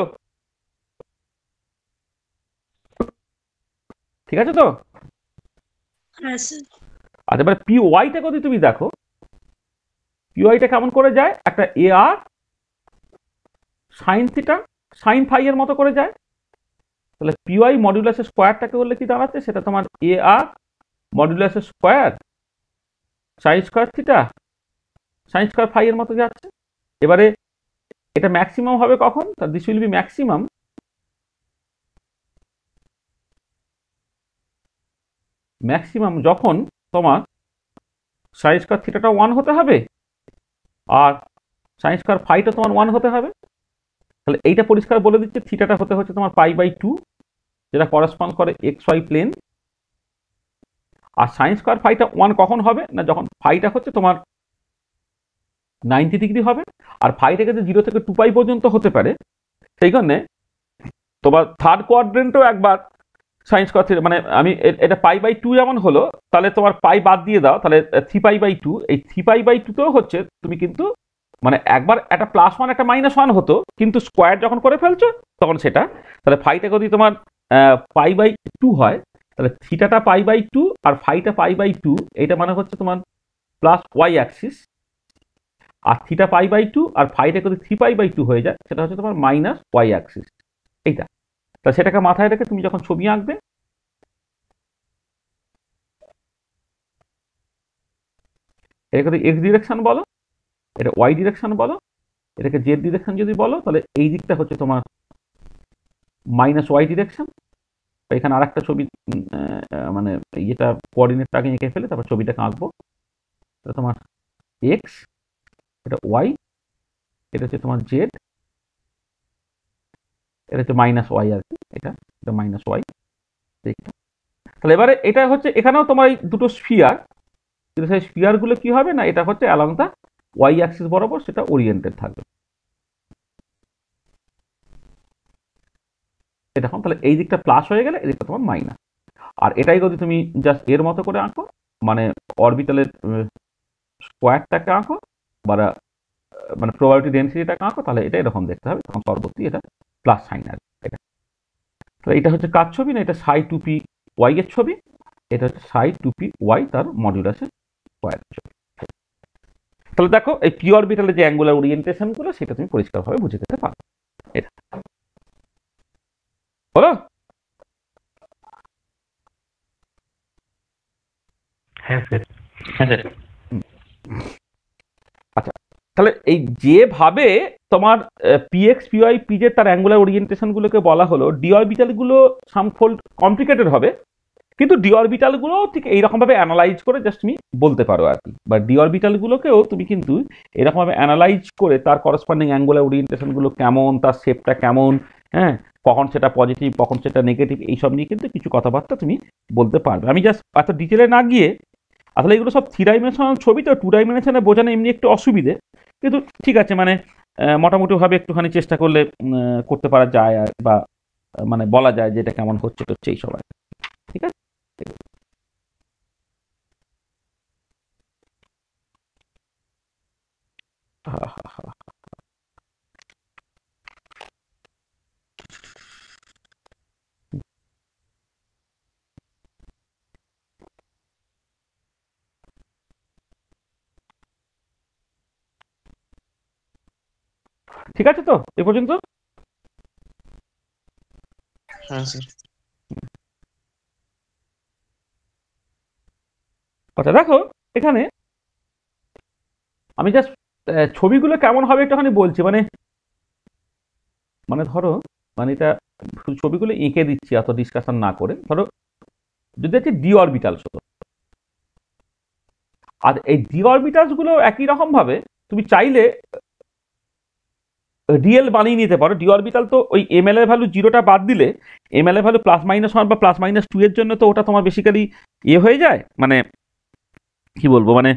Speaker 1: ঠিক আছে তো? আচ্ছা, এবার পি ওয়াইটা যদি তুমি দেখো, পি ওয়াইটা কেমন করে যায়, একটা এ আর সাইন থিটা সাইন ফাই এর মতো করে যায়। তাহলে পি ওয়াই মডুলাসের স্কোয়ারটাকে বললে কি দাঁড়াচ্ছে, সেটা তোমার এ আর মডুলাসের square sine square theta sine square phi এর মতো যাচ্ছে। এবারে এটা ম্যাক্সিমাম হবে কখন, দিস উইল বি ম্যাক্সিমাম যখন তোমার সাইন স্কোয়ার থিটাটা 1 হতে হবে আর সাইন স্কোয়ার ফাইটা তোমার 1 হতে হবে। তাহলে এইটা পরিষ্কার বলে দিচ্ছে থিটাটা হতে হচ্ছে তোমার পাই বাই 2, যেটা করসপন্ড করে এক্স ওয়াই প্লেন। আর সাইন স্কোয়ার ফাইটা 1 কখন হবে না, যখন ফাইটা হচ্ছে তোমার 90 ডিগ্রি হবে, আর ফাইটাকে যে 0 থেকে 2 পাই পর্যন্ত হতে পারে, সেই কারণে তোমার থার্ড কোয়াড্রেন্টও একবার সাইন স্কোয়ার থিটা, মানে আমি এটা পাই বাই 2 যেমন হলো, তাহলে তোমার পাই বাদ দিয়ে দাও, তাহলে 3 পাই বাই 2, এই 3 পাই বাই 2 তেও হচ্ছে তুমি কিন্তু মানে একবার একটা +1 একটা -1 হতো, কিন্তু স্কোয়ার যখন করে ফেলছো তখন সেটা, তাহলে ফাইটা যদি তোমার পাই বাই 2 হয়, তাহলে থিটাটা পাই বাই 2 আর ফাইটা পাই বাই 2, এটা মানে হচ্ছে তোমার প্লাস ওয়াই অ্যাক্সিস, আর থিটা পাই বাই 2 আর ফাইটা যদি 3 পাই বাই 2 হয়ে যায়, সেটা হচ্ছে তোমার মাইনাস ওয়াই অ্যাক্সিস। এইটা, তা সেটাকে মাথায় রেখে তুমি যখন ছবি আঁকবে, এটাকে যদি এক্স ডিরেকশন বলো, এটা ওয়াই ডিরেকশন বলো, এটাকে জেড ডিরেকশন যদি বলো, তাহলে এই দিকটা হচ্ছে তোমার মাইনাস ওয়াই ডিরেকশন। এখানে আর একটা ছবি মানে এটা কোঅর্ডিনেটটাকে এঁকে ফেলে তারপর ছবিটাকে আঁকবো। এটা তোমার এক্স, এটা ওয়াই, এটা হচ্ছে তোমার জেড, এটা হচ্ছে মাইনাস ওয়াই আর কি, এটা মাইনাস ওয়াই। তাহলে এবারে এটা হচ্ছে এখানেও তোমার এই দুটো স্ফিয়ার, কিন্তু সেই স্ফিয়ারগুলো কি হবে না, এটা হচ্ছে অ্যালং দ্য ওয়াই অ্যাক্সিস বরাবর সেটা ওরিয়েন্টেড থাকবে। এরকম, তাহলে এই দিকটা প্লাস হয়ে গেলে এই দিকটা তোমার মাইনাস। আর এটাই যদি তুমি জাস্ট এর মতো করে আঁকো, মানে অরবিটালের স্কোয়ারটাকে আঁকো বা মানে প্রবাবিলিটি ডেনসিটিটাকে আঁকো, তাহলে এটা এরকম দেখতে হবে, তখন পরবর্তী এটা প্লাস সাইন আসবে। এটা তাহলে এটা হচ্ছে কার ছবি না, এটা সাই টু পি ওয়াই এর ছবি, এটা হচ্ছে সাই টু পি ওয়াই তার মডুলাসের স্কোয়ার ছবি। তাহলে দেখো এই পি অরবিটালের যে অ্যাঙ্গুলার ওরিয়েন্টেশন গুলো সেটা তুমি পরিষ্কারভাবে বুঝে যেতে পারো। এটা হলো?
Speaker 2: হ্যাঁ স্যার।
Speaker 1: হ্যাঁ স্যার। আচ্ছা, তাহলে এই যেভাবে তোমার পিএক্স পিওয়াই পিজেড তার অ্যাঙ্গুলার ওরিয়েন্টেশন গুলোকে বলা হলো, ডি অরবিটাল গুলো সামফোল্ড কমপ্লিকেটেড হবে, কিন্তু ডি অরবিটাল গুলো ঠিক এইরকম ভাবে অ্যানালাইজ করে জাস্ট তুমি বলতে পারো আর কি, বা ডি অরবিটাল গুলোকেও তুমি কিন্তু এরকম ভাবে অ্যানালাইজ করে তার করসপন্ডিং অ্যাঙ্গুলার ওরিয়েন্টেশন গুলো কেমন, তার শেপটা কেমন, হ্যাঁ, কখন সেটা পজিটিভ কখন সেটা নেগেটিভ, এইসব নিয়ে কিন্তু কিছু কথাবার্তা তুমি বলতে পারবে। আমি জাস্ট এত ডিটেলে না গিয়ে, আসলে এগুলো সব 3 ডাইমেনশনাল ছবি, তো 2 ডাইমেনশনে বোঝানো এমনি একটু অসুবিধে, কিন্তু ঠিক আছে, মানে মোটামুটিভাবে একটুখানি চেষ্টা করলে করতে পারা যায় বা মানে বলা যায় যে এটা কেমন হচ্ছে টচ্ছে এই সবাই। ঠিক আছে। হা, হা, হা। ঠিক আছে তো এ পর্যন্ত?
Speaker 4: হ্যাঁ স্যার।
Speaker 1: আচ্ছা দেখো এখানে আমি জাস্ট ছবিগুলো কেমন হবে একটুখানি বলছি, মানে মানে ধরো মানে এটা ছবিগুলো এঁকে দিচ্ছি এত ডিসকাশন না করে। ধরো যদি আছে ডি অরবিটালস হতো, আর এই ডি অরবিটালস গুলো একই রকম ভাবে তুমি চাইলে রিয়েল বানিয়ে নিতে পারো। ডি অরবিটাল তো ওই এমএল এর ভ্যালু জিরোটা বাদ দিলে এমএল এর ভ্যালু +-1 বা +-2 এর জন্য তো ওটা তোমার বেসিক্যালি হয়ে যায়, মানে কি বলবো, মানে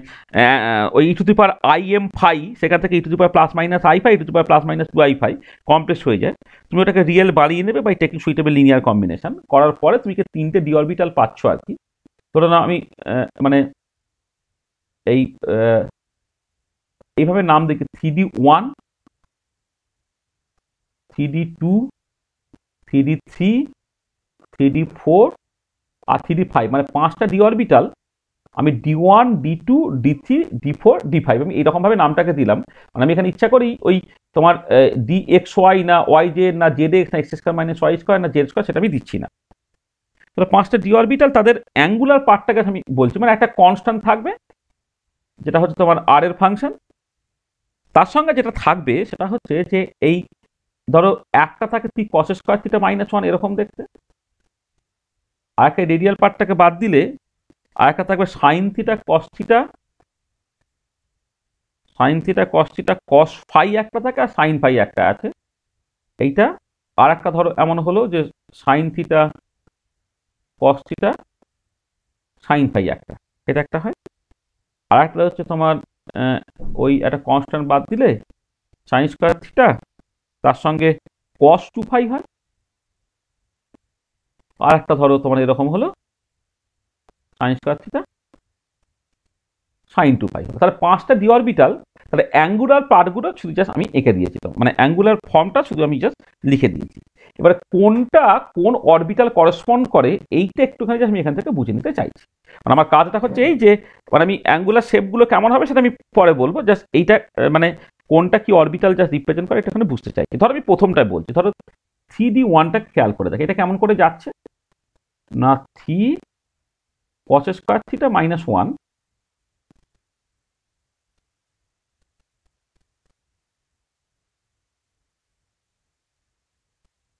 Speaker 1: ওই e⁻im⁵ সেখান থেকে e⁻±i⁵ e⁻±2i⁵ কমপ্লেক্স হয়ে যায়। তুমি ওটাকে রিয়েল বানিয়ে নেবে by taking suitable linear combination করার পরে তুমি 3টে ডি অরবিটাল পাচ্ছ আর কি। ধরো না আমি মানে এই এইভাবে নাম দেখি 3d1, 3d2, 3d3, 3d4 আর 3d5, মানে 5টা ডি অরবিটাল আমি d1, d2, d3, d4, d5 আমি এইরকমভাবে নামটাকে দিলাম। মানে আমি এখানে ইচ্ছা করি ওই তোমার dxy না yz না zx না x² - y² না z² সেটা আমি দিচ্ছি না। তাহলে 5টা ডি অরবিটাল তাদের অ্যাঙ্গুলার পার্টটাকে আমি বলছি, মানে একটা কনস্ট্যান্ট থাকবে যেটা হচ্ছে তোমার আর এর ফাংশন। তার সঙ্গে যেটা থাকবে সেটা হচ্ছে যে এই ধরো একটা থাকে cos²θ-1 এরকম দেখতে, আর একটা রেডিয়াল পার্টটাকে বাদ দিলে আর একটা থাকবে sin⁡θ cos⁡θ cos⁡φ একটা থাকে আর sin⁡φ একটা আছে। এইটা আর একটা ধরো এমন হলো যে sin⁡θ cos⁡θ sin⁡φ একটা, এটা একটা হয়। আর একটা হচ্ছে তোমার ওই একটা কনস্ট্যান্ট বাদ দিলে sin²θ তার সঙ্গে cos2φ হয়। আর একটা ধরো তোমার এরকম হলো sin²θ sin2φ হলো। তাহলে 5টা ডি অরবিটাল, তাহলে অ্যাঙ্গুলার পার্টগুলো শুধু জাস্ট আমি এঁকে দিয়েছি, তো মানে অ্যাঙ্গুলার ফর্মটা শুধু আমি জাস্ট লিখে দিয়েছি। এবারে কোনটা কোন অরবিটাল করসপন্ড করে এইটা একটুখানি জাস্ট আমি এখান থেকে বুঝে নিতে চাইছি। মানে আমার কাজটা হচ্ছে এই যে মানে আমি অ্যাঙ্গুলার শেপগুলো কেমন হবে সেটা আমি পরে বলবো, জাস্ট এইটা মানে কোনটা কি অরবিটাল জাস্ট রিপ্রেজেন্ট করে এটা এখানে বুঝতে চাইছি। ধরো আমি প্রথমটাই বলছি, ধরো 3d1টা খেয়াল করে দেখো এটা কেমন করে যাচ্ছে না, 3 cos²θ-1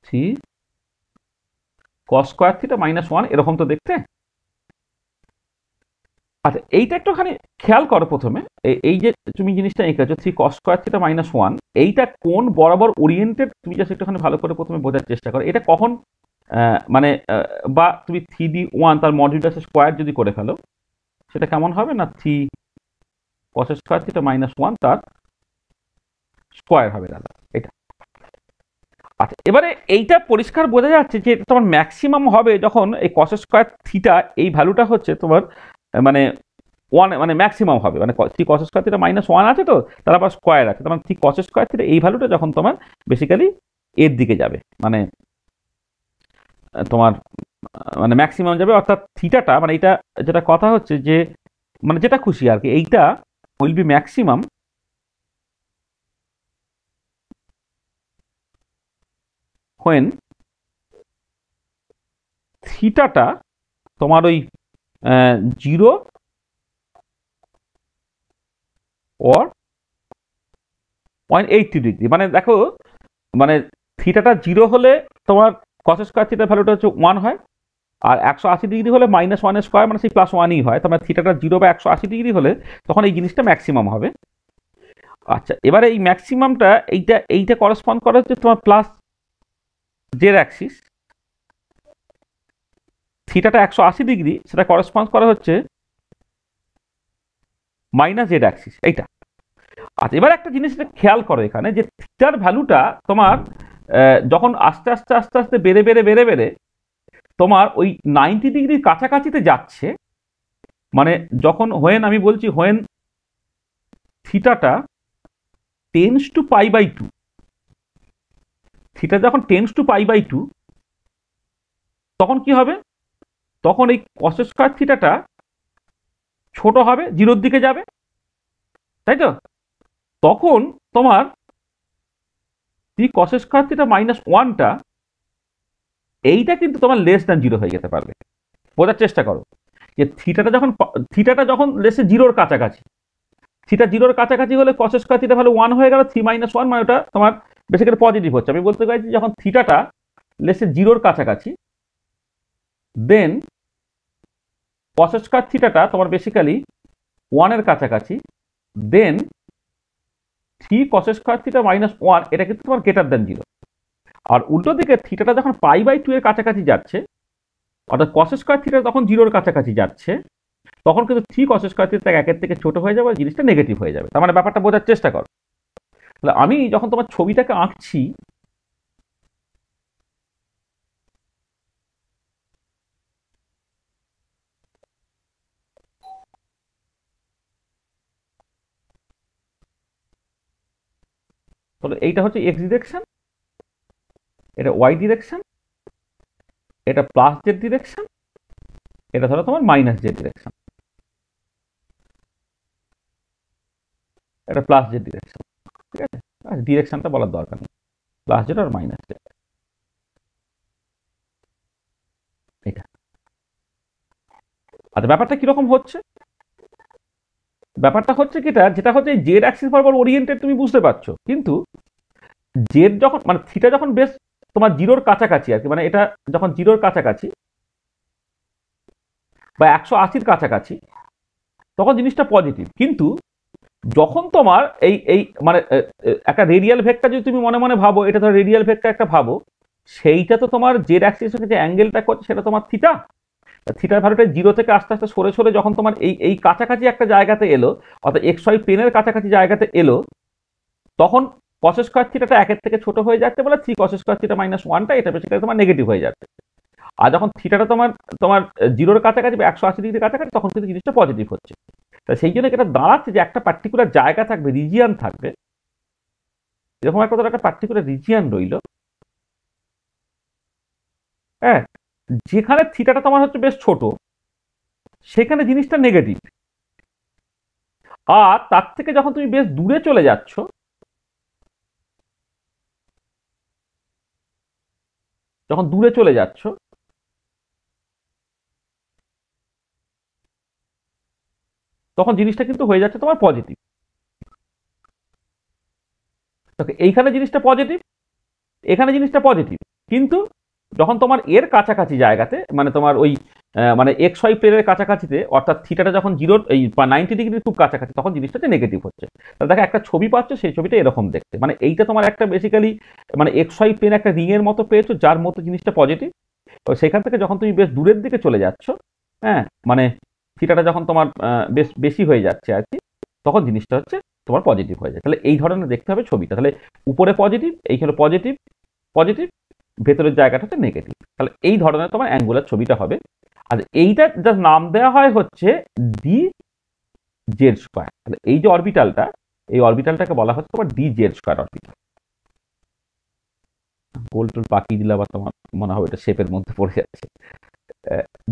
Speaker 1: 3 cos²θ-1 এরকম তো দেখতে। আচ্ছা এইটা একটুখানি খেয়াল করো প্রথমে, এই যে তুমি জিনিসটা এঁকেছো 3 cos²θ-1 এইটা কোন বরাবর ওরিয়েন্টেড তুমি জাস্ট একটুখানি ভালো করে প্রথমে বোঝার চেষ্টা করো। এটা কখন মানে বা তুমি 3d1 তার মডিউলাসের স্কোয়ার যদি করে ফেলো সেটা কেমন হবে না 3 cos²θ-1 তার স্কোয়ার হবে দাদা এটা। আচ্ছা এবারে এইটা পরিষ্কার বোঝা যাচ্ছে যে তোমার ম্যাক্সিমাম হবে যখন এই cos²θ এই ভ্যালুটা হচ্ছে তোমার মানে 1 মানে ম্যাক্সিমাম হবে, মানে 3 cos²θ-1 আছে তো তার আবার স্কোয়ার আছে, তার মানে 3 cos²θ এই ভ্যালুটা যখন তোমার বেসিক্যালি এর দিকে যাবে, মানে তোমার মানে ম্যাক্সিমাম যাবে, অর্থাৎ থিটাটা মানে এটা যেটা কথা হচ্ছে যে মানে যেটা খুশি আর কি, এইটা উইল বি ম্যাক্সিমাম হোয়েন থিটাটা তোমার ওই 0 or 180 ডিগ্রি। মানে দেখো মানে থিটাটা 0 হলে তোমার cos²θ ভ্যালুটা হচ্ছে 1 হয়, আর 180 ডিগ্রি হলে -1² মানে সেই +1ই হয়। তার মানে থিটাটা 0 বা 180 ডিগ্রি হলে তখন এই জিনিসটা ম্যাক্সিমাম হবে। আচ্ছা এবারে এই ম্যাক্সিমামটা এইটা করসপন্ড করে হচ্ছে তোমার প্লাস জেড অ্যাক্সিস, থিটাটা 180 ডিগ্রি সেটা করসপন্ড করা হচ্ছে -z অ্যাক্সিস এইটা। আচ্ছা এবার একটা জিনিস খেয়াল করো এখানে যে থিটার ভ্যালুটা তোমার যখন আস্তে আস্তে আস্তে আস্তে বেড়ে বেড়ে বেড়ে বেড়ে তোমার ওই 90 ডিগ্রির কাছাকাছিতে যাচ্ছে, মানে যখন আমি বলছি হোয়েন থিটাটা টেন্স টু π/2, থিটা যখন টেন্স টু π/2, তখন কি হবে? তখন এই কস স্কয়ার থিটাটা ছোট হবে, জিরোর দিকে যাবে, তাই তো? তখন তোমার কস স্কয়ার থিটা -1টা এইটা কিন্তু তোমার লেস দ্যান জিরো হয়ে যেতে পারবে। বোঝার চেষ্টা করো যে থিটাটা যখন লেসে জিরোর কাছাকাছি, থিটা জিরোর কাছাকাছি হলে কস স্কয়ার থিটা ভ্যালু 1 হয়ে গেল, 3 - 1 মানে ওটা তোমার বেসিক্যালি পজিটিভ হচ্ছে। আমি বলতে চাইছি যখন থিটাটা লেসে জিরোর কাছাকাছি, দেন কস স্কয়ার থিটাটা তোমার বেসিক্যালি 1 এর কাছাকাছি, দেন 3 cos স্কয়ার থিটা -1 এটা কিন্তু তোমার গ্রেটার দ্যান জিরো। আর উল্টো দিকে থিটাটা যখন π/2 এর কাছাকাছি যাচ্ছে, অর্থাৎ কস স্কয়ার থিটা তখন জিরোর কাছাকাছি যাচ্ছে, তখন কিন্তু 3 cos স্কয়ার থিটা একের থেকে ছোট হয়ে যাবে, জিনিসটা নেগেটিভ হয়ে যাবে। তার মানে ব্যাপারটা বোঝার চেষ্টা করো। তাহলে আমি যখন তোমার ছবিটাকে আঁকছি, তাহলে এইটা হচ্ছে এক্স ডিরেকশন, এটা ওয়াই ডিরেকশন, এটা প্লাস জেড ডিরেকশন, এটা ধরো তোমার মাইনাস জেড ডিরেকশন, এটা প্লাস জেড ডিরেকশন। ঠিক আছে, ডিরেকশনটা বলার দরকার নেই, প্লাস জেড আর মাইনাস জেড। এটা আচ্ছা, ব্যাপারটা কিরকম হচ্ছে? ব্যাপারটা হচ্ছে যেটা হচ্ছে জেড অ্যাক্সিস বরাবর ওরিয়েন্টেড, তুমি বুঝতে পারছো, কিন্তু জেড যখন মানে থিটা যখন বেশ তোমার জিরোর কাছাকাছি আর কি, মানে এটা যখন জিরোর কাছাকাছি বা 180-র কাছাকাছি, তখন জিনিসটা পজিটিভ। কিন্তু যখন তোমার এই এই মানে একটা রেডিয়াল ভেক্টর যদি তুমি মনে মনে ভাবো, এটা ধর রেডিয়াল ভেক্টর একটা ভাবো, সেইটা তো তোমার জেড অ্যাক্সিসের সঙ্গে যে অ্যাঙ্গেলটা করছে সেটা তোমার থিটা। থিটার ভ্যালুটা জিরো থেকে আস্তে আস্তে সরে সরে যখন তোমার এই এই কাছাকাছি একটা জায়গাতে এলো, অর্থাৎ এক্স ওয়াই প্লেনের কাছাকাছি জায়গাতে এলো, তখন কস স্কয়ার থিটাটা একের থেকে ছোট হয়ে যাচ্ছে বলে 3 cos স্কয়ার থিটা -1টা এটা বেসিক্যালি তোমার নেগেটিভ হয়ে যাচ্ছে। আর যখন থিটাটা তোমার তোমার জিরোর কাছাকাছি বা 180 ডিগ্রির কাছাকাছি, তখন কিন্তু জিনিসটা পজিটিভ হচ্ছে। তা সেই জন্য এটা দাঁড়াচ্ছে যে একটা পার্টিকুলার জায়গা থাকবে, রিজিয়ান থাকবে, এরকম একটা পার্টিকুলার রিজিয়ান রইল, হ্যাঁ, যেখানে থিটাটা তোমার হচ্ছে বেশ ছোট, সেখানে জিনিসটা নেগেটিভ। আর তার থেকে যখন তুমি বেশ দূরে চলে যাচ্ছ, যখন দূরে চলে যাচ্ছ, তখন জিনিসটা কিন্তু হয়ে যাচ্ছে তোমার পজিটিভ। এইখানে জিনিসটা পজিটিভ, এখানে জিনিসটা পজিটিভ, কিন্তু যখন তোমার এর কাছাকাছি জায়গাতে, মানে তোমার ওই মানে এক্স ওয়াই প্লেনের কাছাকাছিতে, অর্থাৎ থিটাটা যখন জিরোর এই 90 ডিগ্রির খুব কাছাকাছি, তখন জিনিসটা নেগেটিভ হচ্ছে। তাহলে দেখো একটা ছবি পাচ্ছ, সেই ছবিটা এরকম দেখতে, মানে এইটা তোমার একটা বেসিক্যালি মানে এক্স ওয়াই প্লেন একটা রিং এর মতো পেয়েছো, যার মতো জিনিসটা পজিটিভ। সেখান থেকে যখন তুমি বেশ দূরের দিকে চলে যাচ্ছ, হ্যাঁ, মানে থিটাটা যখন তোমার বেশ বেশি হয়ে যাচ্ছে আর কি, তখন জিনিসটা হচ্ছে তোমার পজিটিভ হয়ে যায়। তাহলে এই ধরনের দেখতে হবে ছবিটা। তাহলে উপরে পজিটিভ, এইখানে পজিটিভ পজিটিভ, ভেতরের জায়গাটা হচ্ছে নেগেটিভ। তাহলে এই ধরনের তোমার অ্যাঙ্গুলার ছবিটা হবে। আর এইটা যা নাম দেওয়া হয় হচ্ছে ডি জেড স্কোয়ার। তাহলে এই যে অরবিটালটা, এই অরবিটালটাকে বলা হচ্ছে তোমার ডি জেড স্কোয়ার অরবিটাল। গোল টোল পাকিয়ে দিলে আবার তোমার মনে হবে এটা শেপের মধ্যে পড়ে যাচ্ছে,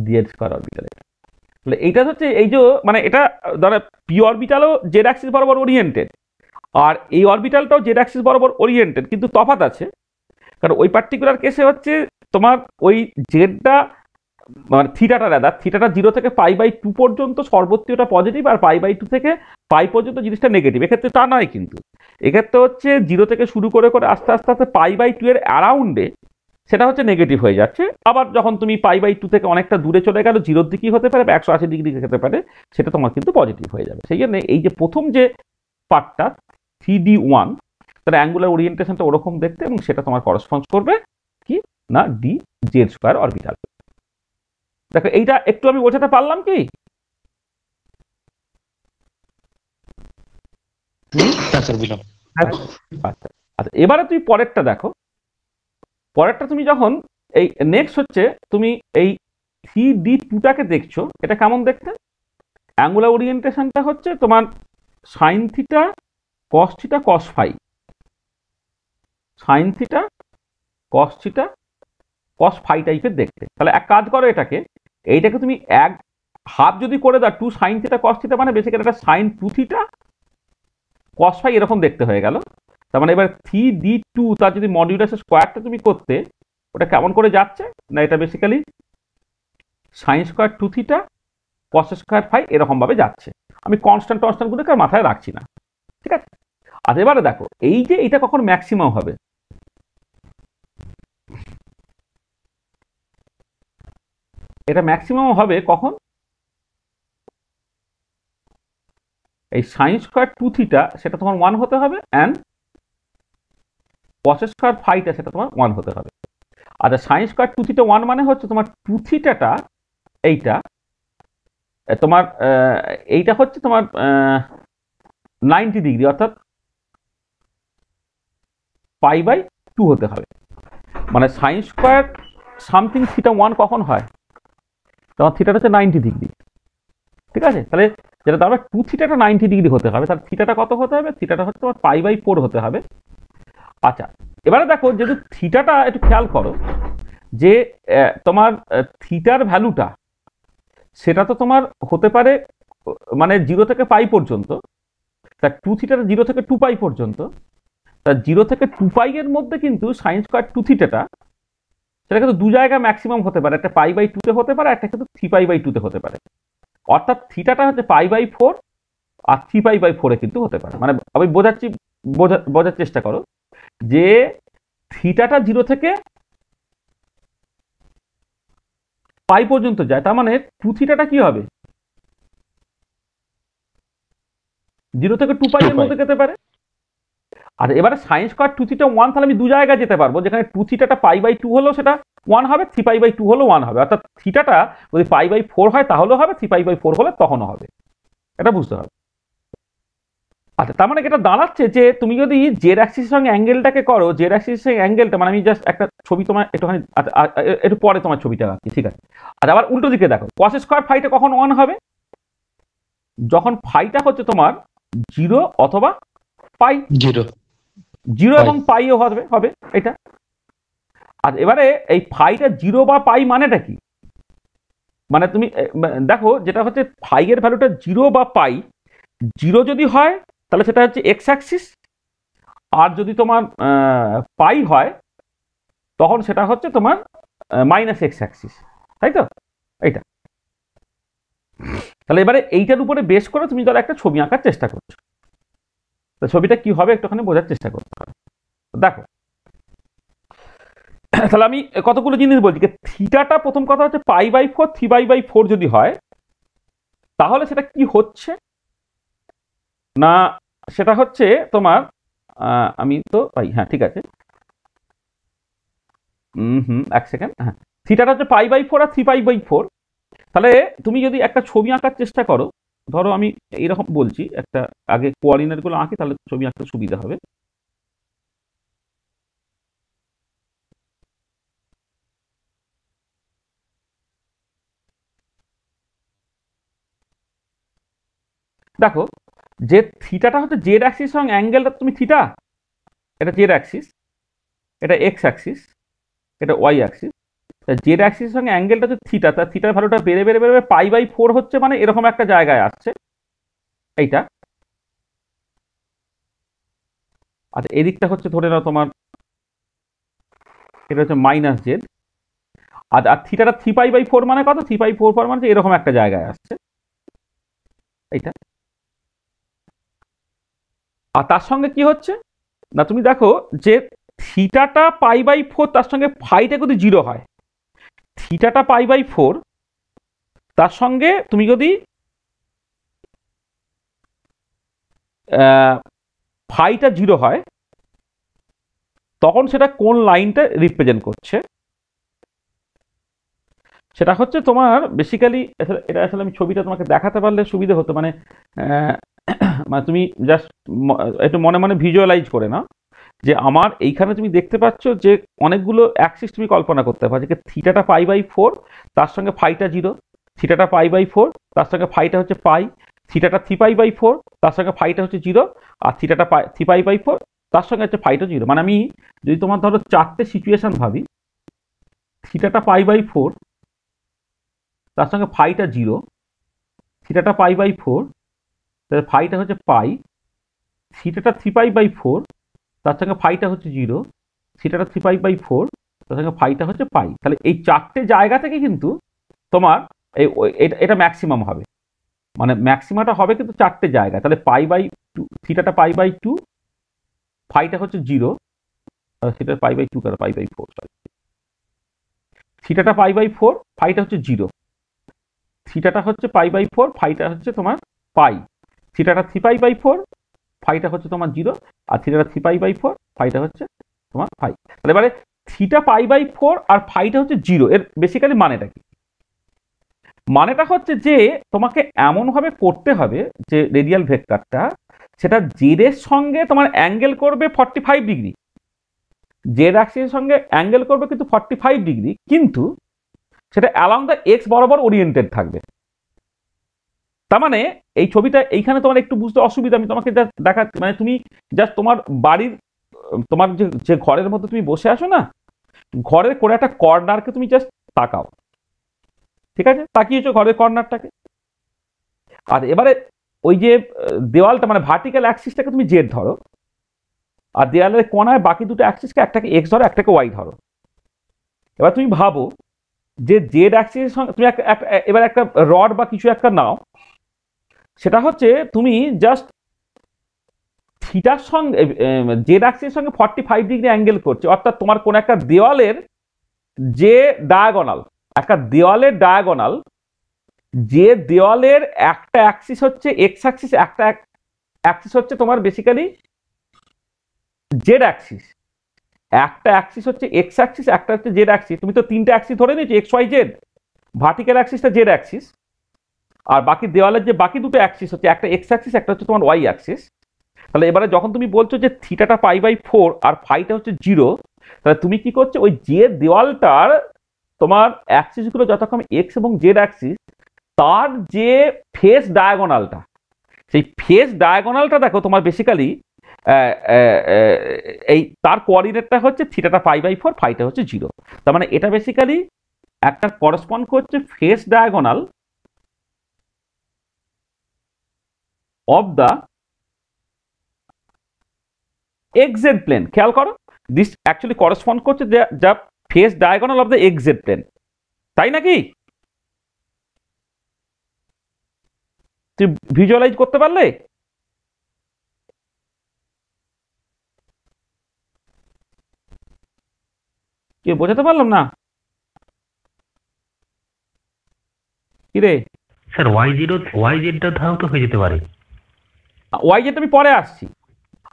Speaker 1: জেড স্কোয়ার অরবিটাল। তাহলে এইটা হচ্ছে এই যে মানে এটা ধরো পি অরবিটালও জেড অ্যাক্সিস বরাবর ওরিয়েন্টেড, আর এই অরবিটালটাও জেড অ্যাক্সিস বরাবর ওরিয়েন্টেড, কিন্তু তফাৎ আছে। কারণ ওই পার্টিকুলার কেসে হচ্ছে তোমার ওই জেডটা মানে থিটাটা 0 থেকে π/2 পর্যন্ত সর্বত্রটা পজিটিভ, আর π/2 থেকে পাই পর্যন্ত জিনিসটা নেগেটিভ। এক্ষেত্রে তা নয়, কিন্তু এক্ষেত্রে হচ্ছে 0 থেকে শুরু করে করে আস্তে আস্তে আস্তে π/2 এর অ্যারাউন্ডে সেটা হচ্ছে নেগেটিভ হয়ে যাচ্ছে। আবার যখন তুমি π/2 থেকে অনেকটা দূরে চলে গেল, 0-র দিকেই হতে পারে বা 180 ডিগ্রি হতে পারে, সেটা তোমার কিন্তু পজিটিভ হয়ে যাবে। সেই জন্য এই যে প্রথম যে পার্টটা 3D1, তার অ্যাঙ্গুলার ওরিয়েন্টেশনটা ওরকম দেখতে, এবং সেটা তোমার করসপন্ড করবে কি না ডি জেড স্কোয়ার অরবিটাল। দেখো এইটা একটু আমি বোঝাতে পারলাম কি? আচ্ছা, এবারে তুমি পরেরটা দেখো, পরেরটা তুমি যখন এই নেক্সট হচ্ছে তুমি এই 3D2টাকে দেখছো, এটা কেমন দেখতে? অ্যাঙ্গুলার ওরিয়েন্টেশনটা হচ্ছে তোমার sine theta cos theta cos phi, sine theta cos theta cos phi টাইপের দেখতে। তাহলে এক কাজ করো, এইটাকে তুমি এক হাফ যদি করে দাও 2 সাইন থিটা কস থিটা, মানে বেসিক্যালি একটা সাইন 2 থিটা কস ফাই এরকম দেখতে হয়ে গেল। তার মানে এবার 3D2 তার যদি মডিউলাসের স্কোয়ারটা তুমি করতে, ওটা কেমন করে যাচ্ছে না, এটা basically sine square 2 theta cos square phi এরকম ভাবে যাচ্ছে। আমি কনস্ট্যান্টগুলোকে আর মাথায় রাখছি না, ঠিক আছে? আর এবারে দেখো এই যে এটা কখন ম্যাক্সিমাম হবে, এটা ম্যাক্সিমাম হবে কখন? এই সাইন স্কোয়ার 2 থিটা সেটা তোমার 1 হতে হবে, অ্যান্ড কস স্কোয়ার ফাইটা সেটা তোমার 1 হতে হবে। আচ্ছা, সাইন স্কোয়ার 2 থিটা 1 মানে হচ্ছে তোমার 2 থিটাটা এইটা তোমার এইটা হচ্ছে তোমার 90 ডিগ্রি, অর্থাৎ π/2 হতে হবে। মানে সাইন স্কোয়ার সামথিং থিটা 1 কখন হয়? তখন থিটাটা হচ্ছে 90 ডিগ্রি, ঠিক আছে? তাহলে যেটা তার 2 থিটাটা 90 ডিগ্রি হতে হবে, তাহলে থিটাটা কত হতে হবে? থিটাটা হচ্ছে তোমার π/4 হতে হবে। আচ্ছা, এবারে দেখো যেহেতু থিটাটা একটু খেয়াল করো যে তোমার থিটার ভ্যালুটা সেটা তো তোমার হতে পারে মানে 0 থেকে পাই পর্যন্ত, তা 2 থিটাটা 0 থেকে 2 পাই পর্যন্ত, তা 0 থেকে 2 পাই এর মধ্যে কিন্তু সাইন স্কোয়ার 2 থিটাটা সেটা কিন্তু দু জায়গায় ম্যাক্সিমাম হতে পারে, একটা π/2 তে হতে পারে, একটা কিন্তু 3π/2 তে হতে পারে। অর্থাৎ থিটাটা হচ্ছে π/4 আর 3π/4 এ কিন্তু হতে পারে। মানে আমি বোঝার চেষ্টা করো যে থিটাটা 0 থেকে পাই পর্যন্ত যায়, তার মানে 2 থিটাটা কি হবে? 0 থেকে 2 পাই এর মধ্যে যেতে পারে। আর এবারে সাইন স্কোয়ার 2 থিটা 1, তাহলে আমি দু জায়গায় যেতে পারবো, যেখানে 2 থিটাটা π/2 হলেও সেটা 1 হবে, 3π/2 হলেও 1 হবে। অর্থাৎ থিটাটা যদি π/4 হয় তাহলেও হবে, 3π/4 হলে তখনও হবে। এটা বুঝতে হবে। আচ্ছা, তার মানে এটা দাঁড়াচ্ছে যে তুমি যদি জেড অ্যাক্সিসের সঙ্গে অ্যাঙ্গেলটাকে করো, জেড অ্যাক্সিসের অ্যাঙ্গেলটা, মানে আমি জাস্ট একটা ছবি তোমার একটুখানি একটু পরে তোমার ছবিটা আঁকি, ঠিক আছে? আর আবার উল্টো দিকে দেখো, কস স্কোয়ার ফাইটা কখন 1 হবে? যখন ফাইটা হচ্ছে তোমার 0 অথবা পাই, 0 এবং পাইও হবে এটা। আর এবারে এই ফাইটা 0 বা পাই মানেটা কি? মানে তুমি দেখো যেটা হচ্ছে ফাই এর ভ্যালুটা 0 বা পাই, 0 যদি হয় তাহলে সেটা হচ্ছে এক্স অ্যাক্সিস, আর যদি তোমার পাই হয় তখন সেটা হচ্ছে তোমার মাইনাস এক্স অ্যাক্সিস, তাই তো? এইটা তাহলে এবারে এইটার উপরে বেস করে তুমি ধরো একটা ছবি আঁকার চেষ্টা করছো, তো ছবিটা কি হবে একটুখানি বোঝার চেষ্টা করতে হবে। দেখো তাহলে আমি কতগুলো জিনিস বলছি। থিটাটা প্রথম কথা হচ্ছে π/4 3π/4 যদি হয় তাহলে সেটা কি হচ্ছে না, সেটা হচ্ছে তোমার আমি তো পাই, হ্যাঁ ঠিক আছে, এক সেকেন্ড, হ্যাঁ থিটাটা হচ্ছে π/4 আর 3π/4। তাহলে তুমি যদি একটা ছবি আঁকার চেষ্টা করো, ধরো আমি এইরকম বলছি, একটা আগে কোঅর্ডিনেট গুলো আঁকি তাহলে ছবি আঁকতে সুবিধা হবে। দেখো যে থিটাটা হচ্ছে জেড অ্যাক্সিস সঙ্গে অ্যাঙ্গেলটা তুমি থিটা, এটা জেড অ্যাক্সিস, এটা এক্স অ্যাক্সিস, এটা ওয়াই অ্যাক্সিস। জেড অ্যাক্সিসের সঙ্গে অ্যাঙ্গেলটা হচ্ছে থিটা, তার থিটার ভ্যালুটা বেড়ে বেড়ে বেড়ে π/4 হচ্ছে, মানে এরকম একটা জায়গায় আসছে এইটা। আচ্ছা, এদিকটা হচ্ছে ধরে নাও তোমার এটা হচ্ছে মাইনাস জেড, আর থিটাটা 3π/4 মানে কত? 3π/4 মানে এরকম একটা জায়গায় আসছে এইটা। আর তার সঙ্গে কি হচ্ছে না, তুমি দেখো যে থিটাটা π/4 তার সঙ্গে ফাইটা যদি 0 হয়, থিটাটা π/4 তার সঙ্গে তুমি যদি ফাইটা 0 হয় তখন সেটা কোন লাইনটা রিপ্রেজেন্ট করছে? সেটা হচ্ছে তোমার বেসিক্যালি, এটা আসলে আমি ছবিটা তোমাকে দেখাতে পারলে সুবিধা হতো, মানে মানে তুমি জাস্ট একটু মনে মনে ভিজুয়ালাইজ করে নাও যে আমার এইখানে তুমি দেখতে পাচ্ছ যে অনেকগুলো অ্যাক্সিস তুমি কল্পনা করতে পারছো যে থিটাটা π/4, তার সঙ্গে ফাইটা 0, থিটাটা π/4, তার সঙ্গে ফাইটা হচ্ছে পাই, থিটাটা 3π/4, তার সঙ্গে ফাইটা হচ্ছে 0, আর থিটাটা 3π/4, তার সঙ্গে হচ্ছে ফাইটা 0। মানে আমি যদি তোমার ধরো চারটে সিচুয়েশন ভাবি, থিটাটা π/4, তার সঙ্গে ফাইটা 0, থিটাটা π/4, তাহলে ফাইটা হচ্ছে পাই, থিটাটা 3π/4, তার সঙ্গে ফাইটা হচ্ছে 0, থিটাটা 3π/4, তার সঙ্গে ফাইটা হচ্ছে পাই। তাহলে এই চারটে জায়গা থেকে কিন্তু তোমার এটা ম্যাক্সিমাম হবে, মানে ম্যাক্সিমামটা হবে কিন্তু চারটে জায়গা। তাহলে π/2, থিটাটা π/2, ফাইটা হচ্ছে 0, থিটা π/2 কারণ π/4, সরি, থিটাটা π/4, ফাইটা হচ্ছে 0, থিটাটা হচ্ছে π/4, ফাইটা হচ্ছে তোমার পাই, থিটাটা 3π/4, ফাইটা হচ্ছে তোমার 0, আর থিটাটা 3π/4, ফাইটা হচ্ছে তোমার ফাই। তাহলে এবারে থিটা π/4 আর ফাইটা হচ্ছে 0, এর বেসিক্যালি মানেটা কি? মানেটা হচ্ছে যে তোমাকে এমনভাবে করতে হবে যে রেডিয়াল ভেক্টরটা সেটা জেড এর সঙ্গে তোমার অ্যাঙ্গেল করবে 45 ডিগ্রি, জেড অ্যাক্সিসের সঙ্গে অ্যাঙ্গেল করবে কিন্তু 45 ডিগ্রি, কিন্তু সেটা অ্যালং দ্য এক্স বরাবর ওরিয়েন্টেড থাকবে। তার মানে এই ছবিটা এইখানে তোমার একটু বুঝতে অসুবিধা, আমি তোমাকে জাস্ট দেখাচ্ছি। মানে তুমি জাস্ট তোমার বাড়ির তোমার যে ঘরের মধ্যে তুমি বসে আসো না, ঘরের কোনো একটা কর্নারকে তুমি জাস্ট তাকাও, ঠিক আছে? তাকিয়েছো ঘরের কর্নারটাকে, আর এবারে ওই যে দেওয়ালটা মানে ভার্টিক্যাল অ্যাক্সিসটাকে তুমি জেড ধরো, আর দেওয়ালের কোনায় বাকি দুটো অ্যাক্সিসকে একটাকে এক্স ধরো, একটাকে ওয়াই ধরো। এবার তুমি ভাবো যে জেড অ্যাক্সিসের সঙ্গে তুমি এবার একটা রড বা কিছু একটা নাও, সেটা হচ্ছে তুমি জাস্ট থিটার সঙ্গে জেড অ্যাক্সিসের সঙ্গে 45 ডিগ্রি অ্যাঙ্গেল করছে, অর্থাৎ তোমার কোন একটা দেওয়ালের যে ডায়াগোনাল, একটা দেওয়ালের ডায়াগোনাল, যে দেওয়ালের একটা অ্যাক্সিস হচ্ছে এক্স অ্যাক্সিস, একটা অ্যাক্সিস হচ্ছে তোমার বেসিক্যালি জেড অ্যাক্সিস, একটা অ্যাক্সিস হচ্ছে এক্স অ্যাক্সিস, একটা হচ্ছে জেড অ্যাক্সিস। তুমি তো তিনটে অ্যাক্সিস ধরে নিয়েছো, এক্স ওয়াই জেড, ভার্টিক্যাল অ্যাক্সিসটা জেড অ্যাক্সিস, আর বাকি দেওয়ালের যে বাকি দুটো অ্যাক্সিস হচ্ছে একটা এক্স অ্যাক্সিস, একটা হচ্ছে তোমার ওয়াই অ্যাক্সিস। তাহলে এবারে যখন তুমি বলছো যে থিটাটা π/4 আর ফাইটা হচ্ছে 0, তাহলে তুমি কি করছো, ওই যে দেওয়ালটার তোমার অ্যাক্সিসগুলো যতক্ষণ এক্স এবং জেড অ্যাক্সিস, তার যে ফেস ডায়াগোনালটা, সেই ফেস ডায়াগোনালটা দেখো তোমার বেসিক্যালি এই তার কোঅর্ডিনেটটা হচ্ছে থিটাটা π/4, ফাইটা হচ্ছে 0। তার মানে এটা বেসিক্যালি একটা করসপন্ড করছে face diagonal of the xz plane. খেয়াল করো, দিস অ্যাকচুয়ালি করসপন্ড করছে যা face diagonal of the xz plane, তাই নাকি? তুই ভিজুয়ালাইজ করতে পারলে? কি বোঝাতে পারলাম না? কিরে
Speaker 2: স্যার ওয়াই জেডটা ধাও তো হয়ে যেতে পারে।
Speaker 1: ওয়াই জেড আমি পরে আসছি,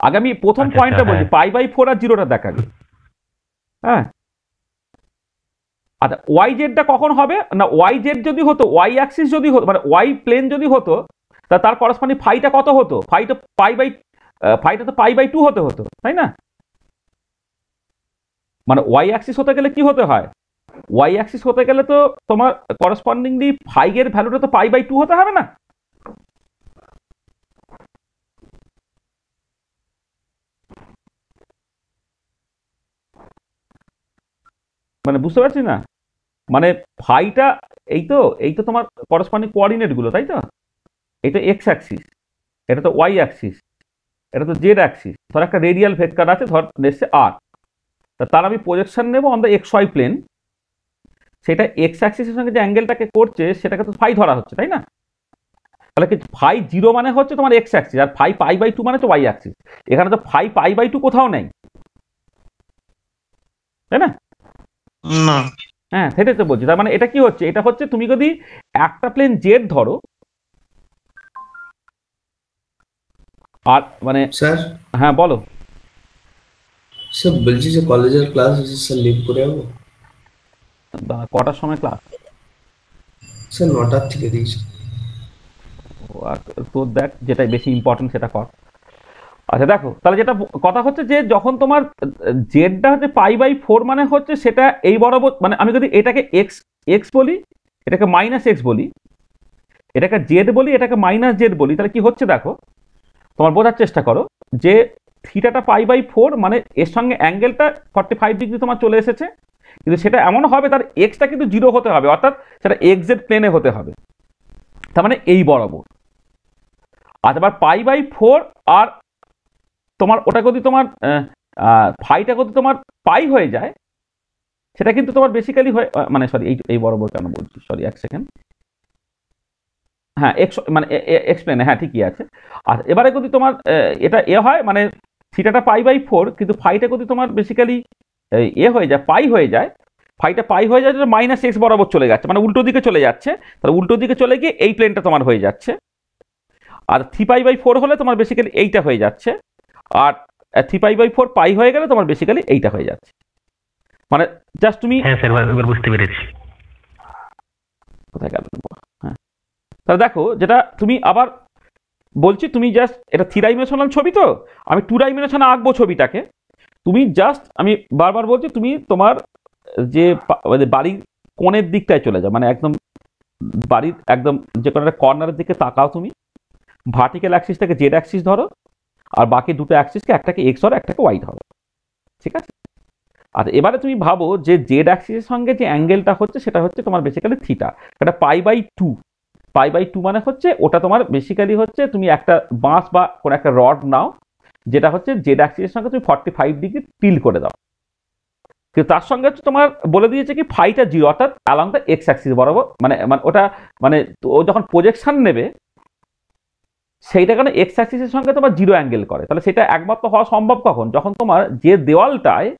Speaker 1: আগে আমি প্রথম
Speaker 2: আচ্ছা,
Speaker 1: পয়েন্টটা
Speaker 2: আচ্ছা,
Speaker 1: বলছি, π/4 আর 0টা দেখাবি। হ্যাঁ, আচ্ছা ওয়াই জেডটা কখন হবে না, ওয়াই জেড যদি হতো, ওয়াই অ্যাক্সিস যদি হতো, মানে ওয়াই প্লেন যদি হতো, তা তার করসপন্ডিং ফাইটা কত হতো? ফাইটা তো π/2 হতে হতো, তাই না? মানে ওয়াই অ্যাক্সিস হতে গেলে কি হতে হয়, ওয়াই অ্যাক্সিস হতে গেলে তো তোমার করসপন্ডিংলি ফাই এর ভ্যালুটা তো π/2 হতে হবে না? মানে বুঝতে পারছি না, মানে ফাইটা এই তো তোমার করসপন্ডিং কোঅর্ডিনেট গুলো, তাই তো? এটা এক্স অ্যাক্সিস, এটা তো ওয়াই অ্যাক্সিস, এটা তো জেড অ্যাক্সিস। ধর একটা রেডিয়াল ভেক্টর আছে, ধর এসছে আর, তার আমি প্রজেকশন নেব on the x Y plane, সেটা এক্স অ্যাক্সিসের সঙ্গে যে অ্যাঙ্গেলটাকে করছে সেটাকে তো ফাই ধরা হচ্ছে, তাই না? তাহলে কি ফাই 0 মানে হচ্ছে তোমার এক্স অ্যাক্সিস, আর ফাই π/2 মানে তো ওয়াই অ্যাক্সিস। এখানে তো ফাই π/2 কোথাও নেই, তাই না?
Speaker 3: না
Speaker 1: হ্যাঁ, সেটাই তো বলছি। তার মানে এটা কি হচ্ছে, এটা হচ্ছে তুমি যদি একটা প্লেন জেড ধরো, আর মানে
Speaker 4: স্যার
Speaker 1: হ্যাঁ বলো।
Speaker 4: স্যার বলছি যে কলেজের ক্লাস আছে স্যার, লিভ করে যাবো
Speaker 1: কটার সময় ক্লাস?
Speaker 4: স্যার? 9টার থেকে দিয়েছি।
Speaker 1: তোর দেখ যেটা বেশি ইম্পর্টেন্ট সেটা কর। আচ্ছা দেখো, তাহলে যেটা কথা হচ্ছে যে যখন তোমার জেডটা হচ্ছে π/4 মানে হচ্ছে সেটা এই বরাবর, মানে আমি যদি এটাকে এক্স এক্স বলি, এটাকে মাইনাস এক্স বলি, এটাকে জেড বলি, এটাকে মাইনাস জেড বলি, তাহলে কি হচ্ছে দেখো, তোমার বোঝার চেষ্টা করো যে থিটাটা π/4 মানে এর সঙ্গে অ্যাঙ্গেলটা 45 ডিগ্রি তোমার চলে এসেছে, কিন্তু সেটা এমন হবে তার এক্সটা কিন্তু 0 হতে হবে, অর্থাৎ সেটা এক্স জেড প্লেনে হতে হবে, তার মানে এই বরাবর। আর আবার π/4 আর তোমার ওটা যদি তোমার ফাইটা যদি তোমার পাই হয়ে যায়, সেটা কিন্তু তোমার বেসিক্যালি হয়, মানে সরি এই বরাবর কেন বলছি, সরি এক সেকেন্ড, হ্যাঁ এক্স মানে এক্সপ্লেনে, হ্যাঁ ঠিকই আছে। আর এবারে যদি তোমার এটা হয় মানে থিটাটা π/4 কিন্তু ফাইটা যদি তোমার বেসিক্যালি হয়ে যায়, পাই হয়ে যায়, ফাইটা পাই হয়ে যায়, মাইনাস এক্স বরাবর চলে যাচ্ছে, মানে উল্টো দিকে চলে যাচ্ছে, তাহলে উল্টো দিকে চলে গিয়ে এই প্লেনটা তোমার হয়ে যাচ্ছে। আর 3π/4 হলে তোমার বেসিক্যালি এইটা হয়ে যাচ্ছে, আর 3π/4 পাই হয়ে গেলে তোমার বেসিক্যালি এইটা হয়ে যাচ্ছে। মানে জাস্ট তুমি
Speaker 2: হ্যাঁ স্যার, এবার বুঝতে পেরেছি।
Speaker 1: কোথায় গেল, হ্যাঁ তাহলে দেখো যেটা তুমি আবার বলছি, তুমি জাস্ট এটা 3 ডাইমেনশনাল ছবি, তো আমি 2 ডাইমেনশনে আঁকবো ছবিটাকে, তুমি জাস্ট আমি বারবার বলছি তুমি তোমার যে বাড়ির কোণের দিকটায় চলে যাও, মানে একদম বাড়ির একদম যে কোনো একটা কর্নারের দিকে তাকাও, তুমি ভার্টিক্যাল অ্যাক্সিসটাকে জেড অ্যাক্সিস ধরো, আর বাকি দুটো অ্যাক্সিসকে একটাকে এক্স ধরো, একটাকে ওয়াই ধরো, ঠিক আছে? আর এবারে তুমি ভাবো যে জেড অ্যাক্সিসের সঙ্গে যে অ্যাঙ্গেলটা হচ্ছে সেটা হচ্ছে তোমার বেসিক্যালি থিটা, এটা π/2, π/2 মানে হচ্ছে ওটা তোমার বেসিক্যালি হচ্ছে তুমি একটা বাঁশ বা কোনো একটা রড নাও, যেটা হচ্ছে জেড অ্যাক্সিসের সঙ্গে তুমি 45 ডিগ্রি টিল করে দাও, কিন্তু তার সঙ্গে হচ্ছে তোমার বলে দিয়েছে কি ফাইটা 0, অর্থাৎ অ্যালং দ্য এক্স অ্যাক্সিস বরাবর, মানে মানে ওটা মানে ও যখন প্রজেকশন নেবে সেইটা কারণে এক্স অ্যাক্সিসের সঙ্গে তোমার 0 অ্যাঙ্গেল করে, তাহলে সেটা একমাত্র হওয়া সম্ভব কখন, যখন তোমার যে দেওয়ালটায়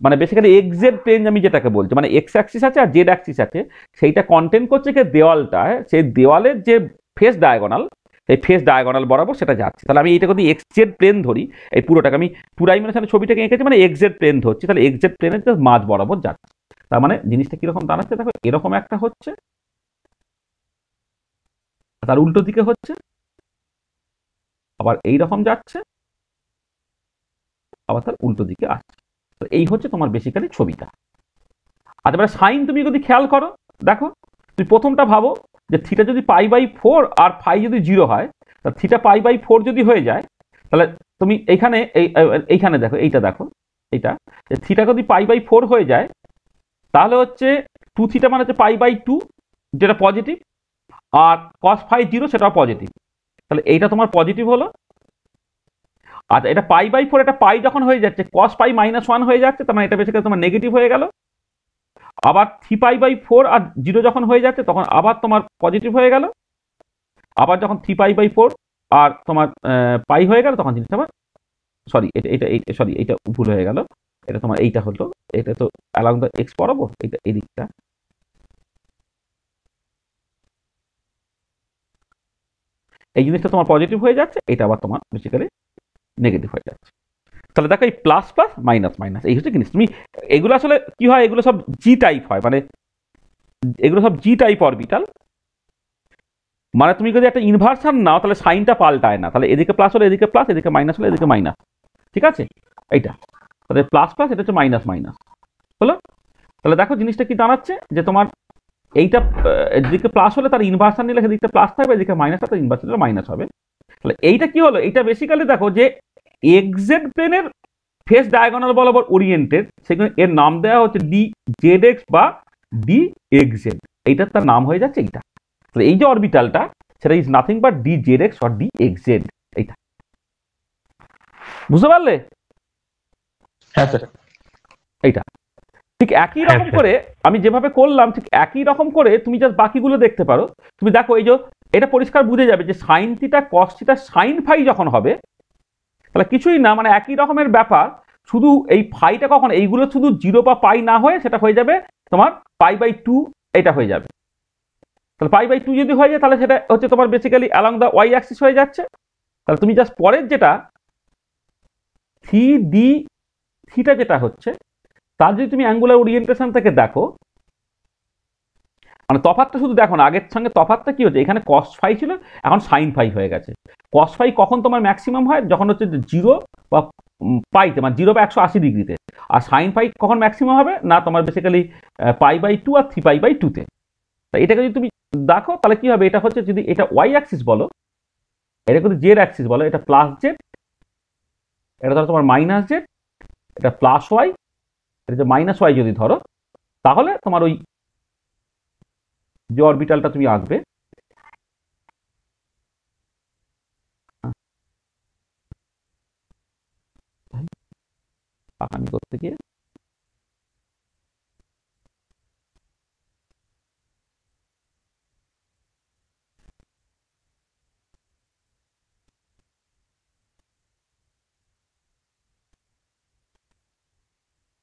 Speaker 1: মানে বেসিক্যালি এক্স জেড প্লেন আমি যেটাকে বলছি, মানে এক্স অ্যাক্সিস আছে আর জেড অ্যাক্সিস আছে, সেইটা কন্টেন্ট করছে কি দেওয়ালটায়, সেই দেওয়ালের যে ফেস ডায়াগোনাল, এই ফেস ডায়াগোনাল বরাবর সেটা যাচ্ছে। তাহলে আমি এটা যদি এক্স জেড প্লেন ধরি, এই পুরোটাকে আমি 2 ডাইমেনশনের ছবিটাকে এঁকেছি, মানে এক্স জেড প্লেন ধরছি, তাহলে এক্স জেড প্লেনের যে মাঝ বরাবর যাচ্ছে, তার মানে জিনিসটা কিরকম দাঁড়াচ্ছে দেখো, এরকম একটা হচ্ছে, তার উল্টো দিকে হচ্ছে, আবার এইরকম যাচ্ছে, আবার তার উল্টো দিকে আসছে। তো এই হচ্ছে তোমার বেসিক্যালি ছবিটা। আচ্ছা এবার সাইন তুমি যদি খেয়াল করো, দেখো তুমি প্রথমটা ভাবো যে থিটা যদি π/4 আর ফাই যদি 0 হয়, তাহলে থিটা π/4 যদি হয়ে যায়, তাহলে তুমি এইখানে এইখানে দেখো, এইটা দেখো, এইটা থিটা যদি π/4 হয়ে যায়, তাহলে হচ্ছে 2 থিটা মানে হচ্ছে π/2 যেটা পজিটিভ, আর cos phi 0 সেটাও পজিটিভ, তাহলে এইটা তোমার পজিটিভ হলো। আচ্ছা এটা π/4, এটা পাই যখন হয়ে যাচ্ছে cos phi -1 হয়ে যাচ্ছে, তার মানে এটা বেসিক্যালি তোমার নেগেটিভ হয়ে গেল। আবার 3π/4 আর 0 যখন হয়ে যাচ্ছে তখন আবার তোমার পজিটিভ হয়ে গেল, আবার যখন 3π/4 আর তোমার পাই হয়ে গেল তখন জিনিসটা আবার, সরি এটা সরি এটা ভুল হয়ে গেল, এটা তোমার এইটা হলো, এটা তো অ্যালং দ্য এক্স বরাবর, এটা এই দিকটা, এই জিনিসটা তোমার পজিটিভ হয়ে যাচ্ছে, এটা আবার তোমার বেসিক্যালি নেগেটিভ হয়ে যাচ্ছে। তাহলে দেখো এই প্লাস প্লাস মাইনাস মাইনাস এই হচ্ছে জিনিস। তুমি এগুলো আসলে কি হয়, এগুলো সব জি টাইপ হয়, মানে এগুলো সব জি টাইপ অরবিটাল, মানে তুমি যদি একটা ইনভার্সন নাও তাহলে সাইনটা পাল্টায় না, তাহলে এদিকে প্লাস হলে এদিকে প্লাস, এদিকে মাইনাস হলে এদিকে মাইনাস, ঠিক আছে? এইটা তাহলে প্লাস প্লাস, এটা হচ্ছে মাইনাস মাইনাস হলো। তাহলে দেখো জিনিসটা কি দাঁড়াচ্ছে যে তোমার এইটা এদিকে প্লাস হলে তার ইনভার্সন নিলে সেদিকে প্লাস থাকবে, এদিকে মাইনাস তার ইনভার্সন নিলে মাইনাস হবে। তাহলে এইটা কি হলো, এইটা বেসিক্যালি দেখো যে এক্সজেড প্লেনের ফেস ডায়াগোনাল বরাবর ওরিয়েন্টেড, সেখানে এর নাম দেওয়া হচ্ছে ডি জেড এক্স বা ডি এক্স জেড, এইটার তার নাম হয়ে যাচ্ছে এইটা। তাহলে এই যে অরবিটালটা সেটা is nothing but D Z x or D x Z, এইটা বুঝতে পারলে?
Speaker 3: হ্যাঁ স্যার।
Speaker 1: এইটা ঠিক একই রকম করে আমি যেভাবে করলাম, ঠিক একই রকম করে তুমি জাস্ট বাকিগুলো দেখতে পারো। তুমি দেখো এই যে এটা পরিষ্কার বুঝে যাবে যে sine theta cos theta sine phi যখন হবে, তাহলে কিছুই না, মানে একই রকমের ব্যাপার, শুধু এই ফাইটা কখন এইগুলো শুধু 0 বা পাই না হয়ে সেটা হয়ে যাবে তোমার π/2, এটা হয়ে যাবে। তাহলে π/2 যদি হয়ে যায় তাহলে সেটা হচ্ছে তোমার basically along the y axis হয়ে যাচ্ছে। তাহলে তুমি জাস্ট পরের যেটা থি ডি থিটা যেটা হচ্ছে, তার যদি তুমি অ্যাঙ্গুলার ওরিয়েন্টেশন থেকে দেখো, মানে তফাৎটা শুধু দেখো না, আগের সঙ্গে তফাৎটা কি হচ্ছে, এখানে cos ফাই ছিল, এখন sin ফাই হয়ে গেছে। cos ফাই কখন তোমার ম্যাক্সিমাম হয়, যখন হচ্ছে 0 বা পাইতে, মানে 0 বা 180 ডিগ্রিতে। আর sin ফাই কখন ম্যাক্সিমাম হবে না, তোমার বেসিক্যালি π/2 আর 3π/2-তে। তা এটাকে যদি তুমি দেখো তাহলে কি হবে, এটা হচ্ছে যদি এটা y অ্যাক্সিস বলো, এটা যদি z অ্যাক্সিস বলো, এটা প্লাস জেড, এটা ধরো তোমার মাইনাস জেড, এটা প্লাস ওয়াই, এটা যে মাইনাস ওয়াই যদি ধরো, তাহলে তোমার ওই যে অরবিটালটা তুমি আঁকবে, আঁকানি করতে গিয়ে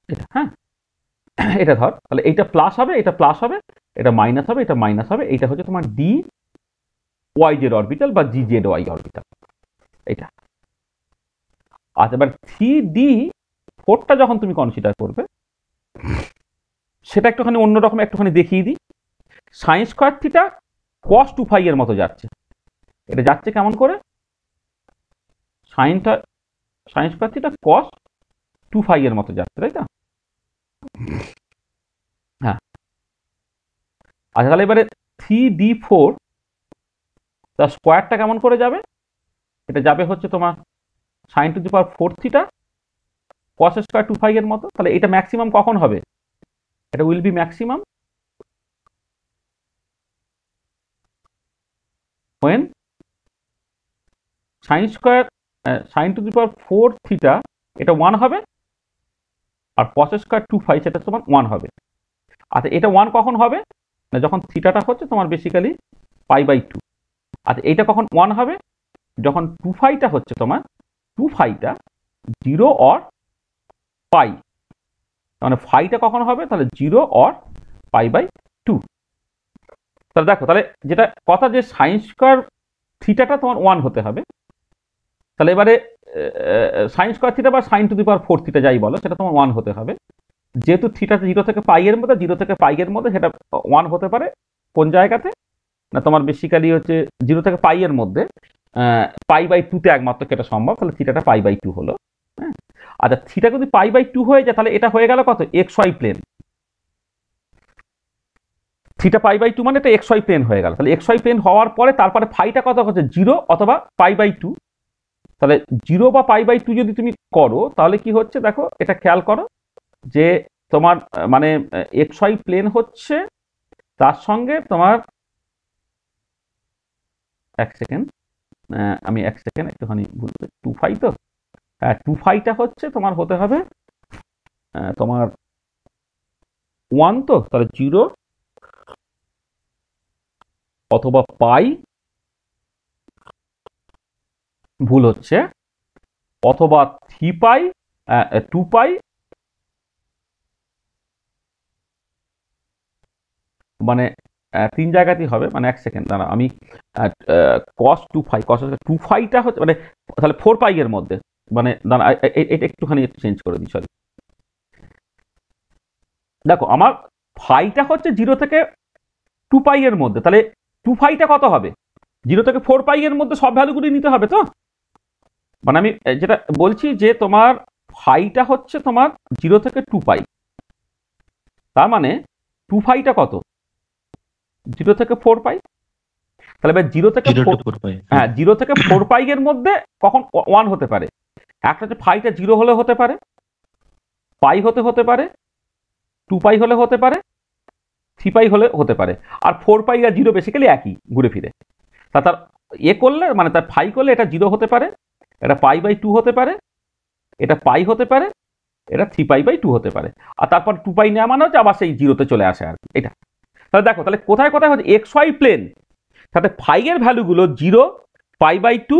Speaker 1: এটা, হ্যাঁ এটা ধর, তাহলে এইটা প্লাস হবে, এটা প্লাস হবে, এটা মাইনাস হবে, এটা মাইনাস হবে, এইটা হচ্ছে তোমার ডি ওয়াই জেড অরবিটাল বা জি জেড ওয়াই অরবিটাল এটা। আচ্ছা, এবার 3D4টা যখন তুমি কনসিডার করবে, সেটা একটুখানি অন্যরকম একটুখানি দেখিয়ে দিই। সাইন স্কোয়ার থিটা cos 2 এর মতো যাচ্ছে, এটা যাচ্ছে কেমন করে, সাইন স্কোয়ার থিটা cos 2 এর মতো যাচ্ছে, তাই তো? হ্যাঁ, আচ্ছা তাহলে এবারে 3D4 তার স্কোয়ারটা কেমন করে যাবে, এটা যাবে হচ্ছে তোমার sin to the power 4 theta cos square 2 এর মতো। তাহলে এটা ম্যাক্সিমাম কখন হবে, এটা will be maximum when sin to the power 4 theta এটা 1 হবে, আর cos স্কোয়ার 2 সেটা তোমার 1 হবে। আচ্ছা, এটা 1 কখন হবে না, যখন থিটাটা হচ্ছে তোমার বেসিক্যালি π/2। আচ্ছা, এইটা কখন 1 হবে, যখন 2 হচ্ছে তোমার 2 0 অর পাই, মানে ফাইটা কখন হবে, তাহলে 0 অর π/2। তাহলে দেখো, তাহলে যেটা কথা যে সাইন স্কোয়ার থিটাটা তোমার 1 হতে হবে, তাহলে এবারে সাইন স্কোয়ার থিটা বা sine to the power 4 theta যাই বলো, সেটা তোমার 1 হতে হবে। যেহেতু থিটা 0 থেকে পাই এর মধ্যে, 0 থেকে পাই এর মধ্যে, সেটা 1 হতে পারে কোন জায়গাতে না, তোমার বেসিক্যালি হচ্ছে 0 থেকে পাই এর মধ্যে π/2-তে একমাত্র এটা সম্ভব, তাহলে থিটাটা π/2 হলো। হ্যাঁ, আচ্ছা থিটা যদি π/2 হয়ে যায়, তাহলে এটা হয়ে গেল কত, xy প্লেন। থিটা π/2 মানে এটা xy প্লেন হয়ে গেল। তাহলে xy প্লেন হওয়ার পরে তারপরে ফাইটা কত হচ্ছে, 0 অথবা π/2। তাহলে 0 বা π/2 যদি তুমি করো, তাহলে কি হচ্ছে দেখো, এটা খেয়াল করো যে তোমার মানে xy প্লেন হচ্ছে, তার সঙ্গে তোমার এক সেকেন্ড, আমি এক সেকেন্ড একটুখানি বলতে, 2 তো, হ্যাঁ 2টা হচ্ছে তোমার হতে হবে তোমার 1, তো তাহলে 0 অথবা পাই, ভুল হচ্ছে, অথবা 3π 2π, মানে 3 জায়গাতেই হবে, মানে এক সেকেন্ড দাঁড়া, আমি cos 2টা হচ্ছে মানে তাহলে 4π এর মধ্যে, মানে দাঁড়া এটা একটুখানি চেঞ্জ করে দিই, সরি। দেখো আমার ফাইটা হচ্ছে 0 থেকে 2π এর মধ্যে, তাহলে 2πটা কত হবে, 0 থেকে 4π এর মধ্যে সব ভ্যালুগুলি নিতে হবে তো। মানে আমি যেটা বলছি যে তোমার ফাইটা হচ্ছে তোমার 0 থেকে 2π, তার মানে 2πটা কত, 0 থেকে 4π। তাহলে এবার 0 থেকে 4π, হ্যাঁ 0 থেকে 4π এর মধ্যে কখন 1 হতে পারে, একটা হচ্ছে ফাইটা 0 হলে হতে পারে, পাই হতে পারে, 2π হলে হতে পারে, 3π হলে হতে পারে, আর 4π আর 0 বেসিক্যালি একই ঘুরে ফিরে। তার করলে মানে তার ফাই করলে এটা 0 হতে পারে, এটা π/2 হতে পারে, এটা পাই হতে পারে, এটা 3π/2 হতে পারে, আর তারপর 2π নেওয়া মানে হচ্ছে আবার সেই 0-তে চলে আসে আর কি এটা। তাহলে দেখো, তাহলে কোথায় কোথায় হচ্ছে xy প্লেন, তাতে ফাই এর ভ্যালুগুলো 0, π/2,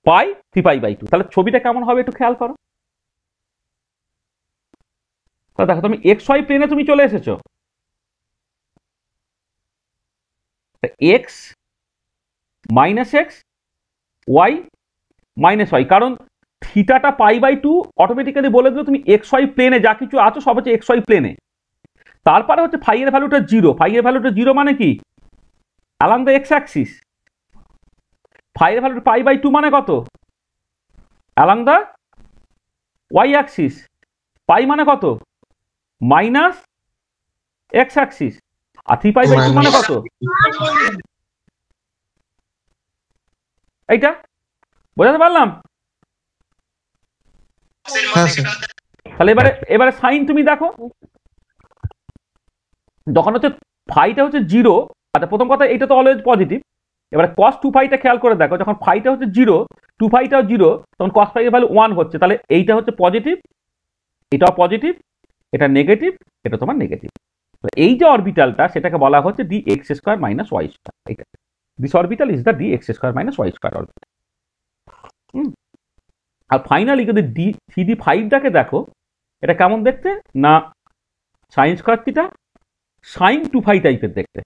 Speaker 1: পাই, 3π/2। তাহলে ছবিটা কেমন হবে একটু খেয়াল করো। তাহলে দেখো তুমি xy প্লেনে তুমি চলে এসেছো, x - x, y - y, কারণ থিটাটা π/2 অটোমেটিক্যালি বলে দিল তুমি xy প্লেনে যা কিছু আছো সব হচ্ছে xy প্লেনে। তারপরে হচ্ছে ফাই এর ভ্যালুটা 0, ফাই এর ভ্যালুটা 0 মানে কি along the x axis, phi এর ভ্যালুটা π/2 মানে কত along the y axis, pi মানে কত মাইনাস এক্স অ্যাক্সিস, আর 3π/2 মানে কত এইটা, বোঝাতে পারলাম?
Speaker 3: হ্যাঁ স্যার।
Speaker 1: তাহলে এবারে সাইন তুমি দেখো, যখন হচ্ছে ফাইটা হচ্ছে 0, আচ্ছা প্রথম কথা এটা তো অলওয়েজ পজিটিভ, এবারে cos 2π খেয়াল করে দেখো, যখন ফাইটা হচ্ছে 0, 2πটাও 0, তখন cos π এর ভ্যালু 1 হচ্ছে, তাহলে এইটা হচ্ছে পজিটিভ, এটাও পজিটিভ, এটা নেগেটিভ, এটা তোমার নেগেটিভ। এই যে অরবিটালটা সেটাকে বলা হচ্ছে dx² - y², এটা this orbital is the dx² - y² orbital. আর ফাইনালি যদি CD5টাকে দেখো, এটা কেমন দেখতে না sin² থিটা sin 2π টাইপের দেখতে।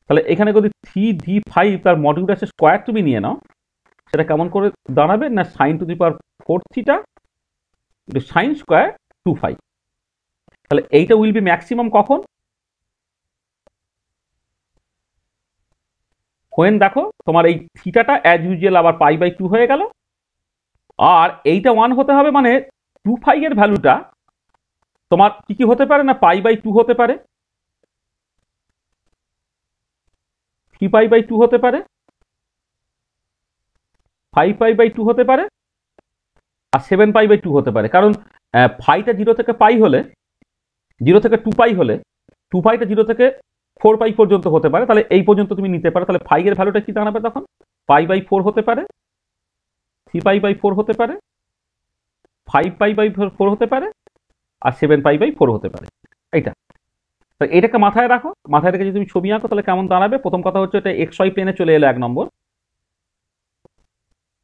Speaker 1: তাহলে এখানে যদি 3d5 তার মডিউলাসের স্কোয়ার তুমি নিয়ে নাও, সেটা কেমন করে দাঁড়াবে না sin to the power 4 theta sin square 2π। তাহলে এইটা উইল বি ম্যাক্সিমাম কখন, হোয়েন দেখো তোমার এই থিটাটা অ্যাজ ইউজুয়াল আবার π/2 হয়ে গেল, আর এইটা 1 হতে হবে, মানে 2π এর ভ্যালুটা তোমার কি কি হতে পারে না π/2 হতে পারে, 3π/2 হতে পারে, 5π/2 হতে পারে, আর 7π/2 হতে পারে। কারণ ফাইটা 0 থেকে পাই হলে, 0 থেকে 2π হলে 2πটা 0 থেকে 4π পর্যন্ত হতে পারে, তাহলে এই পর্যন্ত তুমি নিতে পারো। তাহলে ফাই এর ভ্যালুটা কি দাঁড়াবে তখন, π/4 হতে পারে, 3π/4 হতে পারে, 5π/4 হতে পারে, আর 7π/4 হতে পারে। এইটা তো এটাকে মাথায় রাখো, মাথায় রেখে যদি তুমি ছবি আঁকো তাহলে কেমন দাঁড়াবে। প্রথম কথা হচ্ছে এটা xy প্লেনে চলে এলো 1 নম্বর,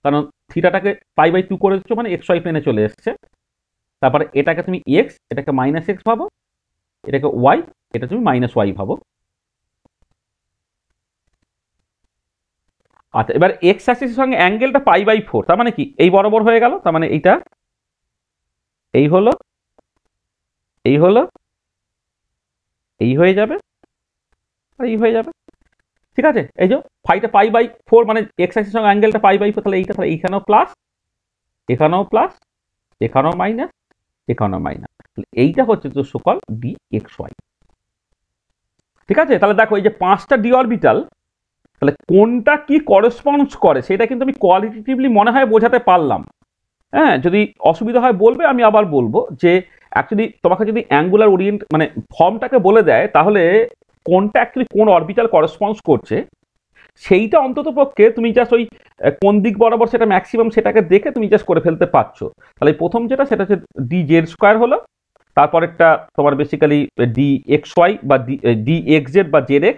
Speaker 1: কারণ থিটাটাকে π/2 করে দিচ্ছ মানে xy প্লেনে চলে এসছে। তারপরে এটাকে তুমি x, এটাকে -x ভাবো, এটাকে y, এটা তুমি -y ভাবো। আচ্ছা এবার এক্স অ্যাক্সিসের সঙ্গে অ্যাঙ্গেলটা π/4, তার মানে কি এই বরাবর হয়ে গেল, তার মানে এইটা এই হলো, এই হলো, এই হয়ে যাবে, আর এই হয়ে যাবে। ঠিক আছে, এই যে ফাইটা π/4 মানে এক্স অ্যাক্সিসের সঙ্গে অ্যাঙ্গেলটা π/4, তাহলে এইটা, তাহলে এইখানেও প্লাস, এখানেও প্লাস, এখানেও মাইনাস, এখানেও মাইনাস, এইটা হচ্ছে তো সকল dxy। ঠিক আছে, তাহলে দেখো এই যে 5টা ডি অরবিটাল, তাহলে কোনটা কি করেসপন্ডস করে সেটা কিন্তু আমি কোয়ালিটেটিভলি মনে হয় বোঝাতে পারলাম। হ্যাঁ, যদি অসুবিধা হয় বলবে, আমি আবার বলবো যে অ্যাকচুয়ালি তোমাকে যদি অ্যাঙ্গুলার ওরিয়েন্ট মানে ফর্মটাকে বলে দেয়, তাহলে কোনটা অ্যাকচুয়ালি কোন অরবিটাল করেসপন্ডস করছে সেইটা অন্তত পক্ষে তুমি জাস্ট ওই কোন দিক বরাবর সেটা ম্যাক্সিমাম সেটাকে দেখে তুমি জাস্ট করে ফেলতে পারছো। তাহলে প্রথম যেটা সেটা হচ্ছে dz² হলো, তারপরেরটা তোমার বেসিক্যালি dxy বা dxz বা zx,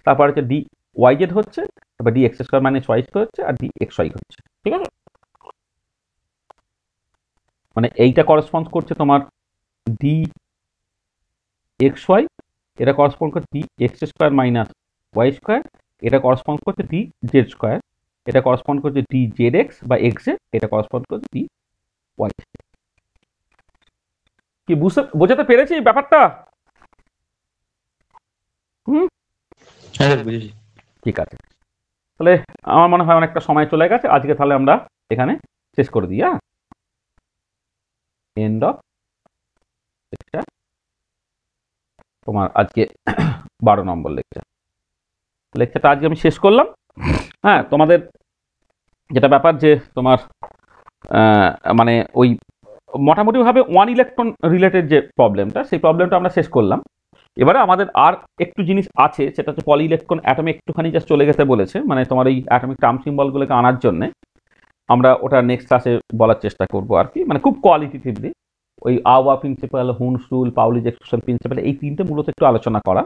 Speaker 1: তারপর হচ্ছে dyz হচ্ছে, তারপর dx² - y² হচ্ছে, আর dxy হচ্ছে। ঠিক আছে, মানে এইটা করেসপন্ড করছে তোমার dxy, এটা করেসপন্ড করছে dx² - y², এটা করেসপন্ড করছে dz², এটা করেসপন্ড করছে dzx বা xz, এটা করেসপন্ড করছে dy। কি বোঝাতে পেরেছি ব্যাপারটা?
Speaker 3: হ্যাঁ স্যার বুঝেছি।
Speaker 1: ঠিক আছে, তাহলে আমার মনে হয় অনেকটা সময় চলে গেছে আজকে, তাহলে আমরা এখানে শেষ করে দিই। হ্যাঁ, এন্ড অফ তোমার আজকে 12 নম্বর লেকচারটা আজকে আমি শেষ করলাম। হ্যাঁ, তোমাদের যেটা ব্যাপার যে তোমার মানে ওই মোটামুটিভাবে 1 ইলেকট্রন রিলেটেড যে প্রবলেমটা, সেই প্রবলেমটা আমরা শেষ করলাম। এবারে আমাদের আর একটু জিনিস আছে, সেটা হচ্ছে পলি ইলেকট্রন অ্যাটমে একটুখানি জাস্ট চলে গেতে বলেছে, মানে তোমার এই অ্যাটমিক টার্ম সিম্বলগুলোকে আনার জন্য আমরা ওটা নেক্সট ক্লাসে বলার চেষ্টা করবো আর কি, মানে খুব কোয়ালিটেটিভলি ওই aufbau principle, Hund's rule, Pauli's exclusion principle, এই তিনটে মূলত একটু আলোচনা করা।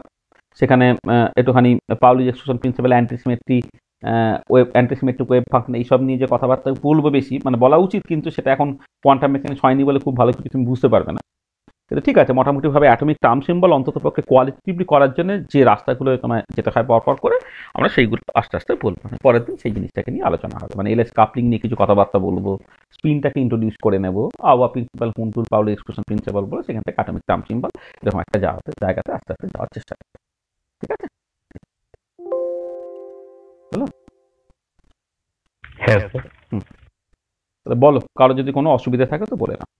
Speaker 1: সেখানে একটুখানি Pauli's exclusion principle, antisymmetry, antisymmetric wave function, এইসব নিয়ে যে কথাবার্তা বলবো বেশি, মানে বলা উচিত, কিন্তু সেটা এখন কোয়ান্টাম মেকানিক্স হয়নি বলে খুব ভালো কিছু তুমি বুঝতে পারবে না। কিন্তু ঠিক আছে, মোটামুটিভাবে অ্যাটমিক টার্ম সিম্বল অন্তত পক্ষে কোয়ালিটেটিভলি করার জন্য যে রাস্তাগুলো তোমায় যেতে হয় পরপর করে, আমরা সেইগুলো আস্তে আস্তে বলবো, পরের দিন সেই জিনিসটাকে নিয়ে আলোচনা হবে। মানে এলএস কাপলিং নিয়ে কিছু কথাবার্তা বলবো, স্পিনটাকে ইন্ট্রোডিউস করে নেব, আবার প্রিন্সিপাল হুন্টুল পাউলি এক্সপ্রেশন প্রিন্সিপাল বলে সেখান থেকে অ্যাটমিক টার্ম সিম্বল এরকম একটা জায়গাতে আস্তে আস্তে যাওয়ার চেষ্টা করব। ঠিক আছে?
Speaker 2: হ্যাঁ স্যার।
Speaker 1: তাহলে বলো, কারো যদি কোনো অসুবিধা থাকে তো বলে নাও।